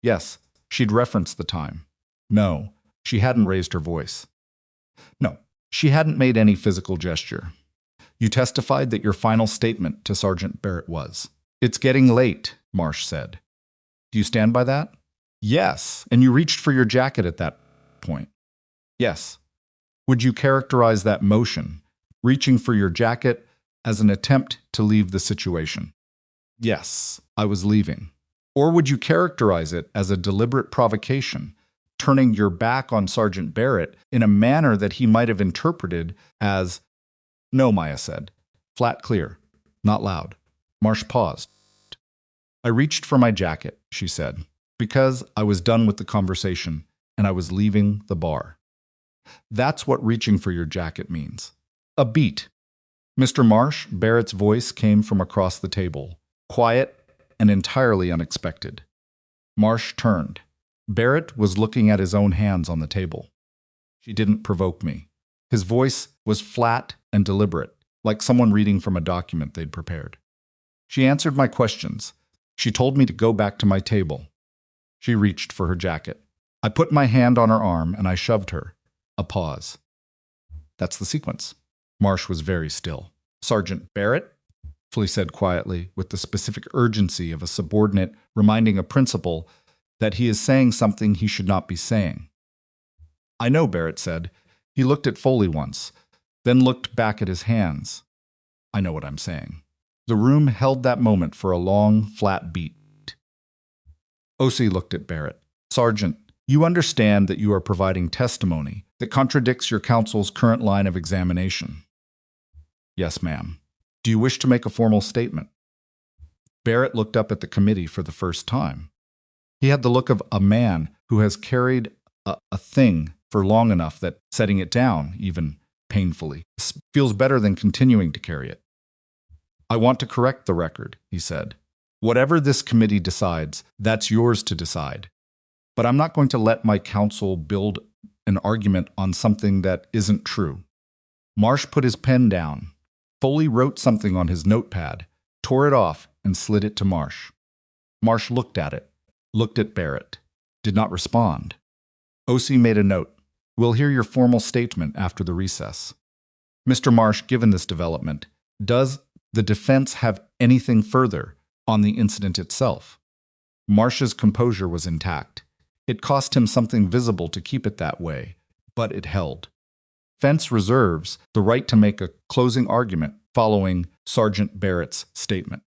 [SPEAKER 1] Yes, she'd referenced the time. No, she hadn't raised her voice. No, she hadn't made any physical gesture. You testified that your final statement to Sergeant Barrett was, "It's getting late," Marsh said. Do you stand by that? Yes, and you reached for your jacket at that point. Yes. Would you characterize that motion, reaching for your jacket, as an attempt to leave the situation? Yes, I was leaving. Or would you characterize it as a deliberate provocation, turning your back on Sergeant Barrett in a manner that he might have interpreted as, no, Maya said, flat clear, not loud. Marsh paused. I reached for my jacket, she said, because I was done with the conversation and I was leaving the bar. That's what reaching for your jacket means. A beat. Mr. Marsh, Barrett's voice came from across the table, quiet and entirely unexpected. Marsh turned. Barrett was looking at his own hands on the table. She didn't provoke me. His voice was flat and deliberate, like someone reading from a document they'd prepared. She answered my questions. She told me to go back to my table. She reached for her jacket. I put my hand on her arm and I shoved her. A pause. That's the sequence. Marsh was very still. Sergeant Barrett? Flea said quietly, with the specific urgency of a subordinate reminding a principal that he is saying something he should not be saying. I know, Barrett said. He looked at Foley once, then looked back at his hands. I know what I'm saying. The room held that moment for a long, flat beat. O.C. looked at Barrett. Sergeant, you understand that you are providing testimony that contradicts your counsel's current line of examination. Yes, ma'am. Do you wish to make a formal statement? Barrett looked up at the committee for the first time. He had the look of a man who has carried a thing for long enough that setting it down, even painfully, feels better than continuing to carry it. I want to correct the record, he said. Whatever this committee decides, that's yours to decide. But I'm not going to let my counsel build an argument on something that isn't true. Marsh put his pen down. Foley wrote something on his notepad, tore it off, and slid it to Marsh. Marsh looked at it. looked at Barrett, did not respond. O.C. made a note. We'll hear your formal statement after the recess. Mr. Marsh, given this development, does the defense have anything further on the incident itself? Marsh's composure was intact. It cost him something visible to keep it that way, but it held. Defense reserves the right to make a closing argument following Sergeant Barrett's statement.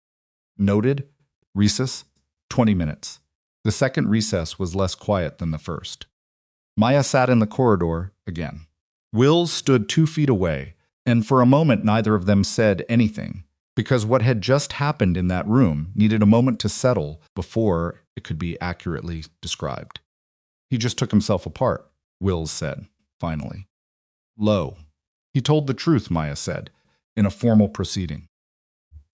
[SPEAKER 1] Noted, recess, 20 minutes. The second recess was less quiet than the first. Maya sat in the corridor again. Wills stood 2 feet away, and for a moment neither of them said anything, because what had just happened in that room needed a moment to settle before it could be accurately described. He just took himself apart, Wills said, finally. Low. He told the truth, Maya said, in a formal proceeding.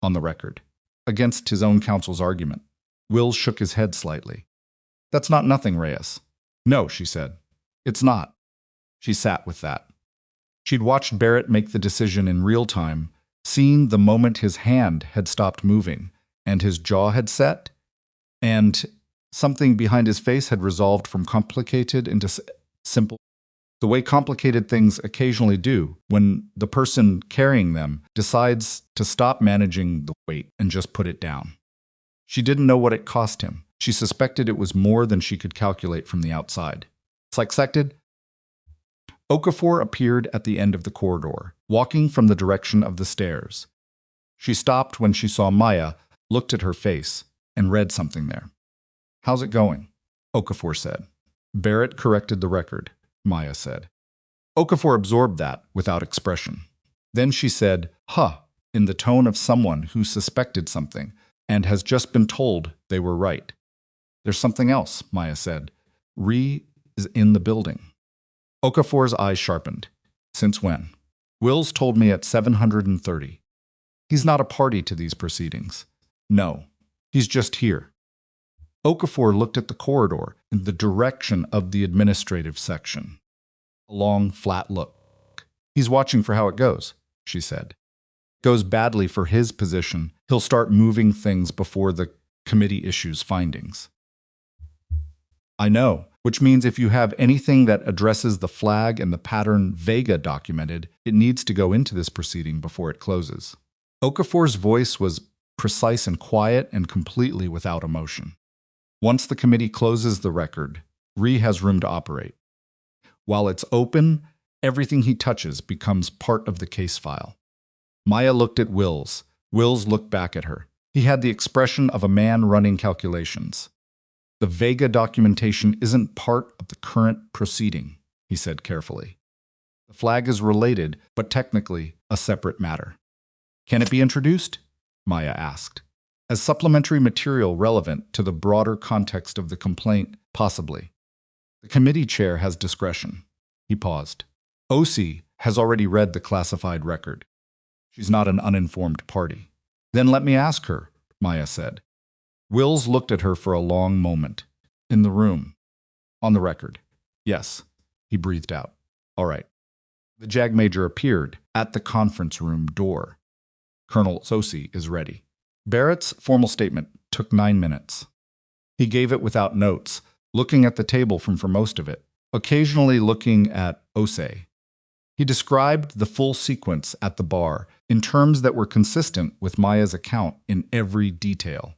[SPEAKER 1] On the record. Against his own counsel's argument. Wills shook his head slightly. That's not nothing, Reyes. No, she said. It's not. She sat with that. She'd watched Barrett make the decision in real time, seen the moment his hand had stopped moving, and his jaw had set, and something behind his face had resolved from complicated into simple. The way complicated things occasionally do when the person carrying them decides to stop managing the weight and just put it down. She didn't know what it cost him. She suspected it was more than she could calculate from the outside. Suspected? Okafor appeared at the end of the corridor, walking from the direction of the stairs. She stopped when she saw Maya, looked at her face, and read something there. How's it going? Okafor said. Barrett corrected the record, Maya said. Okafor absorbed that without expression. Then she said, huh, in the tone of someone who suspected something and has just been told they were right. There's something else, Maya said. Ree is in the building. Okafor's eyes sharpened. Since when? Wills told me at 730. He's not a party to these proceedings. No, he's just here. Okafor looked at the corridor in the direction of the administrative section. A long, flat look. He's watching for how it goes, she said. Goes badly for his position, he'll start moving things before the committee issues findings. I know, which means if you have anything that addresses the flag and the pattern Vega documented, it needs to go into this proceeding before it closes. Okafor's voice was precise and quiet and completely without emotion. Once the committee closes the record, Ree has room to operate. While it's open, everything he touches becomes part of the case file. Maya looked at Wills. Wills looked back at her. He had the expression of a man running calculations. The Vega documentation isn't part of the current proceeding, he said carefully. The flag is related, but technically a separate matter. Can it be introduced? Maya asked. As supplementary material relevant to the broader context of the complaint, possibly. The committee chair has discretion. He paused. O.C. has already read the classified record. She's not an uninformed party. Then let me ask her, Maya said. Wills looked at her for a long moment. In the room. On the record. Yes, he breathed out. All right. The JAG Major appeared at the conference room door. Colonel Sosi is ready. Barrett's formal statement took 9 minutes. He gave it without notes, looking at the table for most of it, occasionally looking at Osei. He described the full sequence at the bar in terms that were consistent with Maya's account in every detail.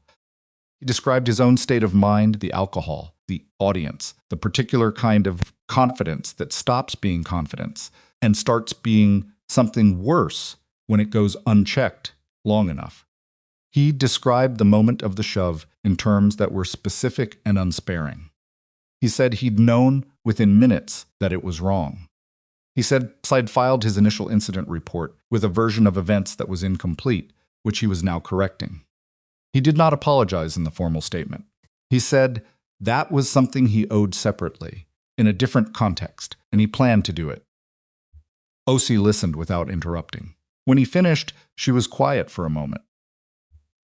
[SPEAKER 1] He described his own state of mind, the alcohol, the audience, the particular kind of confidence that stops being confidence and starts being something worse when it goes unchecked long enough. He described the moment of the shove in terms that were specific and unsparing. He said he'd known within minutes that it was wrong. He said Slide filed his initial incident report with a version of events that was incomplete, which he was now correcting. He did not apologize in the formal statement. He said that was something he owed separately, in a different context, and he planned to do it. O.C. listened without interrupting. When he finished, she was quiet for a moment.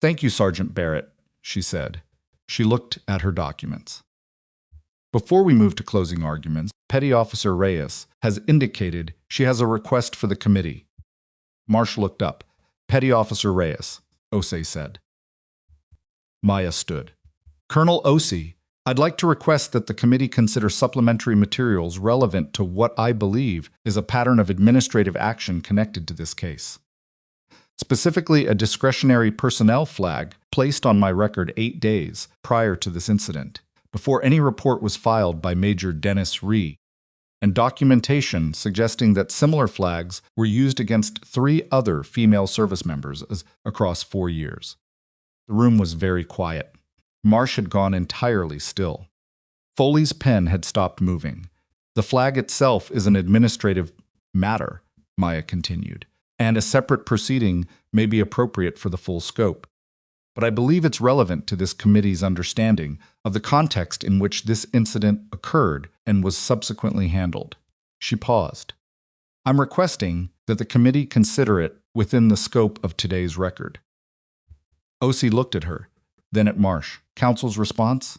[SPEAKER 1] Thank you, Sergeant Barrett, she said. She looked at her documents. Before we move to closing arguments, Petty Officer Reyes has indicated she has a request for the committee. Marsh looked up. Petty Officer Reyes, Osei said. Maya stood. Colonel Osei I'd like to request that the committee consider supplementary materials relevant to what I believe is a pattern of administrative action connected to this case. Specifically, a discretionary personnel flag placed on my record 8 days prior to this incident, before any report was filed by Major Dennis Reyes, and documentation suggesting that similar flags were used against 3 other female service members across 4 years. The room was very quiet. Marsh had gone entirely still. Foley's pen had stopped moving. The flag itself is an administrative matter, Maya continued, and a separate proceeding may be appropriate for the full scope. But I believe it's relevant to this committee's understanding of the context in which this incident occurred and was subsequently handled. She paused. I'm requesting that the committee consider it within the scope of today's record. O.C. looked at her, then at Marsh. Counsel's response?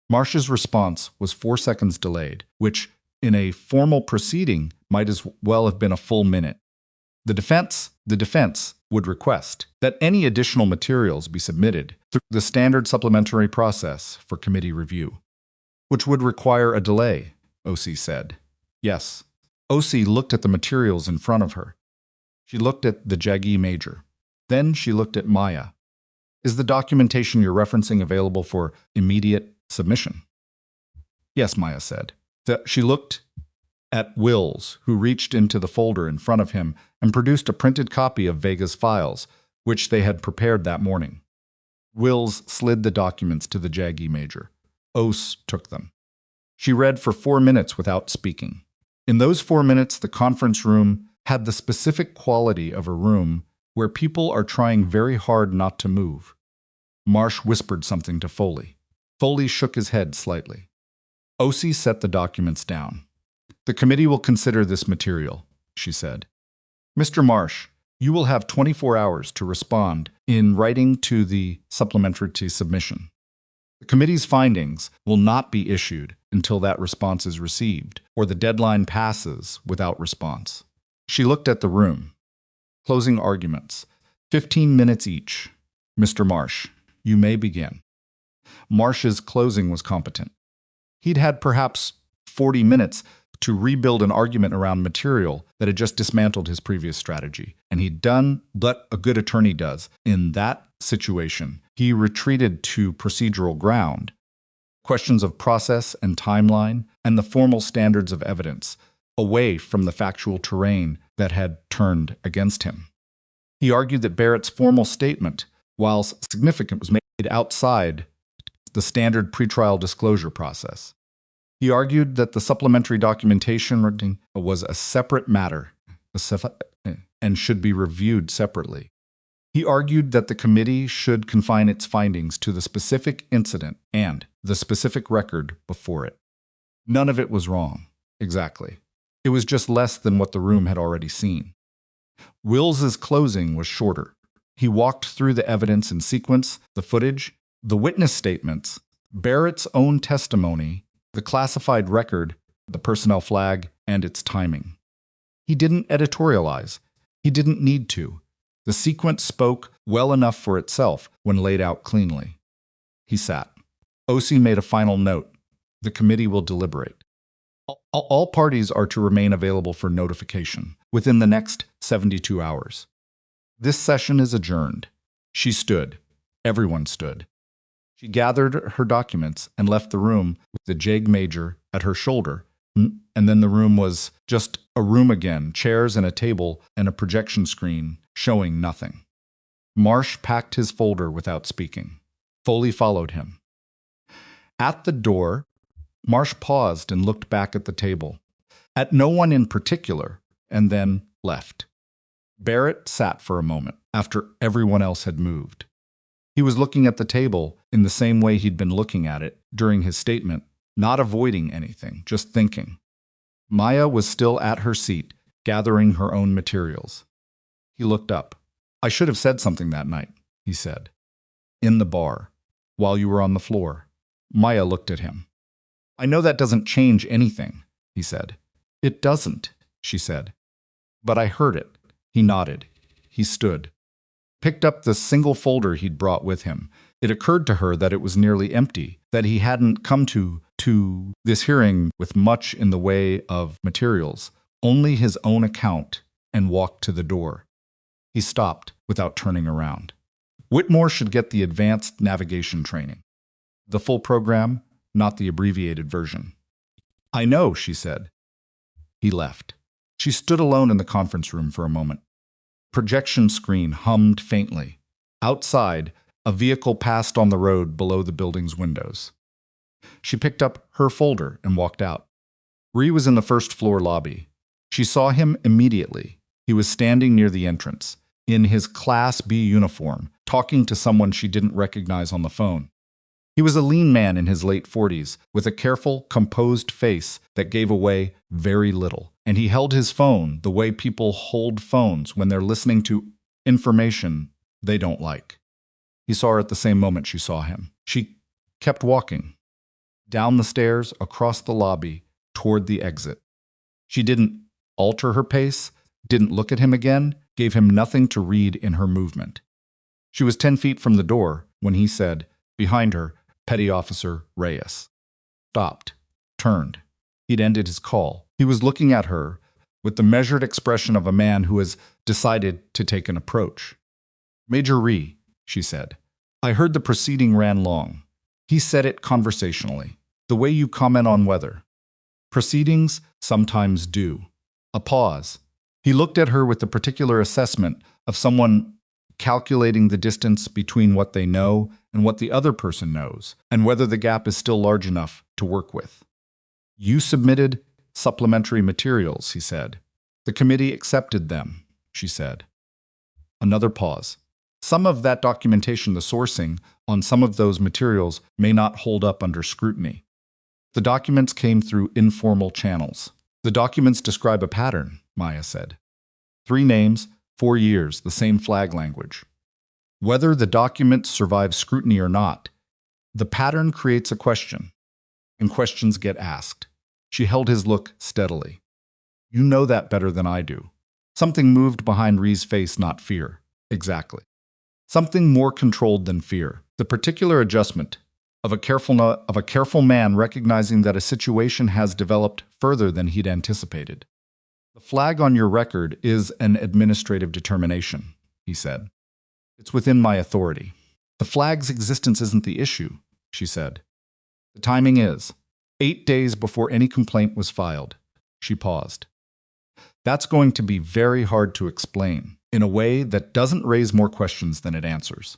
[SPEAKER 1] Marsh's response was 4 seconds delayed, which, in a formal proceeding, might as well have been a full minute. The defense would request that any additional materials be submitted through the standard supplementary process for committee review, which would require a delay, O.C. said. Yes. O.C. looked at the materials in front of her. She looked at the Jaggi Major. Then she looked at Maya. Is the documentation you're referencing available for immediate submission? Yes, Maya said. She looked at Wills, who reached into the folder in front of him and produced a printed copy of Vega's files, which they had prepared that morning. Wills slid the documents to the Jaggi Major. Ose took them. She read for 4 minutes without speaking. In those 4 minutes, the conference room had the specific quality of a room where people are trying very hard not to move. Marsh whispered something to Foley. Foley shook his head slightly. O.C. set the documents down. The committee will consider this material, she said. Mr. Marsh, you will have 24 hours to respond in writing to the supplementary submission. The committee's findings will not be issued until that response is received or the deadline passes without response. She looked at the room. Closing arguments. 15 minutes each. Mr. Marsh, you may begin. Marsh's closing was competent. He'd had perhaps 40 minutes to rebuild an argument around material that had just dismantled his previous strategy, and he'd done what a good attorney does. In that situation, he retreated to procedural ground, questions of process and timeline, and the formal standards of evidence, away from the factual terrain that had turned against him. He argued that Barrett's formal statement, while significant, was made outside the standard pretrial disclosure process. He argued that the supplementary documentation was a separate matter and should be reviewed separately. He argued that the committee should confine its findings to the specific incident and the specific record before it. None of it was wrong, exactly. It was just less than what the room had already seen. Wills's closing was shorter. He walked through the evidence in sequence, the footage, the witness statements, Barrett's own testimony, the classified record, the personnel flag, and its timing. He didn't editorialize. He didn't need to. The sequence spoke well enough for itself when laid out cleanly. He sat. O.C. made a final note. The committee will deliberate. All parties are to remain available for notification within the next 72 hours. This session is adjourned. She stood. Everyone stood. She gathered her documents and left the room with the Jaggi Major at her shoulder, and then the room was just a room again, chairs and a table and a projection screen showing nothing. Marsh packed his folder without speaking. Foley followed him. At the door, Marsh paused and looked back at the table, at no one in particular, and then left. Barrett sat for a moment after everyone else had moved. He was looking at the table in the same way he'd been looking at it during his statement, not avoiding anything, just thinking. Maya was still at her seat, gathering her own materials. He looked up. I should have said something that night, he said. In the bar, while you were on the floor. Maya looked at him. I know that doesn't change anything, he said. It doesn't, she said. But I heard it. He nodded. He stood. Picked up the single folder he'd brought with him, It occurred to her that it was nearly empty, that he hadn't come to this hearing with much in the way of materials, only his own account, and walked to the door. He stopped without turning around. Whitmore should get the advanced navigation training. The full program, not the abbreviated version. I know, she said. He left. She stood alone in the conference room for a moment. Projection screen hummed faintly. Outside, a vehicle passed on the road below the building's windows. She picked up her folder and walked out. Reyes was in the first floor lobby. She saw him immediately. He was standing near the entrance, in his Class B uniform, talking to someone she didn't recognize on the phone. He was a lean man in his late 40s, with a careful, composed face that gave away very little. And he held his phone the way people hold phones when they're listening to information they don't like. He saw her at the same moment she saw him. She kept walking. Down the stairs, across the lobby, toward the exit. She didn't alter her pace, didn't look at him again, gave him nothing to read in her movement. She was 10 feet from the door when he said, behind her, Petty Officer Reyes. Stopped, turned. He'd ended his call. He was looking at her with the measured expression of a man who has decided to take an approach. Major Reyes, she said, I heard the proceeding ran long. He said it conversationally, the way you comment on weather. Proceedings sometimes do. A pause. He looked at her with the particular assessment of someone calculating the distance between what they know and what the other person knows, and whether the gap is still large enough to work with. You submitted supplementary materials, he said. The committee accepted them, she said. Another pause. Some of that documentation, the sourcing on some of those materials, may not hold up under scrutiny. The documents came through informal channels. The documents describe a pattern, Maya said. 3 names, 4 years, the same flag language. Whether the documents survive scrutiny or not, the pattern creates a question, and questions get asked. She held his look steadily. You know that better than I do. Something moved behind Reyes' face, not fear. Exactly. Something more controlled than fear. The particular adjustment of a careful man recognizing that a situation has developed further than he'd anticipated. The flag on your record is an administrative determination, he said. It's within my authority. The flag's existence isn't the issue, she said. The timing is 8 days before any complaint was filed. She paused. That's going to be very hard to explain in a way that doesn't raise more questions than it answers.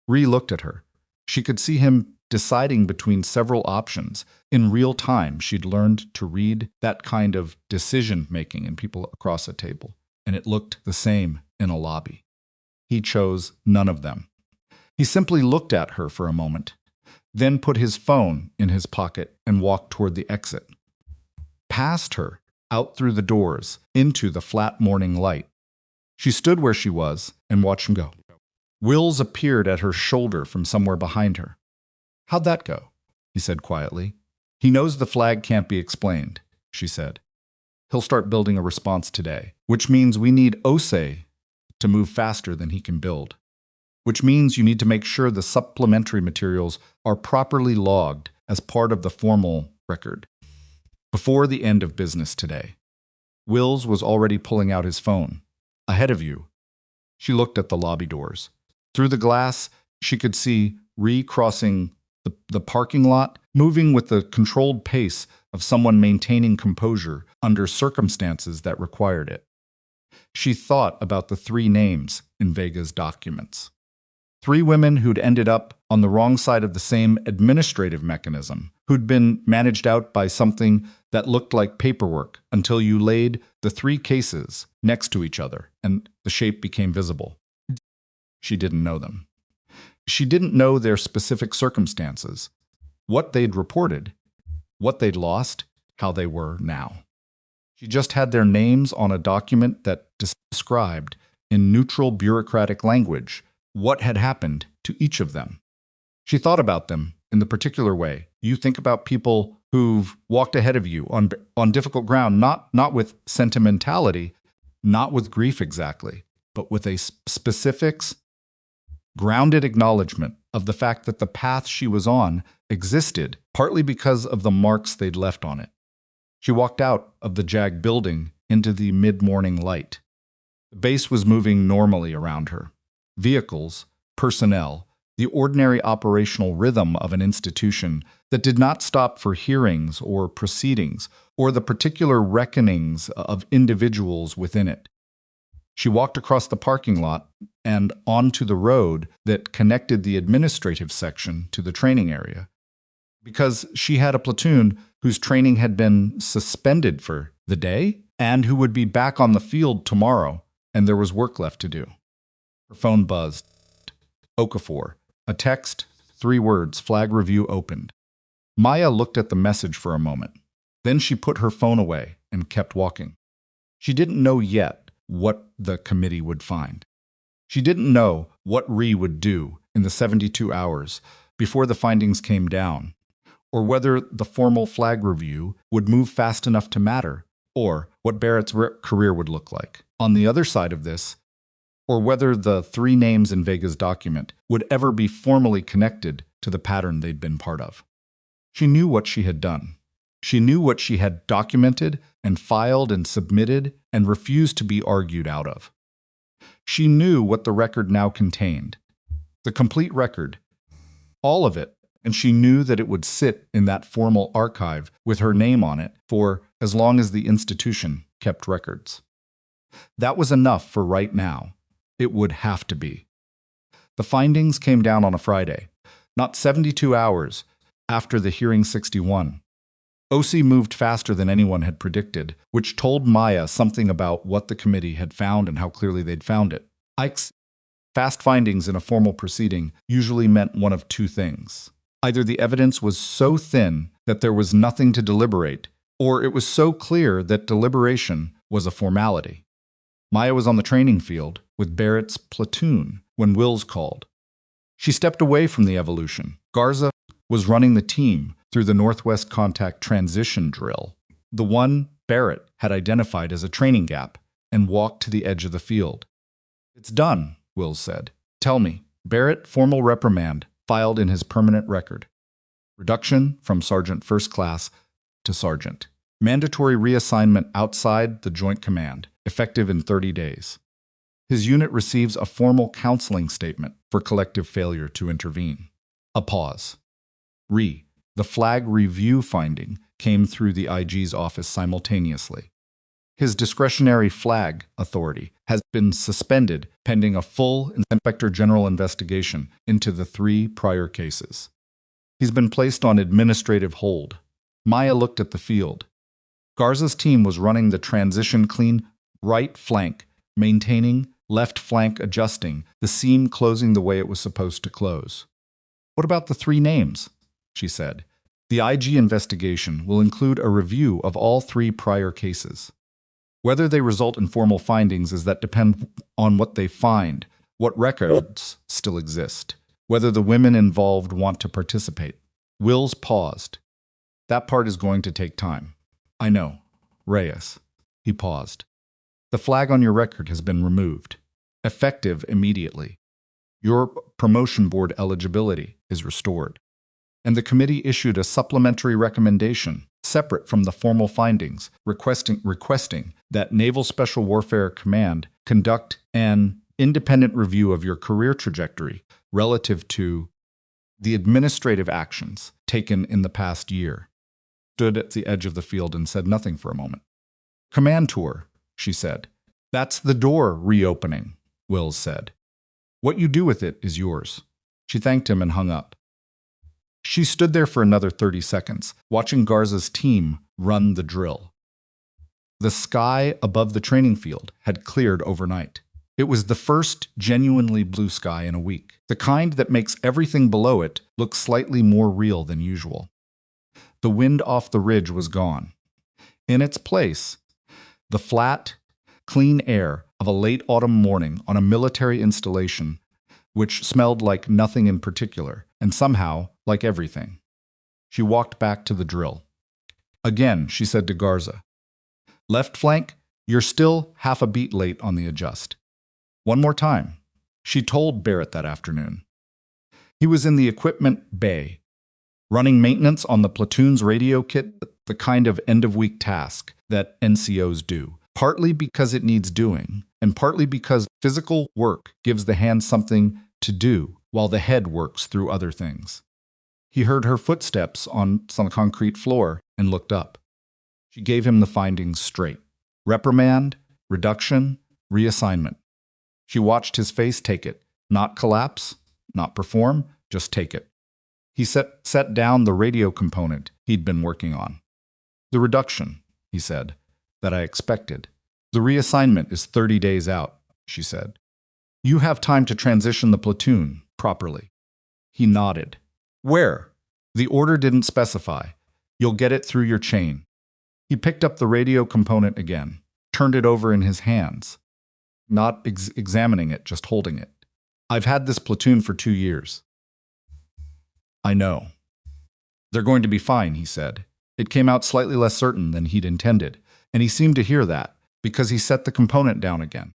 [SPEAKER 1] Reyes looked at her. She could see him deciding between several options. In real time, she'd learned to read that kind of decision-making in people across a table, and it looked the same in a lobby. He chose none of them. He simply looked at her for a moment, then put his phone in his pocket and walked toward the exit. Past her, out through the doors, into the flat morning light. She stood where she was and watched him go. Wills appeared at her shoulder from somewhere behind her. How'd that go? He said quietly. He knows the flag can't be explained, she said. He'll start building a response today, which means we need OSE to move faster than he can build. Which means you need to make sure the supplementary materials are properly logged as part of the formal record before the end of business today. Wills was already pulling out his phone. Ahead of you. She looked at the lobby doors. Through the glass, she could see Reyes crossing the parking lot, moving with the controlled pace of someone maintaining composure under circumstances that required it. She thought about the 3 names in Vega's documents. 3 women who'd ended up on the wrong side of the same administrative mechanism, who'd been managed out by something that looked like paperwork until you laid the 3 cases next to each other and the shape became visible. She didn't know them. She didn't know their specific circumstances, what they'd reported, what they'd lost, how they were now. She just had their names on a document that described, in neutral bureaucratic language, what had happened to each of them. She thought about them in the particular way you think about people who've walked ahead of you on difficult ground, not with sentimentality, not with grief exactly, but with a specifics, grounded acknowledgement of the fact that the path she was on existed, partly because of the marks they'd left on it. She walked out of the JAG building into the mid-morning light. The base was moving normally around her. Vehicles, personnel, the ordinary operational rhythm of an institution that did not stop for hearings or proceedings or the particular reckonings of individuals within it. She walked across the parking lot and onto the road that connected the administrative section to the training area, because she had a platoon whose training had been suspended for the day and who would be back on the field tomorrow, and there was work left to do. Her phone buzzed. Okafor. A text, 3 words, flag review opened. Maya looked at the message for a moment. Then she put her phone away and kept walking. She didn't know yet what the committee would find. She didn't know what Reyes would do in the 72 hours before the findings came down, or whether the formal flag review would move fast enough to matter, or what Barrett's career would look like. On the other side of this, or whether the 3 names in Vega's document would ever be formally connected to the pattern they'd been part of. She knew what she had done. She knew what she had documented and filed and submitted and refused to be argued out of. She knew what the record now contained, the complete record, all of it, and she knew that it would sit in that formal archive with her name on it for as long as the institution kept records. That was enough for right now. It would have to be. The findings came down on a Friday, not 72 hours after the hearing 61. OC moved faster than anyone had predicted, which told Maya something about what the committee had found and how clearly they'd found it. Ike's fast findings in a formal proceeding usually meant one of 2 things. Either the evidence was so thin that there was nothing to deliberate, or it was so clear that deliberation was a formality. Maya was on the training field with Barrett's platoon when Wills called. She stepped away from the evolution. Garza was running the team through the Northwest Contact Transition Drill, the one Barrett had identified as a training gap, and walked to the edge of the field. "It's done," Wills said. "Tell me." Barrett, formal reprimand, filed in his permanent record. Reduction from Sergeant First Class to Sergeant. Mandatory reassignment outside the Joint Command, effective in 30 days. His unit receives a formal counseling statement for collective failure to intervene. A pause. The flag review finding came through the IG's office simultaneously. His discretionary flag authority has been suspended pending a full Inspector General investigation into the 3 prior cases. He's been placed on administrative hold. Maya looked at the field. Garza's team was running the transition clean right flank, maintaining, left flank adjusting, the seam closing the way it was supposed to close. "What about the 3 names?" she said. "The IG investigation will include a review of all 3 prior cases. Whether they result in formal findings is that depend on what they find, what records still exist, whether the women involved want to participate." Wills paused. "That part is going to take time." "I know. Reyes." He paused. "The flag on your record has been removed, effective immediately. Your promotion board eligibility is restored. And the committee issued a supplementary recommendation, separate from the formal findings, requesting that Naval Special Warfare Command conduct an independent review of your career trajectory relative to the administrative actions taken in the past year." Stood at the edge of the field and said nothing for a moment. "Command tour," she said. "That's the door reopening," Wills said. "What you do with it is yours." She thanked him and hung up. She stood there for another 30 seconds, watching Garza's team run the drill. The sky above the training field had cleared overnight. It was the first genuinely blue sky in a week, the kind that makes everything below it look slightly more real than usual. The wind off the ridge was gone. In its place, the flat, clean air of a late autumn morning on a military installation, which smelled like nothing in particular, and somehow like everything. She walked back to the drill. Again, she said to Garza, "Left flank, you're still half a beat late on the adjust." One more time. She told Barrett that afternoon. He was in the equipment bay, running maintenance on the platoon's radio kit, the kind of end-of-week task that NCOs do, partly because it needs doing, and partly because physical work gives the hand something to do while the head works through other things. He heard her footsteps on some concrete floor and looked up. She gave him the findings straight. Reprimand, reduction, reassignment. She watched his face take it, not collapse, not perform, just take it. He set down the radio component he'd been working on. The reduction, he said, that I expected. The reassignment is 30 days out, she said. You have time to transition the platoon properly. He nodded. Where? The order didn't specify. You'll get it through your chain. He picked up the radio component again, turned it over in his hands, not examining it, just holding it. I've had this platoon for 2 years. I know. They're going to be fine, he said. It came out slightly less certain than he'd intended, and he seemed to hear that, because he set the component down again.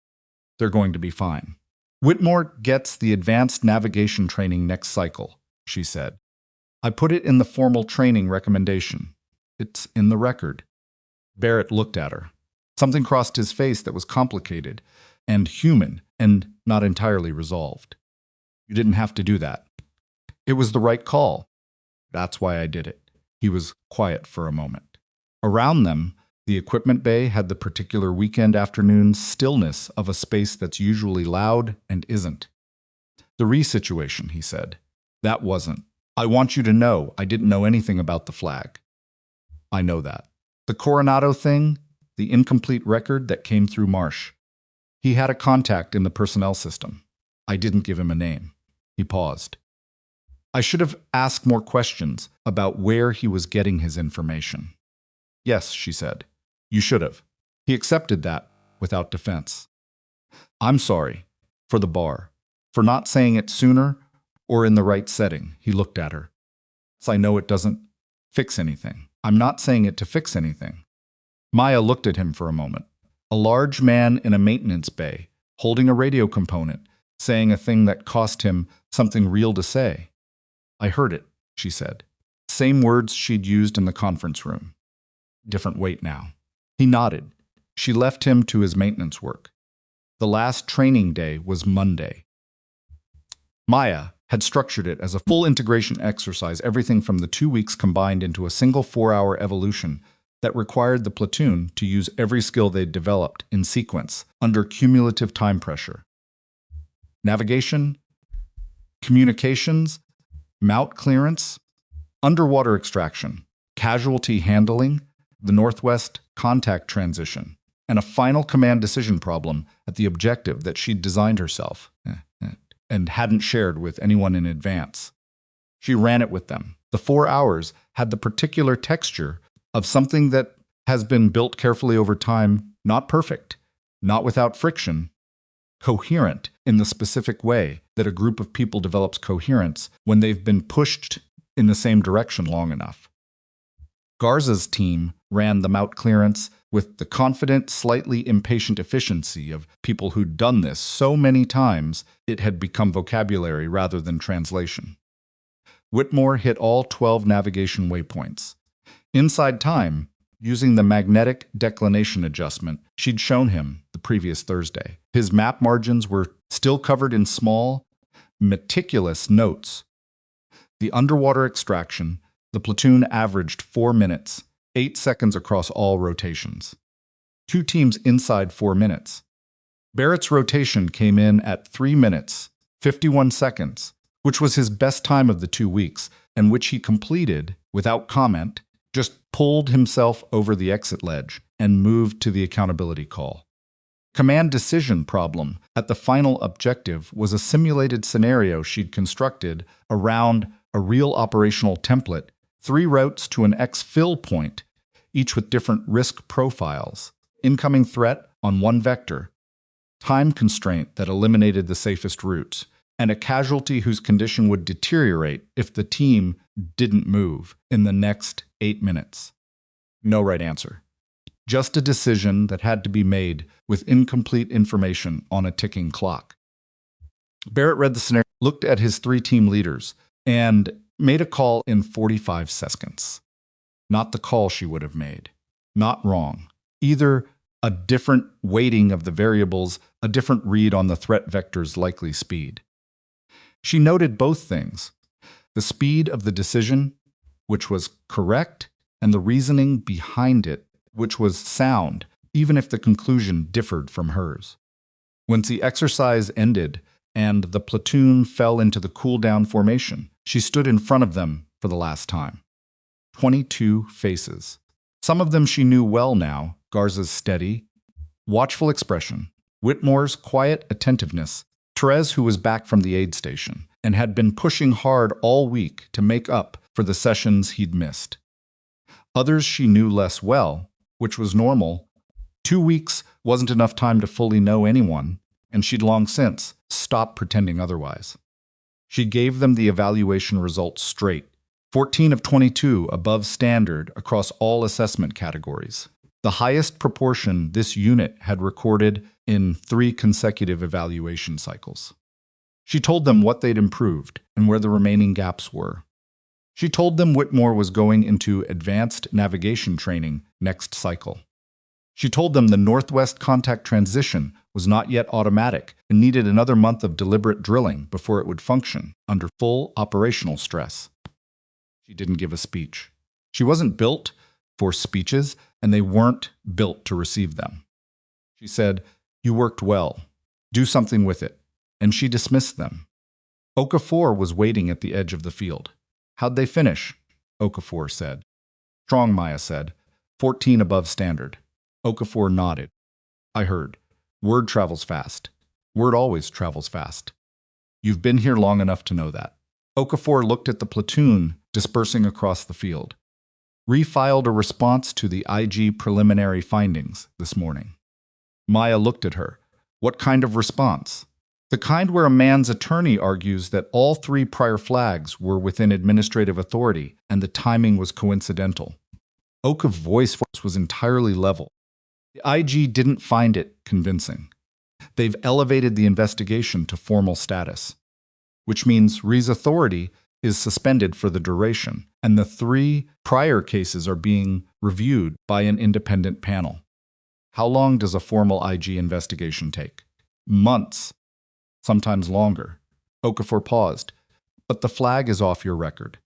[SPEAKER 1] They're going to be fine. Whitmore gets the advanced navigation training next cycle, she said. I put it in the formal training recommendation. It's in the record. Barrett looked at her. Something crossed his face that was complicated and human and not entirely resolved. You didn't have to do that. It was the right call. That's why I did it. He was quiet for a moment. Around them, the equipment bay had the particular weekend afternoon stillness of a space that's usually loud and isn't. The re-situation, he said. That wasn't. I want you to know I didn't know anything about the flag. I know that. The Coronado thing, the incomplete record that came through Marsh. He had a contact in the personnel system. I didn't give him a name. He paused. I should have asked more questions about where he was getting his information. Yes, she said. You should have. He accepted that without defense. I'm sorry, for the bar, for not saying it sooner or in the right setting. He looked at her. I know it doesn't fix anything. I'm not saying it to fix anything. Maya looked at him for a moment. A large man in a maintenance bay, holding a radio component, saying a thing that cost him something real to say. I heard it, she said. Same words she'd used in the conference room. Different weight now. He nodded. She left him to his maintenance work. The last training day was Monday. Maya had structured it as a full integration exercise, everything from the 2 weeks combined into a single 4-hour evolution that required the platoon to use every skill they'd developed in sequence under cumulative time pressure. Navigation, communications, mount clearance, underwater extraction, casualty handling, the Northwest contact transition, and a final command decision problem at the objective that she'd designed herself and hadn't shared with anyone in advance. She ran it with them. The 4 hours had the particular texture of something that has been built carefully over time, not perfect, not without friction, coherent in the specific way that a group of people develops coherence when they've been pushed in the same direction long enough. Garza's team ran the mount clearance with the confident, slightly impatient efficiency of people who'd done this so many times it had become vocabulary rather than translation. Whitmore hit all 12 navigation waypoints. Inside time, using the magnetic declination adjustment she'd shown him the previous Thursday. His map margins were still covered in small, meticulous notes. The underwater extraction, the platoon averaged 4 minutes, 8 seconds across all rotations. 2 teams inside 4 minutes. Barrett's rotation came in at 3 minutes, 51 seconds, which was his best time of the 2 weeks, and which he completed without comment, just pulled himself over the exit ledge and moved to the accountability call. Command decision problem at the final objective was a simulated scenario she'd constructed around a real operational template, 3 routes to an exfil point, each with different risk profiles, incoming threat on one vector, time constraint that eliminated the safest routes, and a casualty whose condition would deteriorate if the team didn't move in the next 8 minutes. No right answer. Just a decision that had to be made with incomplete information on a ticking clock. Barrett read the scenario looked at his 3 team leaders, and made a call in 45 seconds. Not the call she would have made. Not wrong. Either a different weighting of the variables, a different read on the threat vector's likely speed. She noted both things: the speed of the decision, which was correct, and the reasoning behind it, which was sound, even if the conclusion differed from hers. Once the exercise ended and the platoon fell into the cool-down formation, she stood in front of them for the last time. 22 faces. Some of them she knew well now: Garza's steady, watchful expression, Whitmore's quiet attentiveness, Therese, who was back from the aid station and had been pushing hard all week to make up for the sessions he'd missed. Others she knew less well, which was normal. 2 weeks wasn't enough time to fully know anyone, and she'd long since stopped pretending otherwise. She gave them the evaluation results straight: 14 of 22 above standard across all assessment categories, the highest proportion this unit had recorded in 3 consecutive evaluation cycles. She told them what they'd improved and where the remaining gaps were. She told them Whitmore was going into advanced navigation training next cycle. She told them the northwest contact transition was not yet automatic and needed another month of deliberate drilling before it would function under full operational stress. She didn't give a speech. She wasn't built for speeches, and they weren't built to receive them. She said, "You worked well. Do something with it." And she dismissed them. Okafor was waiting at the edge of the field. "How'd they finish?" Okafor said. "Strong," Maya said. 14 above standard. Okafor nodded. "I heard. Word travels fast. Word always travels fast. You've been here long enough to know that." Okafor looked at the platoon dispersing across the field. "Refiled a response to the IG preliminary findings this morning." Maya looked at her. "What kind of response?" "The kind where a man's attorney argues that all 3 prior flags were within administrative authority and the timing was coincidental." Oka's voice was entirely level. "The IG didn't find it convincing. They've elevated the investigation to formal status, which means Reyes' authority is suspended for the duration, and the 3 prior cases are being reviewed by an independent panel." "How long does a formal IG investigation take?" "Months. Sometimes longer." Okafor paused. "But the flag is off your record.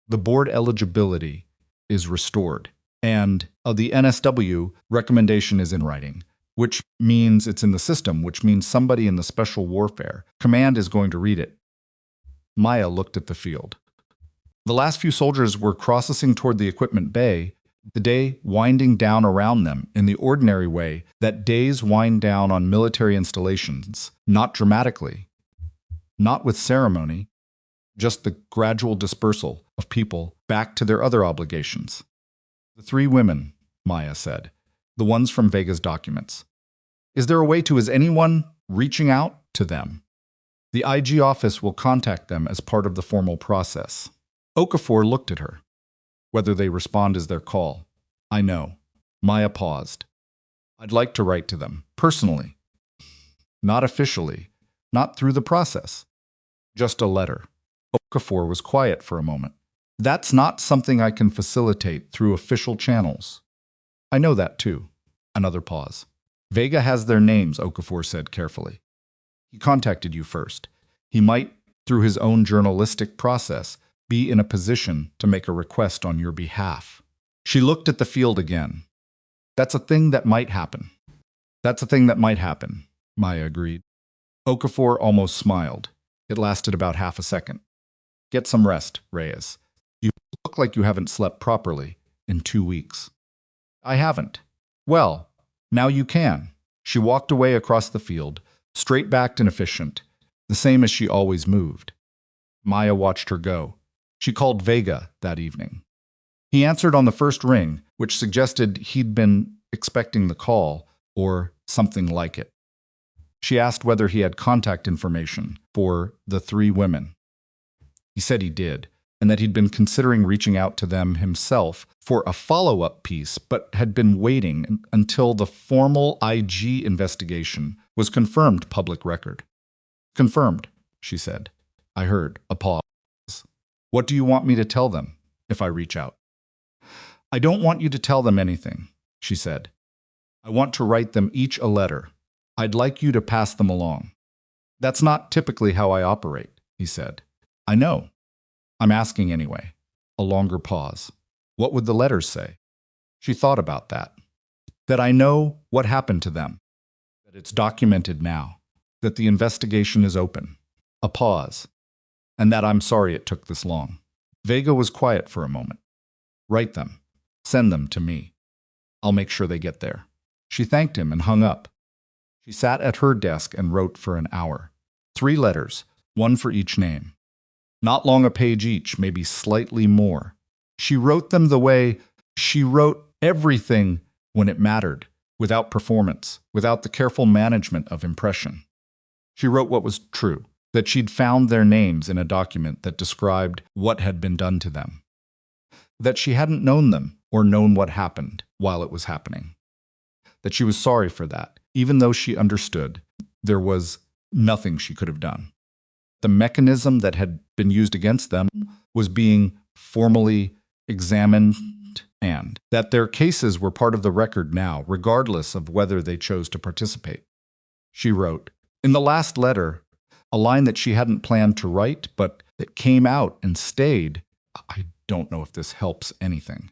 [SPEAKER 1] The board eligibility is restored, and the NSW recommendation is in writing, which means it's in the system, which means somebody in the Special Warfare Command is going to read it." Maya looked at the field. The last few soldiers were crossing toward the equipment bay, the day winding down around them in the ordinary way that days wind down on military installations, not dramatically, not with ceremony, just the gradual dispersal of people back to their other obligations. "The 3 women," Maya said, "the ones from Vega's documents. Is there a way to, is anyone reaching out to them? The IG office will contact them as part of the formal process." Okafor looked at her. "Whether they respond is their call. I know." Maya paused. "I'd like to write to them, personally. Not officially, not through the process. Just a letter." Okafor was quiet for a moment. "That's not something I can facilitate through official channels." "I know that too." Another pause. "Vega has their names," Okafor said carefully. "He contacted you first. He might, through his own journalistic process, be in a position to make a request on your behalf." She looked at the field again. "That's a thing that might happen." "That's a thing that might happen," Maya agreed. Okafor almost smiled. It lasted about half a second. "Get some rest, Reyes. You look like you haven't slept properly in 2 weeks." "I haven't." "Well, now you can." She walked away across the field, straight-backed and efficient, the same as she always moved. Maya watched her go. She called Vega that evening. He answered on the first ring, which suggested he'd been expecting the call, or something like it. She asked whether he had contact information for the 3 women. He said he did, and that he'd been considering reaching out to them himself for a follow-up piece, but had been waiting until the formal IG investigation was confirmed public record. "Confirmed," she said. I heard a pause. What do you want me to tell them if I reach out? I don't want you to tell them anything, she said. I want to write them each a letter. I'd like you to pass them along. That's not typically how I operate, he said. I know. I'm asking anyway. A longer pause. What would the letters say? She thought about that. That I know what happened to them. That it's documented now. That the investigation is open. A pause. And that I'm sorry it took this long. Vega was quiet for a moment. Write them. Send them to me. I'll make sure they get there. She thanked him and hung up. She sat at her desk and wrote for an hour. 3 letters, one for each name. Not long a page each, maybe slightly more. She wrote them the way she wrote everything when it mattered, without performance, without the careful management of impression. She wrote what was true, that she'd found their names in a document that described what had been done to them. That she hadn't known them or known what happened while it was happening. That she was sorry for that, even though she understood there was nothing she could have done. The mechanism that had been used against them was being formally examined, and that their cases were part of the record now, regardless of whether they chose to participate. She wrote, in the last letter, a line that she hadn't planned to write, but that came out and stayed. I don't know if this helps anything.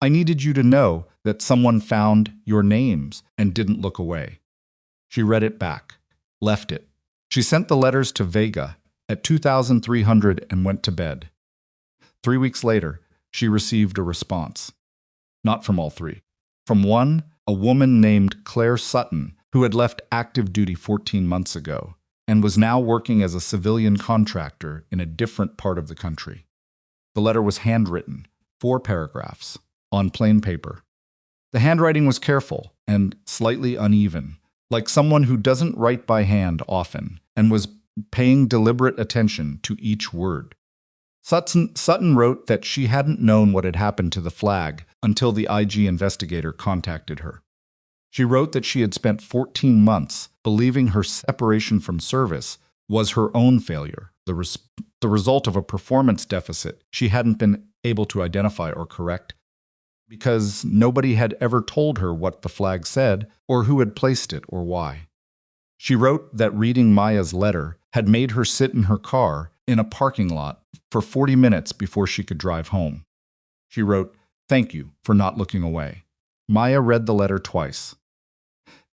[SPEAKER 1] I needed you to know that someone found your names and didn't look away. She read it back, left it. She sent the letters to Vega at 2,300 and went to bed. 3 weeks later, she received a response. Not from all 3. From one, a woman named Claire Sutton, who had left active duty 14 months ago and was now working as a civilian contractor in a different part of the country. The letter was handwritten, 4 paragraphs, on plain paper. The handwriting was careful and slightly uneven, like someone who doesn't write by hand often and was paying deliberate attention to each word. Sutton wrote that she hadn't known what had happened to the flag until the IG investigator contacted her. She wrote that she had spent 14 months believing her separation from service was her own failure, the result of a performance deficit she hadn't been able to identify or correct, because nobody had ever told her what the flag said or who had placed it or why. She wrote that reading Maya's letter had made her sit in her car in a parking lot for 40 minutes before she could drive home. She wrote, "Thank you for not looking away." Maya read the letter twice.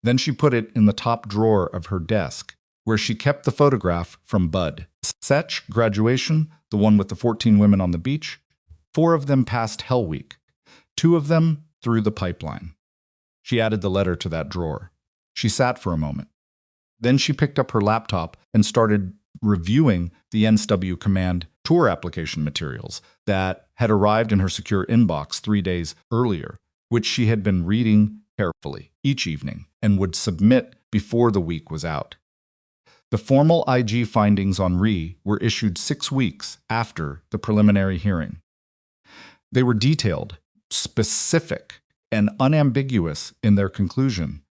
[SPEAKER 1] Then she put it in the top drawer of her desk, where she kept the photograph from Bud. Setch graduation, the one with the 14 women on the beach. 4 of them passed Hell Week. 2 of them through the pipeline. She added the letter to that drawer. She sat for a moment. Then she picked up her laptop and started reviewing the NSW Command tour application materials that had arrived in her secure inbox 3 days earlier, which she had been reading carefully each evening and would submit before the week was out. The formal IG findings on Reyes were issued 6 weeks after the preliminary hearing. They were detailed, specific, and unambiguous in their conclusion.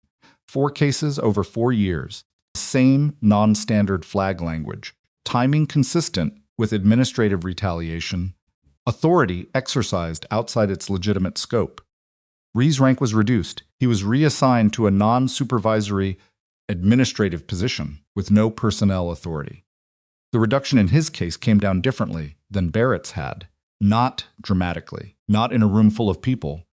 [SPEAKER 1] 4 cases over 4 years, same non-standard flag language, timing consistent with administrative retaliation, authority exercised outside its legitimate scope. Reyes' rank was reduced. He was reassigned to a non-supervisory administrative position with no personnel authority. The reduction in his case came down differently than Barrett's had, not dramatically, not in a room full of people,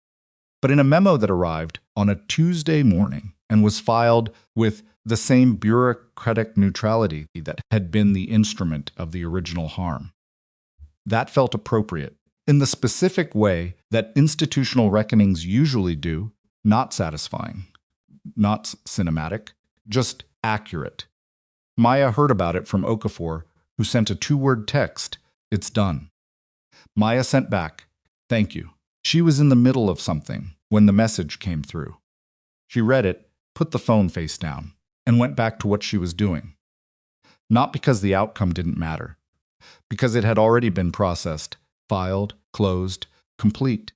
[SPEAKER 1] but in a memo that arrived on a Tuesday morning and was filed with the same bureaucratic neutrality that had been the instrument of the original harm. That felt appropriate, in the specific way that institutional reckonings usually do, not satisfying, not cinematic, just accurate. Maya heard about it from Okafor, who sent a 2-word text, "It's done." Maya sent back, "Thank you." She was in the middle of something when the message came through. She read it, put the phone face down, and went back to what she was doing. Not because the outcome didn't matter, because it had already been processed, filed, closed, complete.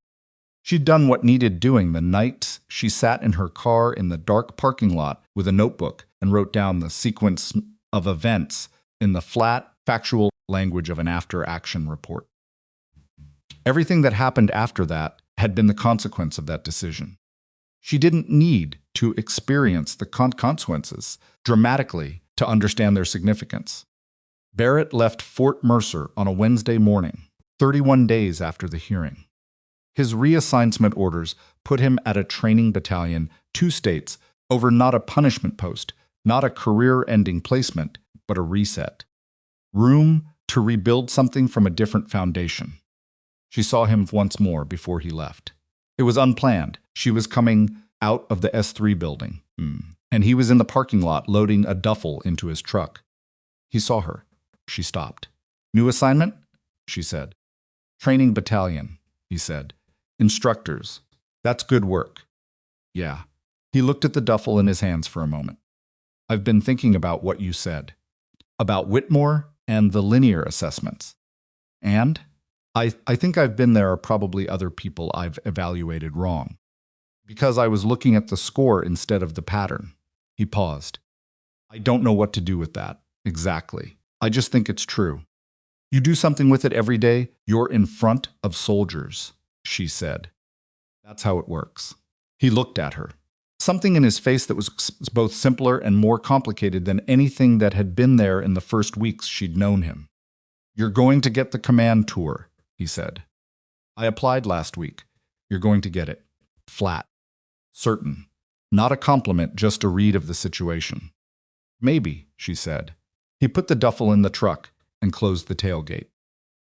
[SPEAKER 1] She'd done what needed doing the night she sat in her car in the dark parking lot with a notebook and wrote down the sequence of events in the flat, factual language of an after-action report. Everything that happened after that had been the consequence of that decision. She didn't need to experience the consequences dramatically to understand their significance. Barrett left Fort Mercer on a Wednesday morning, 31 days after the hearing. His reassignment orders put him at a training battalion, 2 states, over not a punishment post, not a career-ending placement, but a reset. Room to rebuild something from a different foundation. She saw him once more before he left. It was unplanned. She was coming out of the S3 building, and he was in the parking lot loading a duffel into his truck. He saw her. She stopped. New assignment? She said. Training battalion, he said. Instructors. That's good work. Yeah. He looked at the duffel in his hands for a moment. I've been thinking about what you said. About Whitmore and the linear assessments. And I think I've been there are probably other people I've evaluated wrong. Because I was looking at the score instead of the pattern. He paused. I don't know what to do with that. Exactly. I just think it's true. You do something with it every day, you're in front of soldiers, she said. That's how it works. He looked at her. Something in his face that was both simpler and more complicated than anything that had been there in the first weeks she'd known him. You're going to get the command tour, he said. I applied last week. You're going to get it. Flat. Certain. Not a compliment, just a read of the situation. Maybe, she said. He put the duffel in the truck and closed the tailgate.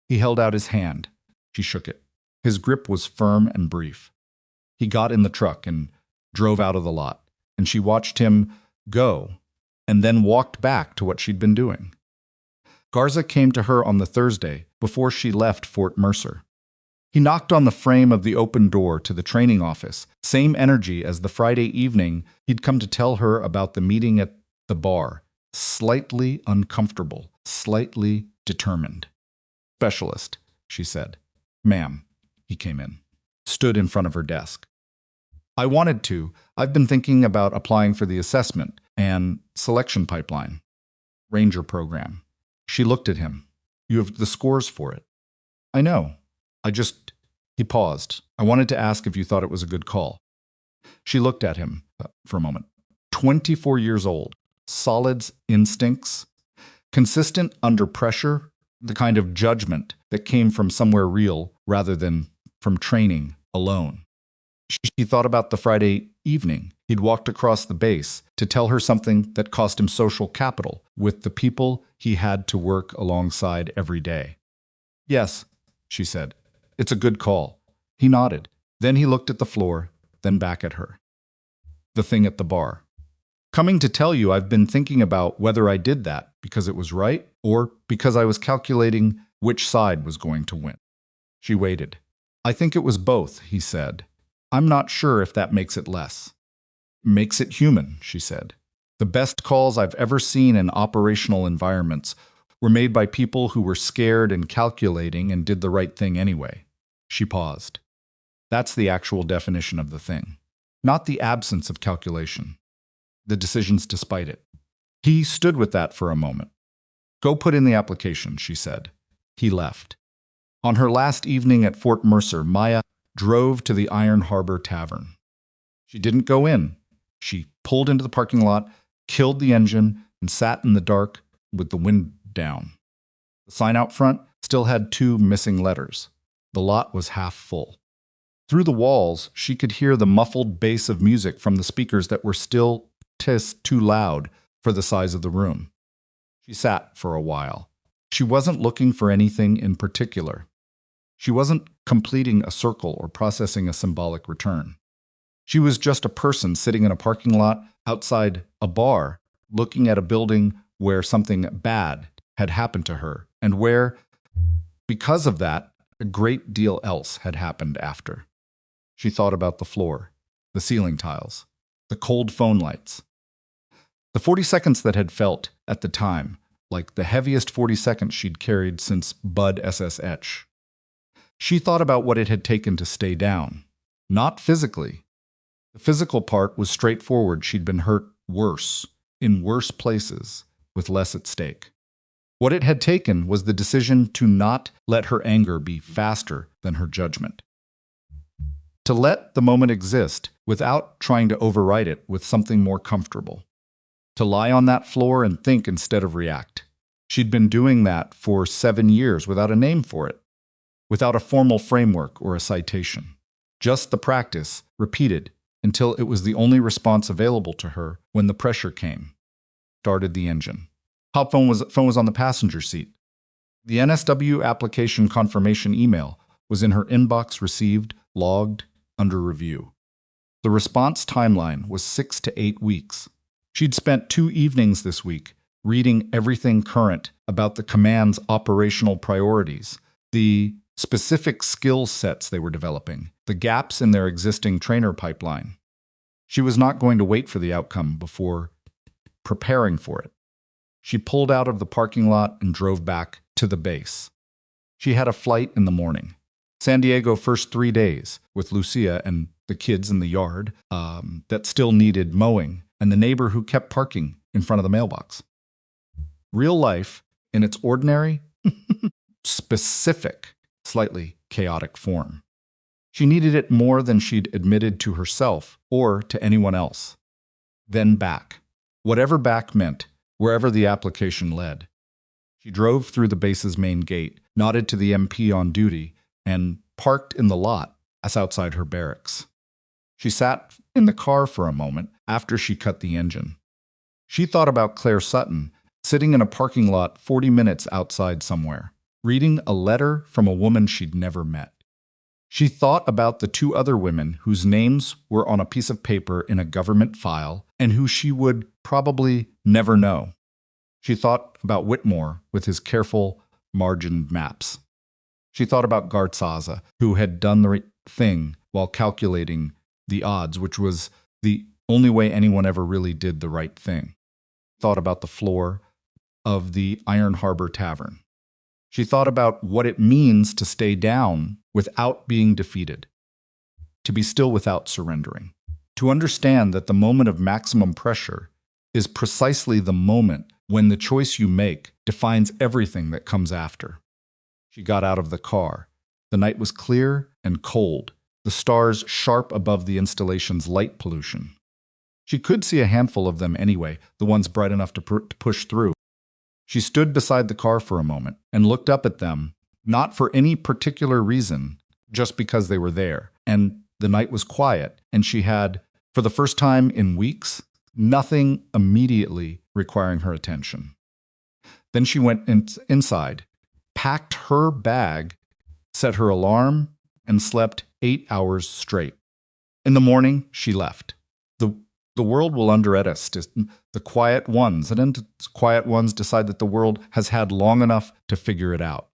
[SPEAKER 1] He held out his hand. She shook it. His grip was firm and brief. He got in the truck and drove out of the lot, and she watched him go and then walked back to what she'd been doing. Garza came to her on the Thursday before she left Fort Mercer. He knocked on the frame of the open door to the training office, same energy as the Friday evening he'd come to tell her about the meeting at the bar, slightly uncomfortable, slightly determined. Specialist, she said. Ma'am. He came in, stood in front of her desk. I wanted to. I've been thinking about applying for the assessment and selection pipeline. Ranger program. She looked at him. You have the scores for it. I know. He paused. I wanted to ask if you thought it was a good call. She looked at him for a moment. 24 years old. Solids instincts. Consistent under pressure. The kind of judgment that came from somewhere real rather than from training alone. She thought about the Friday evening he'd walked across the base to tell her something that cost him social capital with the people he had to work alongside every day. Yes, she said. It's a good call. He nodded. Then he looked at the floor, then back at her. The thing at the bar. Coming to tell you I've been thinking about whether I did that because it was right or because I was calculating which side was going to win. She waited. I think it was both, he said. I'm not sure if that makes it less. Makes it human, she said. The best calls I've ever seen in operational environments were made by people who were scared and calculating and did the right thing anyway. She paused. That's the actual definition of the thing. Not the absence of calculation. The decisions despite it. He stood with that for a moment. Go put in the application, she said. He left. On her last evening at Fort Mercer, Maya drove to the Iron Harbor Tavern. She didn't go in. She pulled into the parking lot, killed the engine, and sat in the dark with the wind down. The sign out front still had 2 missing letters. The lot was half full. Through the walls, she could hear the muffled bass of music from the speakers that were still too loud for the size of the room. She sat for a while. She wasn't looking for anything in particular. She wasn't completing a circle or processing a symbolic return. She was just a person sitting in a parking lot outside a bar, looking at a building where something bad had happened to her, and where, because of that, a great deal else had happened after. She thought about the floor, the ceiling tiles, the cold phone lights. The 40 seconds that had felt, at the time, like the heaviest 40 seconds she'd carried since Bud SSH. She thought about what it had taken to stay down. Not physically. The physical part was straightforward. She'd been hurt worse, in worse places, with less at stake. What it had taken was the decision to not let her anger be faster than her judgment. To let the moment exist without trying to override it with something more comfortable. To lie on that floor and think instead of react. She'd been doing that for 7 years without a name for it, without a formal framework or a citation. Just the practice, repeated, until it was the only response available to her when the pressure came. Started the engine. Phone was on the passenger seat. The NSW application confirmation email was in her inbox, received, logged, under review. The response timeline was 6 to 8 weeks. She'd spent 2 evenings this week reading everything current about the command's operational priorities, the specific skill sets they were developing, the gaps in their existing trainer pipeline. She was not going to wait for the outcome before preparing for it. She pulled out of the parking lot and drove back to the base. She had a flight in the morning. San Diego first 3 days with Lucia and the kids in the yard that still needed mowing and the neighbor who kept parking in front of the mailbox. Real life in its ordinary, specific, slightly chaotic form. She needed it more than she'd admitted to herself or to anyone else. Then back. Whatever back meant, wherever the application led. She drove through the base's main gate, nodded to the MP on duty, and parked in the lot as outside her barracks. She sat in the car for a moment after she cut the engine. She thought about Claire Sutton, sitting in a parking lot 40 minutes outside somewhere, reading a letter from a woman she'd never met. She thought about the 2 other women whose names were on a piece of paper in a government file and who she would probably never know. She thought about Whitmore with his careful, margined maps. She thought about Garzaza, who had done the right thing while calculating the odds, which was the only way anyone ever really did the right thing. Thought about the floor of the Iron Harbor Tavern. She thought about what it means to stay down without being defeated, to be still without surrendering, to understand that the moment of maximum pressure is precisely the moment when the choice you make defines everything that comes after. She got out of the car. The night was clear and cold, the stars sharp above the installation's light pollution. She could see a handful of them anyway, the ones bright enough to push through. She stood beside the car for a moment and looked up at them, not for any particular reason, just because they were there. And the night was quiet, and she had, for the first time in weeks, nothing immediately requiring her attention. Then she went inside, packed her bag, set her alarm, and slept 8 hours straight. In the morning, she left. The world will underrate us. The quiet ones, and then quiet ones decide that the world has had long enough to figure it out.